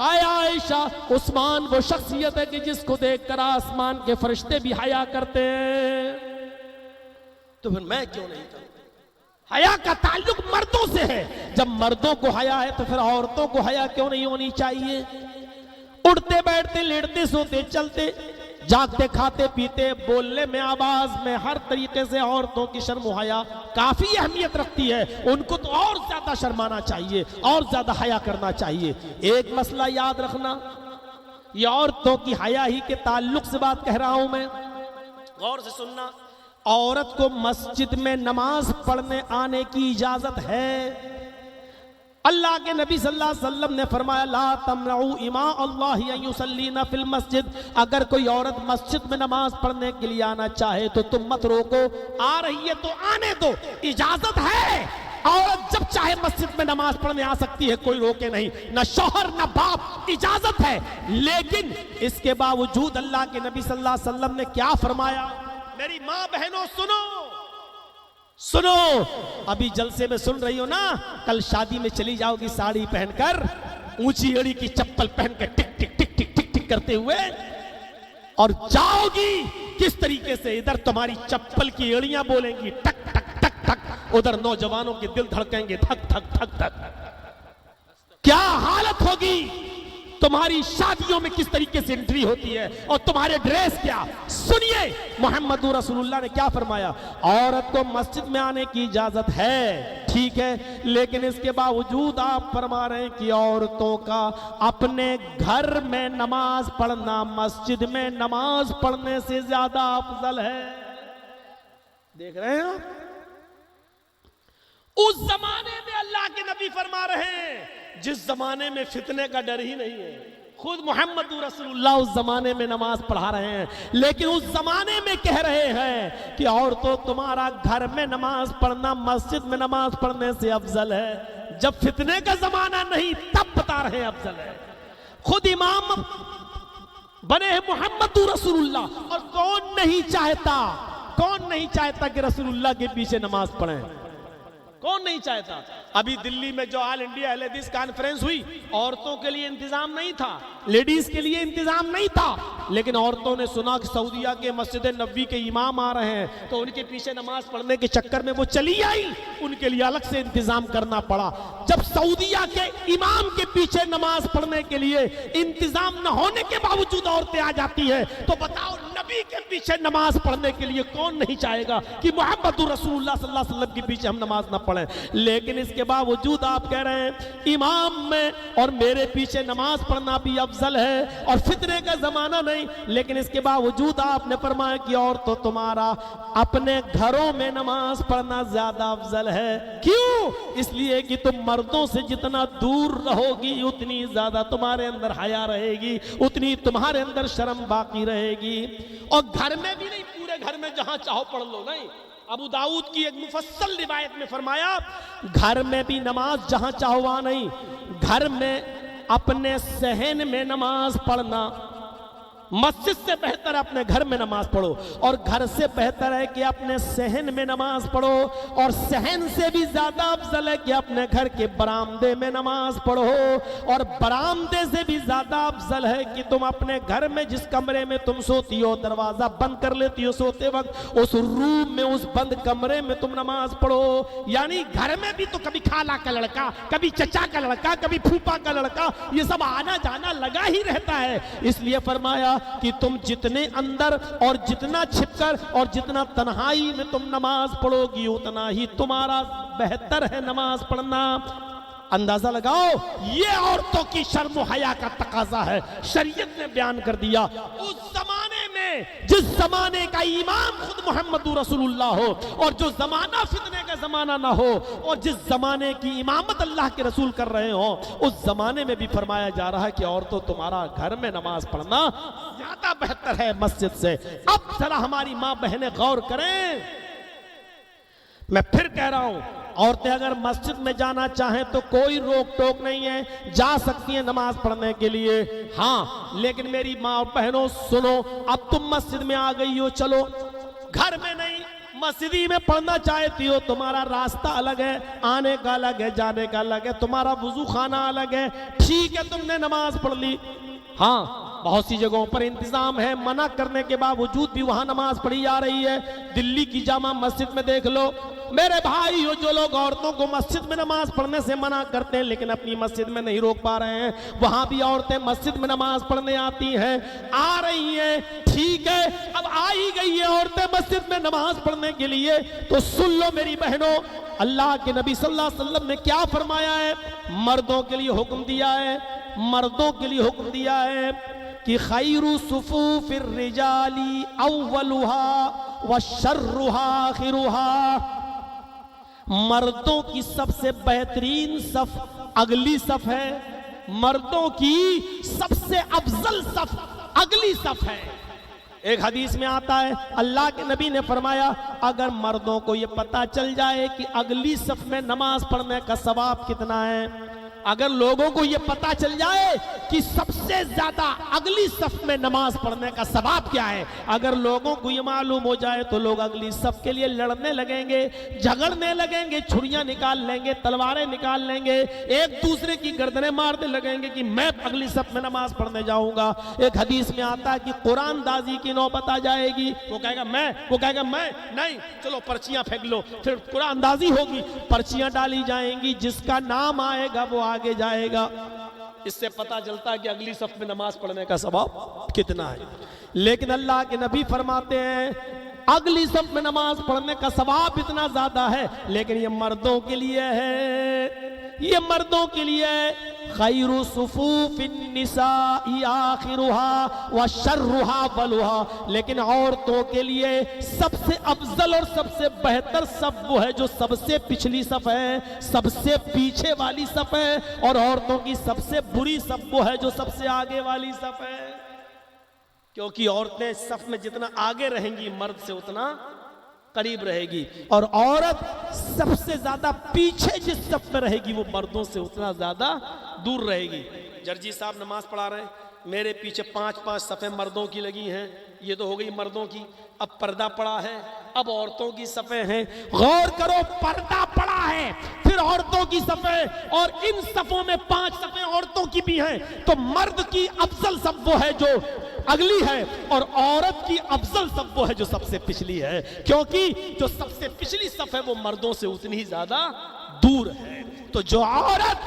आया आयशा, उस्मान वो शख्सियत है कि जिसको देखकर आसमान के फरिश्ते भी हया करते हैं। तो फिर मैं क्यों नहीं करूं? हया का ताल्लुक मर्दों से है। जब मर्दों को हया है तो फिर औरतों को हया क्यों नहीं होनी चाहिए? उठते बैठते, लेटते सोते, चलते, जागते, खाते पीते, बोलने में, आवाज में, हर तरीके से औरतों की शर्म हया काफी अहमियत रखती है। उनको तो और ज्यादा शर्माना चाहिए, और ज्यादा हया करना चाहिए। एक मसला याद रखना, ये औरतों की हया ही के ताल्लुक से बात कह रहा हूं मैं, गौर से सुनना। औरत को मस्जिद में नमाज पढ़ने आने की इजाजत है। अल्लाह के नबी सल्लल्लाहु अलैहि वसल्लम ने फरमाया, ला तमनऊ इमा अल्लाह युसल्लीना फिल मस्जिद, अगर कोई औरत मस्जिद में नमाज पढ़ने के लिए आना चाहे तो तुम मत रोको, आ रही है तो आने दो, इजाजत है। औरत जब चाहे मस्जिद में नमाज पढ़ने आ सकती है, कोई रोके नहीं, न शौहर न बाप, इजाजत है। लेकिन इसके बावजूद अल्लाह के नबी सल्लल्लाहु अलैहि वसल्लम ने क्या फरमाया? मेरी माँ बहनों सुनो, सुनो, अभी जलसे में सुन रही हो ना, कल शादी में चली जाओगी साड़ी पहनकर, ऊंची एड़ी की चप्पल पहनकर टिक टिक टिक टिक टिक टिक करते हुए, और जाओगी किस तरीके से? इधर तुम्हारी चप्पल की एड़ियां बोलेंगी टक टक टक टक, उधर नौजवानों के दिल धड़केंगे धक धक धक धक। क्या हालत होगी? तुम्हारी शादियों में किस तरीके से एंट्री होती है, और तुम्हारे ड्रेस क्या? सुनिए मोहम्मद रसूलुल्लाह ने क्या फरमाया। औरत को मस्जिद में आने की इजाजत है, ठीक है, लेकिन इसके बावजूद आप फरमा रहे हैं कि औरतों का अपने घर में नमाज पढ़ना मस्जिद में नमाज पढ़ने से ज्यादा अफजल है। देख रहे हैं आप? उस जमाने में अल्लाह के नबी फरमा रहे हैं जिस जमाने में फितने का डर ही नहीं है। खुद मोहम्मद रसूलुल्लाह उस जमाने में नमाज पढ़ा रहे हैं, लेकिन उस जमाने में कह रहे हैं कि औरतों तुम्हारा घर में नमाज पढ़ना मस्जिद में नमाज पढ़ने से अफजल है। जब फितने का जमाना नहीं तब बता रहे हैं अफजल है। खुद इमाम बने हैं मोहम्मद रसूलुल्लाह, और कौन नहीं चाहता कि रसूलुल्लाह के पीछे नमाज पढ़ें? कौन नहीं चाहता। अभी दिल्ली में जो ऑल इंडिया अहले हदीस कॉन्फ्रेंस हुई, औरतों के लिए इंतजाम नहीं था, लेडीज के लिए इंतजाम नहीं था, लेकिन औरतों ने सुना कि सऊदीया के मस्जिद नबवी के इमाम आ रहे हैं, तो उनके पीछे नमाज पढ़ने के चक्कर में वो चली आई, उनके लिए अलग से इंतजाम करना पड़ा। जब सऊदीया के इमाम के पीछे नमाज पढ़ने के लिए इंतजाम न होने के बावजूद औरतें आ जाती है, तो बताओ नबी के पीछे नमाज पढ़ने के लिए कौन नहीं चाहेगा कि मोहम्मदुर रसूलुल्लाह सल्लल्लाहु अलैहि वसल्लम के पीछे हम नमाज ना पढ़ें। लेकिन इसके बावजूद आप कह रहे हैं इमाम में और मेरे पीछे नमाज पढ़ना भी अफजल है और फितने का जमाना नहीं, लेकिन इसके बावजूद आपने फरमाया कि और तो तुम्हारा अपने घरों में नमाज पढ़ना ज्यादा अफजल है। क्यों? इसलिए कि तुम मर्दों से जितना दूर रहोगी उतनी ज्यादा तुम्हारे अंदर हया रहेगी, उतनी तुम्हारे अंदर शर्म बाकी रहेगी। और घर में भी नहीं, पूरे घर में जहां चाहो पढ़ लो, नहीं। अबू दाऊद की एक मुफस्सल रिवायत में फरमाया घर में भी नमाज जहां चाहो वहां नहीं, घर में अपने सहन में नमाज पढ़ना मस्जिद से बेहतर अपने घर में नमाज पढ़ो, और घर से बेहतर है कि अपने सहन में नमाज पढ़ो, और सहन से भी ज्यादा अफजल है कि अपने घर के बरामदे में नमाज पढ़ो, और बरामदे से भी ज्यादा अफजल है कि तुम अपने घर में जिस कमरे में तुम सोती हो दरवाजा बंद कर लेती हो सोते वक्त, उस रूम में उस बंद कमरे में तुम नमाज पढ़ो। यानी घर में भी तो कभी खाला का लड़का, कभी चचा का लड़का, कभी फूफा का लड़का, ये सब आना जाना लगा ही रहता है। इसलिए फरमाया कि तुम जितने अंदर और जितना छिपकर और जितना तन्हाई में तुम नमाज पढ़ोगी उतना ही तुम्हारा बेहतर है नमाज पढ़ना। अंदाजा लगाओ, ये औरतों की शर्म हया का तकाजा है। शरीयत ने बयान कर दिया उस जमाने में जिस जमाने का इमाम खुद मोहम्मदुर रसूलुल्लाह हो, और जो जमाना फितने का जमाना ना हो, और जिस जमाने की इमामत अल्लाह के रसूल कर रहे हो, उस जमाने में भी फरमाया जा रहा है कि औरतों तुम्हारा घर में नमाज पढ़ना ज्यादा बेहतर है मस्जिद से। अब जरा हमारी मां बहनें गौर करें, मैं फिर कह रहा हूं, औरतें अगर मस्जिद में जाना चाहें तो कोई रोक टोक नहीं है, जा सकती हैं नमाज पढ़ने के लिए। हाँ, लेकिन मेरी माँ और बहनों सुनो, अब तुम मस्जिद में आ गई हो, चलो घर में नहीं मस्जिद में पढ़ना चाहती हो, तुम्हारा रास्ता अलग है, आने का अलग है, जाने का अलग है, तुम्हारा वुजू खाना अलग है, ठीक है तुमने नमाज पढ़ ली। हाँ, बहुत सी जगहों पर इंतजाम है, मना करने के बावजूद भी वहां नमाज पढ़ी जा रही है। दिल्ली की जामा मस्जिद में देख लो मेरे भाई हो, जो लोग औरतों को मस्जिद में नमाज पढ़ने से मना करते हैं लेकिन अपनी मस्जिद में नहीं रोक पा रहे हैं, वहां भी औरतें मस्जिद में नमाज पढ़ने आती हैं, आ रही हैं, ठीक है। अब आ ही गई है औरतें मस्जिद में नमाज पढ़ने के लिए, तो सुन लो मेरी बहनों, अल्लाह के नबी सल्लल्लाहु अलैहि वसल्लम ने क्या फरमाया है। मर्दों के लिए हुक्म दिया है, मर्दों के लिए हुक्म दिया है कि खैरु सुफूफिर रिजाली अव्वलुहा व शर्रुहा आखिरुहा, मर्दों की सबसे बेहतरीन सफ अगली सफ है, मर्दों की सबसे अफजल सफ अगली सफ है। एक हदीस में आता है अल्लाह के नबी ने फरमाया अगर मर्दों को यह पता चल जाए कि अगली सफ में नमाज पढ़ने का सवाब कितना है, अगर लोगों को यह पता चल जाए कि सबसे ज्यादा अगली सफ में नमाज पढ़ने का सवाब क्या है, अगर लोगों को यह मालूम हो जाए तो लोग अगली सफ के लिए लड़ने लगेंगे, झगड़ने लगेंगे, छुरियां निकाल लेंगे, तलवारें निकाल लेंगे, एक दूसरे की गर्दनें मारने लगेंगे कि मैं अगली सफ में नमाज पढ़ने जाऊंगा। एक हदीस में आता है कि कुरान दाजी की नौबत आ जाएगी, वो कहेगा मैं, नहीं, चलो पर्चियां फेंक लो, फिर कुरान दाजी होगी, पर्चियां डाली जाएंगी, जिसका नाम आएगा वो आगे जाएगा। इससे पता चलता है कि अगली सफ में नमाज पढ़ने का सवाब कितना है। लेकिन अल्लाह के नबी फरमाते हैं अगली सफ में नमाज पढ़ने का सवाब इतना ज्यादा है, लेकिन ये मर्दों के लिए है, ये मर्दों के लिए है। खैरु सुफूफिन निसाई आखिरुहा व शर्रुहा वलुहा, लेकिन औरतों के लिए सबसे अफजल और सबसे बेहतर सफ वो है जो सबसे पिछली सफ है, सबसे पीछे वाली सफ है, और औरतों की सबसे बुरी सफ वो है जो सबसे आगे वाली सफ है। क्योंकि औरतें सफ में जितना आगे रहेंगी मर्द से उतना करीब रहेगी, और औरत सबसे ज्यादा पीछे जिस सफ में रहेगी वो मर्दों से उतना ज्यादा दूर रहेगी। जर्जी साहब नमाज पढ़ा रहे हैं, मेरे पीछे 5-5 सफ़े मर्दों की लगी हैं, ये तो हो गई मर्दों की। अब पर्दा पड़ा है, अब औरतों की सफ़े हैं, गौर करो, पर्दा पड़ा है, फिर औरतों की सफ़े, और इन सफ़ों में 5 सफ़े औरतों की भी हैं। तो मर्द की अफजल सफ़ वो है जो अगली है, और औरत की अफजल सफ़ वो है जो सबसे पिछली है, क्योंकि जो सबसे पिछली सफ़ है वो मर्दों से उतनी ही ज्यादा दूर है। तो जो औरत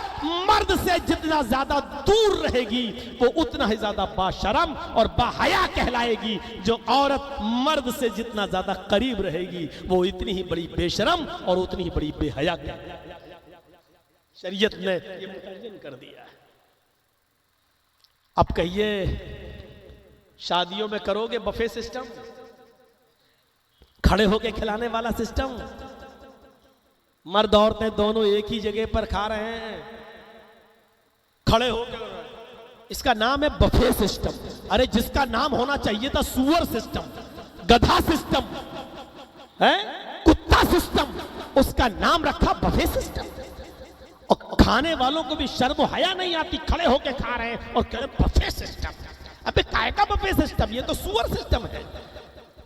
मर्द से जितना ज्यादा दूर रहेगी वो उतना ही ज्यादा बाशरम और बाहया कहलाएगी। जो औरत मर्द से जितना ज्यादा करीब रहेगी वो इतनी ही बड़ी बेशरम और उतनी ही बड़ी बेहया कहलाएगी। शरीयत ने ये मुतय्यन कर दिया है। अब कहिए, शादियों में करोगे बफे सिस्टम, खड़े होके खिलाने वाला सिस्टम? मर्द औरतें दोनों एक ही जगह पर खा रहे हैं, खड़े होकर, इसका नाम है बफे सिस्टम। अरे जिसका नाम होना चाहिए था सुअर सिस्टम, गधा सिस्टम है, कुत्ता सिस्टम, उसका नाम रखा बफे सिस्टम। और खाने वालों को भी शर्म हया नहीं आती, खड़े होके खा रहे हैं और कह रहे बफे सिस्टम। अबे काय का बफे सिस्टम, ये तो सुअर सिस्टम है।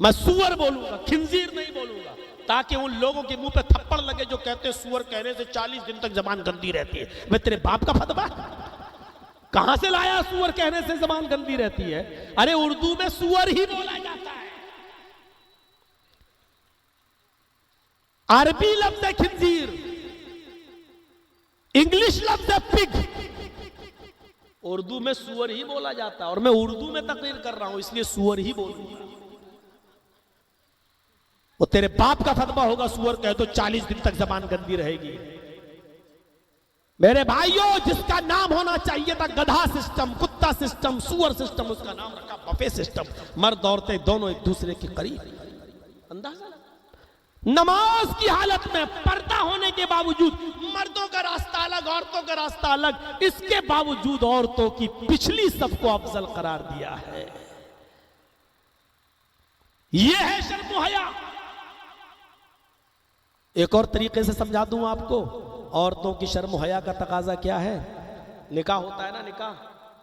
मैं सुअर बोलूंगा, खिंजीर नहीं बोलूंगा, ताकि उन लोगों के मुंह पे थप्पड़ लगे जो कहते हैं सुअर कहने से 40 दिन तक जबान गंदी रहती है। वे तेरे बाप का फतवा, कहां से लाया सुअर कहने से जबान गंदी रहती है? अरे उर्दू में सुअर ही बोला जाता है, अरबी लफ्ज है खिंजीर, इंग्लिश लफ्ज है पिग, उर्दू में सुअर ही बोला जाता है। और मैं उर्दू में तकरीर कर रहा हूं इसलिए सुअर ही बोलूंगा। वो तेरे बाप का फतवा होगा सुअर कहे तो 40 दिन तक जबान गंदी रहेगी। मेरे भाइयों, जिसका नाम होना चाहिए था गधा सिस्टम, कुत्ता सिस्टम, सुअर सिस्टम, उसका नाम रखा बफे सिस्टम। मर्द औरतें दोनों एक दूसरे के करीब। अंदाजा, नमाज की हालत में पर्दा होने के बावजूद मर्दों का रास्ता अलग, औरतों का रास्ता अलग, इसके बावजूद औरतों की पिछली सफ को अफजल करार दिया है। यह है शर्म हया। एक और तरीके से समझा दूं आपको, औरतों की शर्म हया का तकाजा क्या है। निकाह होता है ना, निकाह,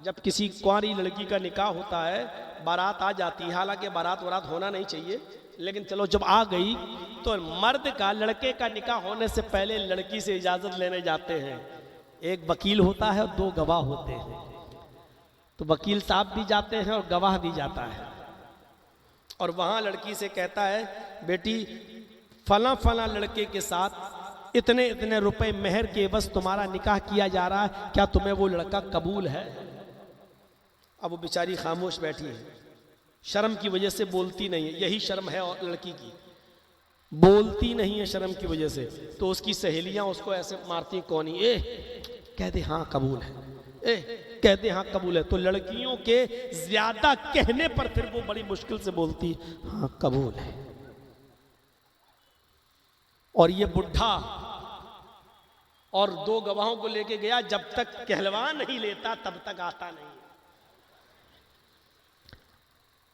जब किसी कुंवारी लड़की का निकाह होता है, बारात आ जाती है, हालांकि बारात वरात होना नहीं चाहिए, लेकिन चलो जब आ गई तो मर्द का लड़के का निकाह होने से पहले लड़की से इजाज़त लेने जाते हैं। एक वकील होता है और 2 गवाह होते हैं। तो वकील साहब भी जाते हैं और गवाह भी जाता है, और वहाँ लड़की से कहता है, बेटी फला फला लड़के के साथ इतने इतने रुपए मेहर के बस तुम्हारा निकाह किया जा रहा है, क्या तुम्हें वो लड़का कबूल है? अब वो बेचारी खामोश बैठी है, शर्म की वजह से बोलती नहीं है। यही शर्म है और लड़की की, बोलती नहीं है शर्म की वजह से। तो उसकी सहेलियां उसको ऐसे मारती, कौनी, कह दे हाँ कबूल है, कह दे हाँ कबूल है। तो लड़कियों के ज्यादा कहने पर फिर वो बड़ी मुश्किल से बोलती हाँ कबूल है। और ये बुढ़ा और 2 गवाहों को लेके गया, जब तक कहलवा नहीं लेता तब तक आता नहीं।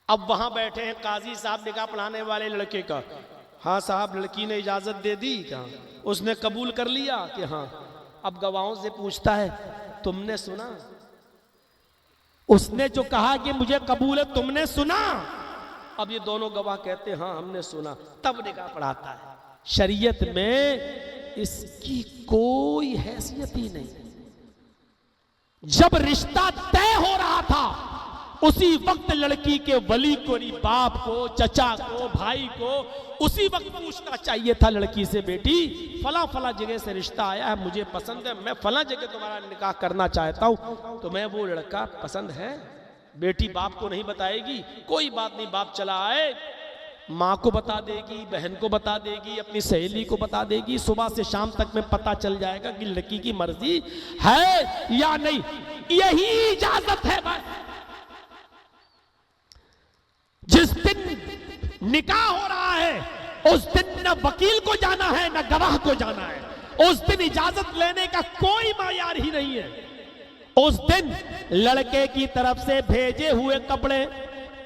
अब वहां बैठे हैं काजी साहब, निकाह पढ़ाने वाले लड़के का। हाँ साहब, लड़की ने इजाजत दे दी, कहा उसने कबूल कर लिया कि हाँ। अब गवाहों से पूछता है, तुमने सुना? उसने जो कहा कि मुझे कबूल है, तुमने सुना? अब ये दोनों गवाह कहते हैं हाँ हमने सुना। तब निकाह पढ़ाता है। शरीयत में इसकी कोई हैसियत ही नहीं। जब रिश्ता तय हो रहा था उसी वक्त लड़की के वली को, बाप को, चचा को, भाई को, उसी वक्त पूछना चाहिए था लड़की से, बेटी फला फला जगह से रिश्ता आया है, मुझे पसंद है, मैं फला जगह तुम्हारा निकाह करना चाहता हूं, तो मैं वो लड़का पसंद है। बेटी बाप को नहीं बताएगी, कोई बात नहीं, बाप चला आए, माँ को बता देगी, बहन को बता देगी, अपनी सहेली को बता देगी। सुबह से शाम तक में पता चल जाएगा कि लड़की की मर्जी है या नहीं। यही इजाजत है बस। जिस दिन निकाह हो रहा है उस दिन न वकील को जाना है न गवाह को जाना है। उस दिन इजाजत लेने का कोई मायार ही नहीं है। उस दिन लड़के की तरफ से भेजे हुए कपड़े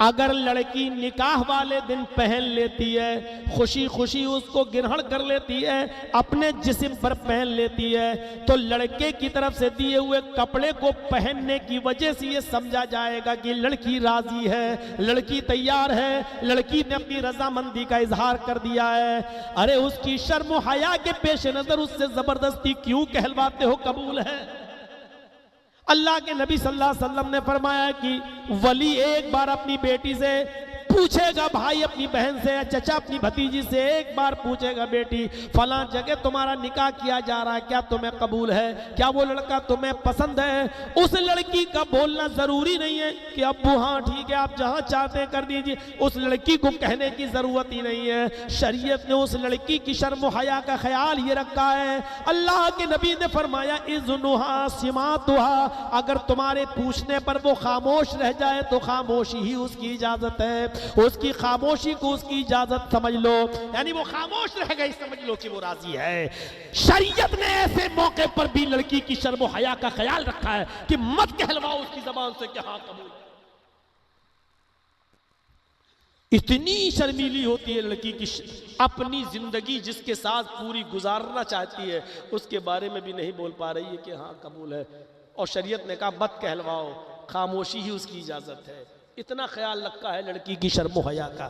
अगर लड़की निकाह वाले दिन पहन लेती है, खुशी खुशी उसको ग्रहण कर लेती है, अपने जिस्म पर पहन लेती है, तो लड़के की तरफ से दिए हुए कपड़े को पहनने की वजह से ये समझा जाएगा कि लड़की राजी है, लड़की तैयार है, लड़की ने अपनी रजामंदी का इजहार कर दिया है। अरे उसकी शर्म और हया के पेश नजर उससे जबरदस्ती क्यों कहलवाते हो, कबूल है। अल्लाह के नबी सल्लल्लाहु अलैहि वसल्लम ने फरमाया कि वली एक बार अपनी बेटी से पूछेगा, भाई अपनी बहन से, चचा अपनी भतीजी से एक बार पूछेगा, बेटी फलां जगह तुम्हारा निकाह किया जा रहा है, क्या तुम्हें कबूल है, क्या वो लड़का तुम्हें पसंद है। उस लड़की का बोलना जरूरी नहीं है कि अब्बू हाँ ठीक है आप जहां चाहते हैं कर दीजिए, उस लड़की को कहने की जरूरत ही नहीं है। शरीयत ने उस लड़की की शर्म हया का ख्याल ये रखा है। अल्लाह के नबी ने फरमाया इज़्नुहा सिमातुहा, अगर तुम्हारे पूछने पर वो खामोश रह जाए तो खामोशी ही उसकी इजाजत है, उसकी खामोशी को उसकी इजाजत समझ लो, यानी वो खामोश रह गई, समझ लो कि वो राजी है। शरीयत ने ऐसे मौके पर भी लड़की की शर्म हया का ख्याल रखा है कि मत कहलवाओ उसकी जबान से कि हाँ कबूल। इतनी शर्मीली होती है लड़की की, अपनी जिंदगी जिसके साथ पूरी गुजारना चाहती है उसके बारे में भी नहीं बोल पा रही है कि हाँ कबूल है, और शरीयत ने कहा मत कहलवाओ, खामोशी ही उसकी इजाजत है। इतना ख्याल रखा है लड़की की शर्म हया का।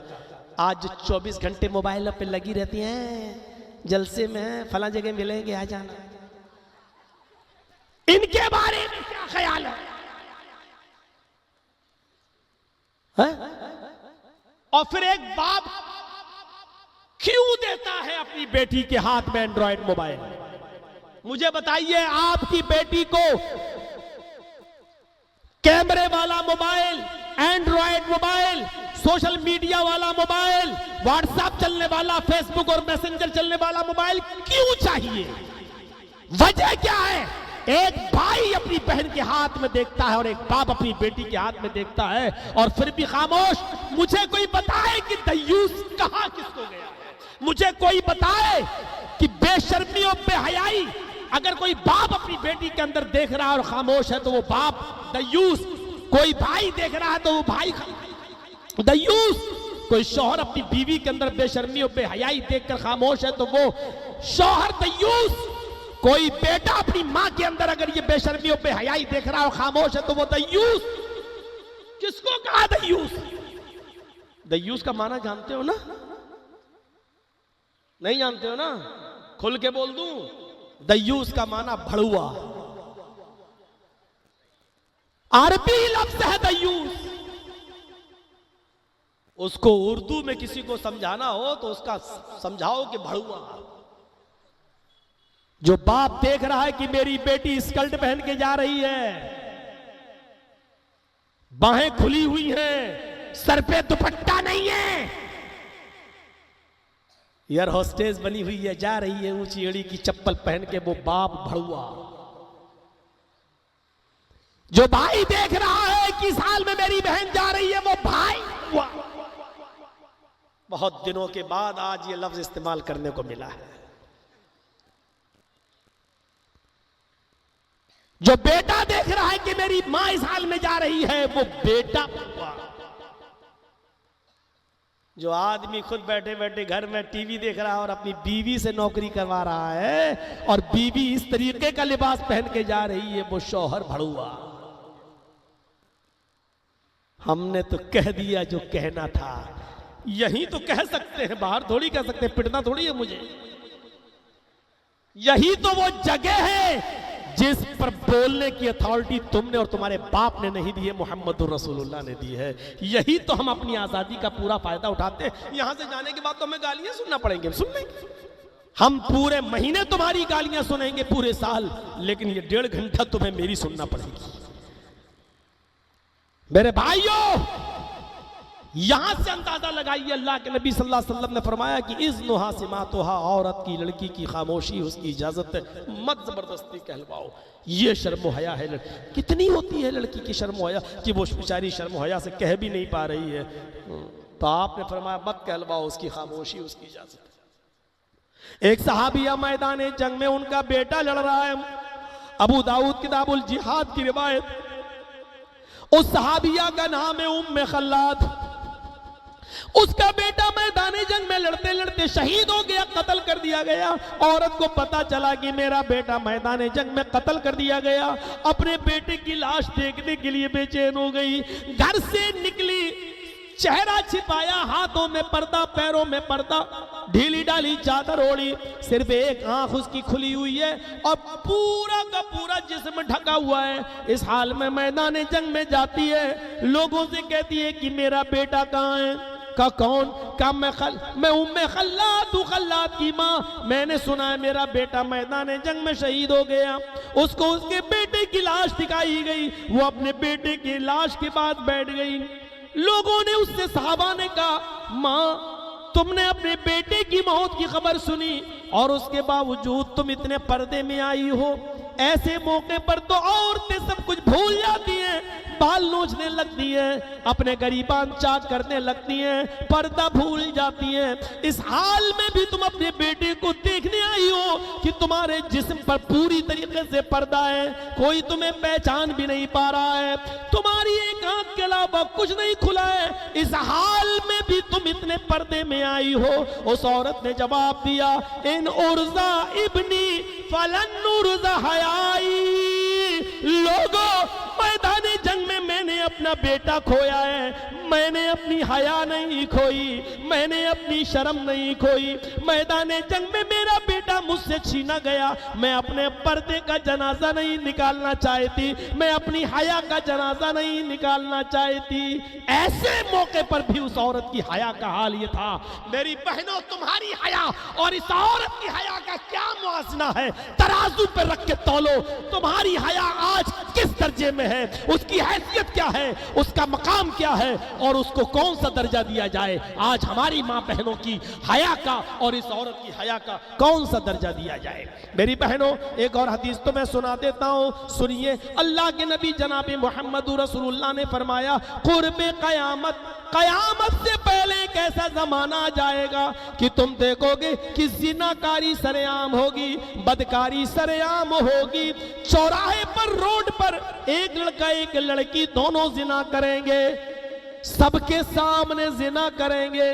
आज 24 घंटे मोबाइल पे लगी रहती हैं, जलसे में है, फलां जगह मिलेंगे आ जाना। इनके बारे में क्या ख्याल है? और फिर एक बाप क्यों देता है अपनी बेटी के हाथ में एंड्रॉयड मोबाइल? मुझे बताइए, आपकी बेटी को कैमरे वाला mobile, Android mobile, social media वाला मोबाइल, व्हाट्सएप चलने वाला, फेसबुक और मैसेंजर चलने वाला मोबाइल क्यों चाहिए? वजह क्या है? एक भाई अपनी बहन के हाथ में देखता है और एक बाप अपनी बेटी के हाथ में देखता है और फिर भी खामोश। मुझे कोई बताए कि दयूस कहां किसको गया है, मुझे कोई बताए कि बेशर्मी और बेहयाई अगर कोई बाप अपनी बेटी के अंदर देख रहा है और खामोश है तो वो बाप दयूस, कोई भाई देख रहा है तो वो भाई दयूस, कोई शौहर अपनी बीवी के अंदर बेशर्मी और बेहयाई देखकर खामोश है तो वो शौहर दयूस, कोई बेटा अपनी मां के अंदर अगर ये बेशर्मी और बेहयाई देख रहा है और खामोश है तो वो दयूस। किसको कहा दयूस? दयूस का माना जानते हो ना? नहीं जानते हो ना? खुल के बोल दूं, दयूस का माना भड़ुआ, अरबी लफ्ज है दयूस। उसको उर्दू में किसी को समझाना हो तो उसका समझाओ कि भड़ुआ। जो बाप देख रहा है कि मेरी बेटी स्कर्ट पहन के जा रही है, बाहें खुली हुई हैं, सर पे दुपट्टा नहीं है, एयर होस्टेस बनी हुई है, जा रही है ऊंची एड़ी की चप्पल पहन के, वो बाप भड़ुआ। जो भाई देख रहा है कि साल में मेरी बहन जा रही है, वो भाई हुआ। बहुत दिनों के बाद आज ये लफ्ज इस्तेमाल करने को मिला है। जो बेटा देख रहा है कि मेरी मां इस हाल में जा रही है, वो बेटा हुआ। जो आदमी खुद बैठे बैठे घर में टीवी देख रहा है और अपनी बीवी से नौकरी करवा रहा है और बीवी इस तरीके का लिबास पहन के जा रही है, वो शौहर भड़ुआ। हमने तो कह दिया जो कहना था, यही तो कह सकते हैं, बाहर थोड़ी कह सकते हैं, पिटना थोड़ी है मुझे। यही तो वो जगह है जिस पर बोलने की अथॉरिटी तुमने और तुम्हारे बाप ने नहीं दी है, मोहम्मदुर रसूलुल्लाह ने दी है। यही तो हम अपनी आजादी का पूरा फायदा उठाते हैं। यहां से जाने के बाद तो हमें गालियां सुनना पड़ेंगे, सुन लेंगे हम, पूरे महीने तुम्हारी गालियां सुनेंगे, पूरे साल, लेकिन ये 1.5 घंटा तुम्हें मेरी सुनना पड़ेगी। मेरे भाइयों, यहां से अंदाजा लगाइए, अल्लाह के नबी सल्लल्लाहु अलैहि वसल्लम ने फरमाया कि इज़्नुहा सिमातुहा, औरत की, लड़की की खामोशी उसकी इजाजत है, मत जबरदस्ती कहलवाओ। ये शर्म हया है। कितनी होती है लड़की की शर्म हया कि वो बेचारी शर्म हया से कह भी नहीं पा रही है, तो आपने फरमाया मत कहलवाओ, उसकी खामोशी उसकी इजाजत है। एक सहाबिया मैदान जंग में उनका बेटा लड़ रहा है, अबू दाऊद किताबुल जिहाद की रिवायत, उस सहाबिया का नाम है उम्मे खल्लाद। उसका बेटा मैदाने जंग में लड़ते लड़ते शहीद हो गया, कत्ल कर दिया गया। औरत को पता चला कि मेरा बेटा मैदाने जंग में कत्ल कर दिया गया। अपने बेटे की लाश देखने के लिए बेचैन हो गई। घर से निकली, चेहरा छिपाया, हाथों में पर्दा, पैरों में पर्दा, ढीली डाली चादर ओढ़ी, सिर्फ एक आंख उसकी खुली हुई है और पूरा का पूरा जिस्म ढका हुआ है। इस हाल में मैदाने जंग में जाती है, लोगों से कहती है कि मेरा बेटा कहाँ है? का कौन? का मैं उम्मे खल्लात हूं, खल्लात की माँ। मैंने सुना है मेरा बेटा मैदाने जंग में शहीद हो गया। उसको उसके बेटे की लाश दिखाई गई। वो अपने बेटे की लाश के बाद बैठ गई। लोगों ने उससे, सहाबा ने कहा, माँ तुमने अपने बेटे की मौत की खबर सुनी और उसके बावजूद तुम इतने पर्दे में आई हो। ऐसे मौके पर तो औरतें सब कुछ भूल जाती हैं, बाल नोचने लगती हैं, अपने गरीबान चाक करने लगती हैं, पर्दा भूल जाती हैं। इस हाल में भी तुम अपने बेटे को देखने आई हो कि तुम्हारे जिस्म पर पूरी तरीके से पर्दा है, कोई तुम्हें पहचान भी नहीं पा रहा है, तुम्हारी एक आंख के अलावा कुछ नहीं खुला है। इस हाल में भी तुम इतने पर्दे में आई हो। उस औरत ने जवाब दिया, इन उर्जा इब्नी फलन उर्जा हयाई। लोगों, मैदाने जंग में मैंने अपना बेटा खोया है, मैंने अपनी हया नहीं खोई, मैंने अपनी शर्म नहीं खोई। मैदाने जंग में मेरा बेटा मुझसे छीना गया, मैं अपने पर्दे का जनाजा नहीं निकालना चाहती, मैं अपनी हया का जनाजा नहीं निकालना चाहती। ऐसे मौके पर भी उस औरत की हया का हाल ये था। मेरी बहनों, तुम्हारी हया और इस औरत की हया का क्या मुआवजा है? तराजू पर रख के तौलो, तुम्हारी हया आज किस दर्जे में है, उसकी हैसियत क्या है, उसका मकाम क्या है और उसको कौन सा दर्जा दिया जाए। आज हमारी मां बहनों की हया का और इस औरत की हया का कौन सा दर्जा दिया जाए। मेरी बहनों, एक और हदीस तो मैं सुना देता हूं, सुनिए। अल्लाह के नबी जनाब मोहम्मद रसूलुल्लाह ने फरमाया, कुर्बे कयामत, कयामत से पहले एक ऐसा जमाना आ जाएगा कि तुम देखोगे कि जिनाकारी सरेआम होगी, बदकारी सरेआम होगी। चौराहे पर, रोड पर एक लड़का एक लड़की दोनों जिना करेंगे, सबके सामने जिना करेंगे।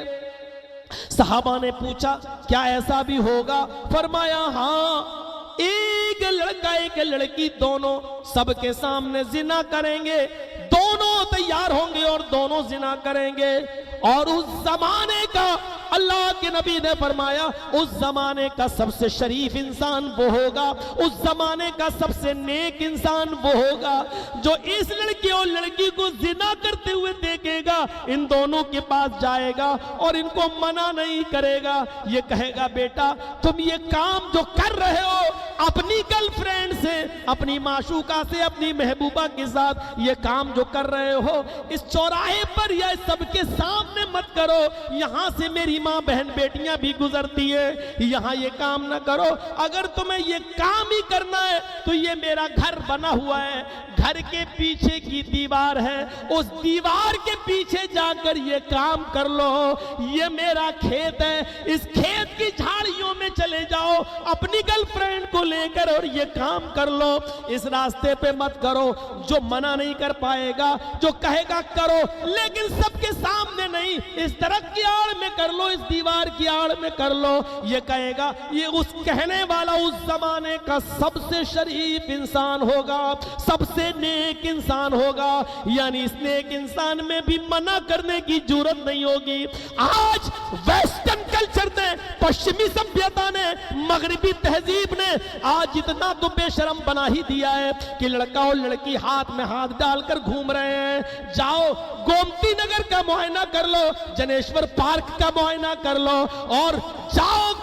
सहाबा ने पूछा, क्या ऐसा भी होगा? फरमाया, हाँ, एक लड़का एक लड़की दोनों सबके सामने जिना करेंगे, दोनों तैयार होंगे और दोनों जिना करेंगे। और उस जमाने का, अल्लाह के नबी ने फरमाया, उस जमाने का सबसे शरीफ इंसान वो होगा, उस जमाने का सबसे नेक इंसान वो होगा जो इस लड़की और लड़की को जिना करते हुए देखेगा, इन दोनों के पास जाएगा और इनको मना नहीं करेगा। ये कहेगा, बेटा तुम ये काम जो कर रहे हो अपनी गर्लफ्रेंड से, अपनी माशूका से, अपनी महबूबा के साथ ये काम जो कर रहे हो, इस चौराहे पर या सबके सामने मत करो। यहां से मेरी मां बहन बेटियां भी गुजरती है, यहां ये काम ना करो। अगर तुम्हें ये काम ही करना है तो ये मेरा घर बना हुआ है, घर के पीछे की दीवार है, उस दीवार के पीछे जाकर ये काम कर लो। ये मेरा खेत है, इस खेत की झाड़ियों में चले जाओ अपनी गर्लफ्रेंड को लेकर और ये काम कर लो। इस रास्ते पे मत करो। जो मना नहीं कर पाएगा, जो कहेगा करो, लेकिन सबके सामने नहीं, इस दरख्त की आड़ में कर लो, इस दीवार की आड़ में कर लो, ये कहेगा, ये उस कहने वाला उस जमाने का सबसे शरीफ इंसान होगा, सबसे नेक इंसान होगा। यानी इस नेक इंसान में भी मना करने की जरूरत नहीं होगी। आज वेस्टर्न कल्चर ने, पश्चिमी सभ्यता ने, मगरिबी तहजीब ने आज इतना तो बेशरम बना ही दिया है कि लड़का और लड़की हाथ में हाथ डालकर घूम रहे हैं। जाओ गोमती नगर का मुआयना कर लो, जनेश्वर पार्क का मुआयना कर लो, और जाओ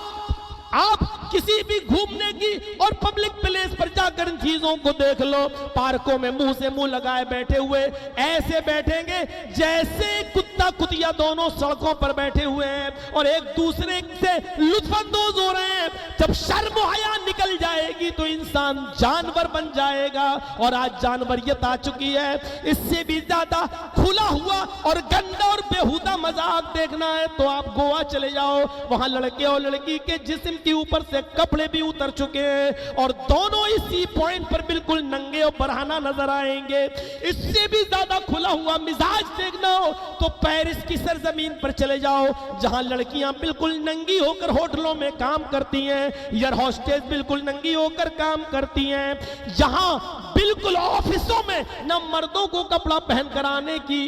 आप किसी भी घूमने की और पब्लिक प्लेस पर जाकर इन चीजों को देख लो। पार्कों में मुंह से मुंह लगाए बैठे हुए ऐसे बैठेंगे जैसे कुत्ता कुतिया दोनों सड़कों पर बैठे हुए हैं और एक दूसरे से लुत्फानंदोज हो रहे हैं। जब शर्म हया निकल जाएगी तो इंसान जानवर बन जाएगा, और आज जानवरियत आ चुकी है। इससे भी ज्यादा खुला हुआ और गंदा और बेहुदा मजाक देखना है तो आप गोवा चले जाओ, वहां लड़के और लड़की के जिस्म के ऊपर से कपड़े भी उतर चुके हैं और दोनों इसी पॉइंट पर बिल्कुल बिल्कुल नंगे और बरहाना नजर आएंगे। इससे भी ज्यादा खुला हुआ मिजाज देखना हो तो पेरिस की सरजमीन पर चले जाओ, जहां लड़कियां बिल्कुल नंगी होकर होटलों में काम करती हैं, एयर होस्टेस बिल्कुल नंगी होकर काम करती हैं, जहां बिल्कुल ऑफिसों में न मर्दों को कपड़ा पहन कर आने की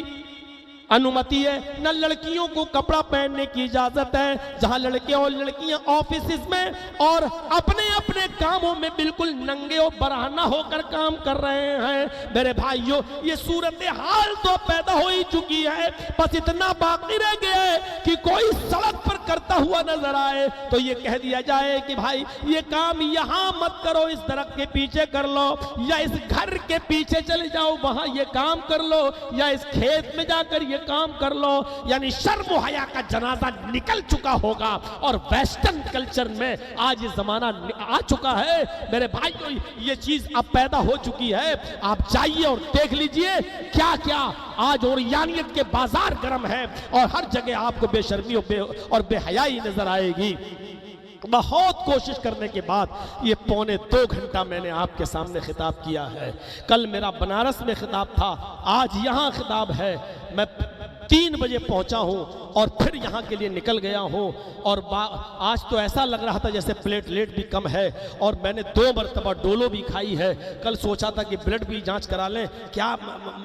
अनुमति है, न लड़कियों को कपड़ा पहनने की इजाजत है, जहां लड़के और लड़कियां ऑफिस में और अपने अपने कामों में बिल्कुल नंगे और बरहना होकर काम कर रहे हैं। मेरे भाइयों, ये सूरत हाल तो पैदा हो ही चुकी है, बस इतना बाकी रह गया है कि कोई सड़क पर करता हुआ नजर आए तो ये कह दिया जाए कि भाई ये काम यहां मत करो, इस दरख्त के पीछे कर लो, या इस घर के पीछे चले जाओ वहां ये काम कर लो, या इस खेत में जाकर काम कर लो। यानी शर्म व हया का जनाजा निकल चुका होगा और वेस्टर्न कल्चर में आज ये जमाना आ चुका है। मेरे भाइयों, ये चीज अब पैदा हो चुकी है। आप जाइए और देख लीजिए क्या क्या आज ओरियानियत के बाजार गर्म है और हर जगह आपको बेशर्मी और बेहयाई नजर आएगी। बहुत कोशिश करने के बाद ये 1.25 घंटा मैंने आपके सामने खिताब किया है। कल मेरा बनारस में खिताब था, आज यहाँ खिताब है। मैं 3 बजे पहुंचा हूं और फिर यहां के लिए निकल गया हूं और आज तो ऐसा लग रहा था जैसे प्लेटलेट भी कम है और मैंने 2 मरतबा डोलो भी खाई है। कल सोचा था कि ब्लड भी जांच करा लें, क्या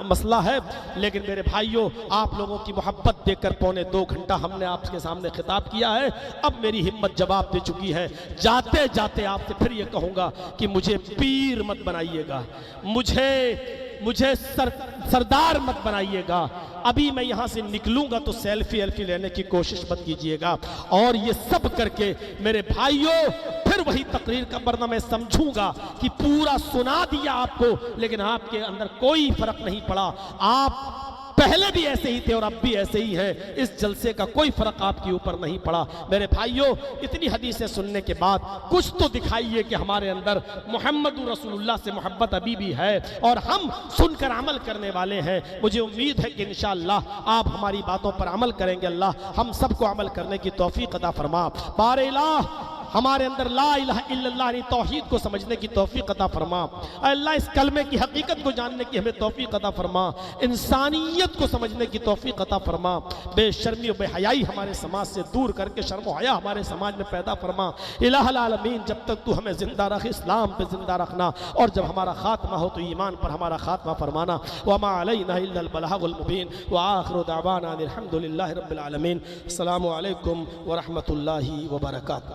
मसला है, लेकिन मेरे भाइयों, आप लोगों की मोहब्बत देखकर 1.25 घंटा हमने आपके सामने खिताब किया है। अब मेरी हिम्मत जवाब दे चुकी है। जाते जाते आपसे फिर ये कहूँगा कि मुझे पीर मत बनाइएगा, मुझे सरदार मत बनाइएगा। अभी मैं यहाँ से निकलूंगा तो सेल्फी लेने की कोशिश मत कीजिएगा। और ये सब करके मेरे भाइयों फिर वही तकरीर का, वरना मैं समझूंगा कि पूरा सुना दिया आपको, लेकिन आपके अंदर कोई फर्क नहीं पड़ा। आप पहले भी ऐसे ही थे और अब भी ऐसे ही हैं। इस जलसे का कोई फर्क आपके ऊपर नहीं पड़ा। मेरे भाइयों, इतनी हदीसें सुनने के बाद कुछ तो दिखाइए कि हमारे अंदर मोहम्मद रसूलुल्लाह से मोहब्बत अभी भी है और हम सुनकर अमल करने वाले हैं। मुझे उम्मीद है कि इंशाअल्लाह आप हमारी बातों पर अमल करेंगे। अल्लाह हम सबको अमल करने की तौफीक अता फरमा। बारे इलाह हमारे अंदर ला इलाहा इल्लल्लाह यानी तौहीद को समझने की तौफीक अता फरमा। अल्लाह इस कलमे की हकीकत को जानने की हमें तौफीक अता फरमा। इंसानियत को समझने की तौफीक अता फरमा। बेशर्मी और बेहयाई हमारे समाज से दूर करके शर्म व हया हमारे समाज में पैदा फरमा। इलाहुल आलमीन, जब तक तू हमें जिंदा रख, इस्लाम पे जिंदा रखना, और जब हमारा खात्मा हो तो ईमान पर हमारा खात्मा फरमाना। वमा अलैना इल्लल बलागुल मुबीन व आखिरु दावाना अनिल हम्दुलिल्लाहि रब्बिल आलमीन। अस्सलामु अलैकुम व रहमतुल्लाहि व बरकातुहू।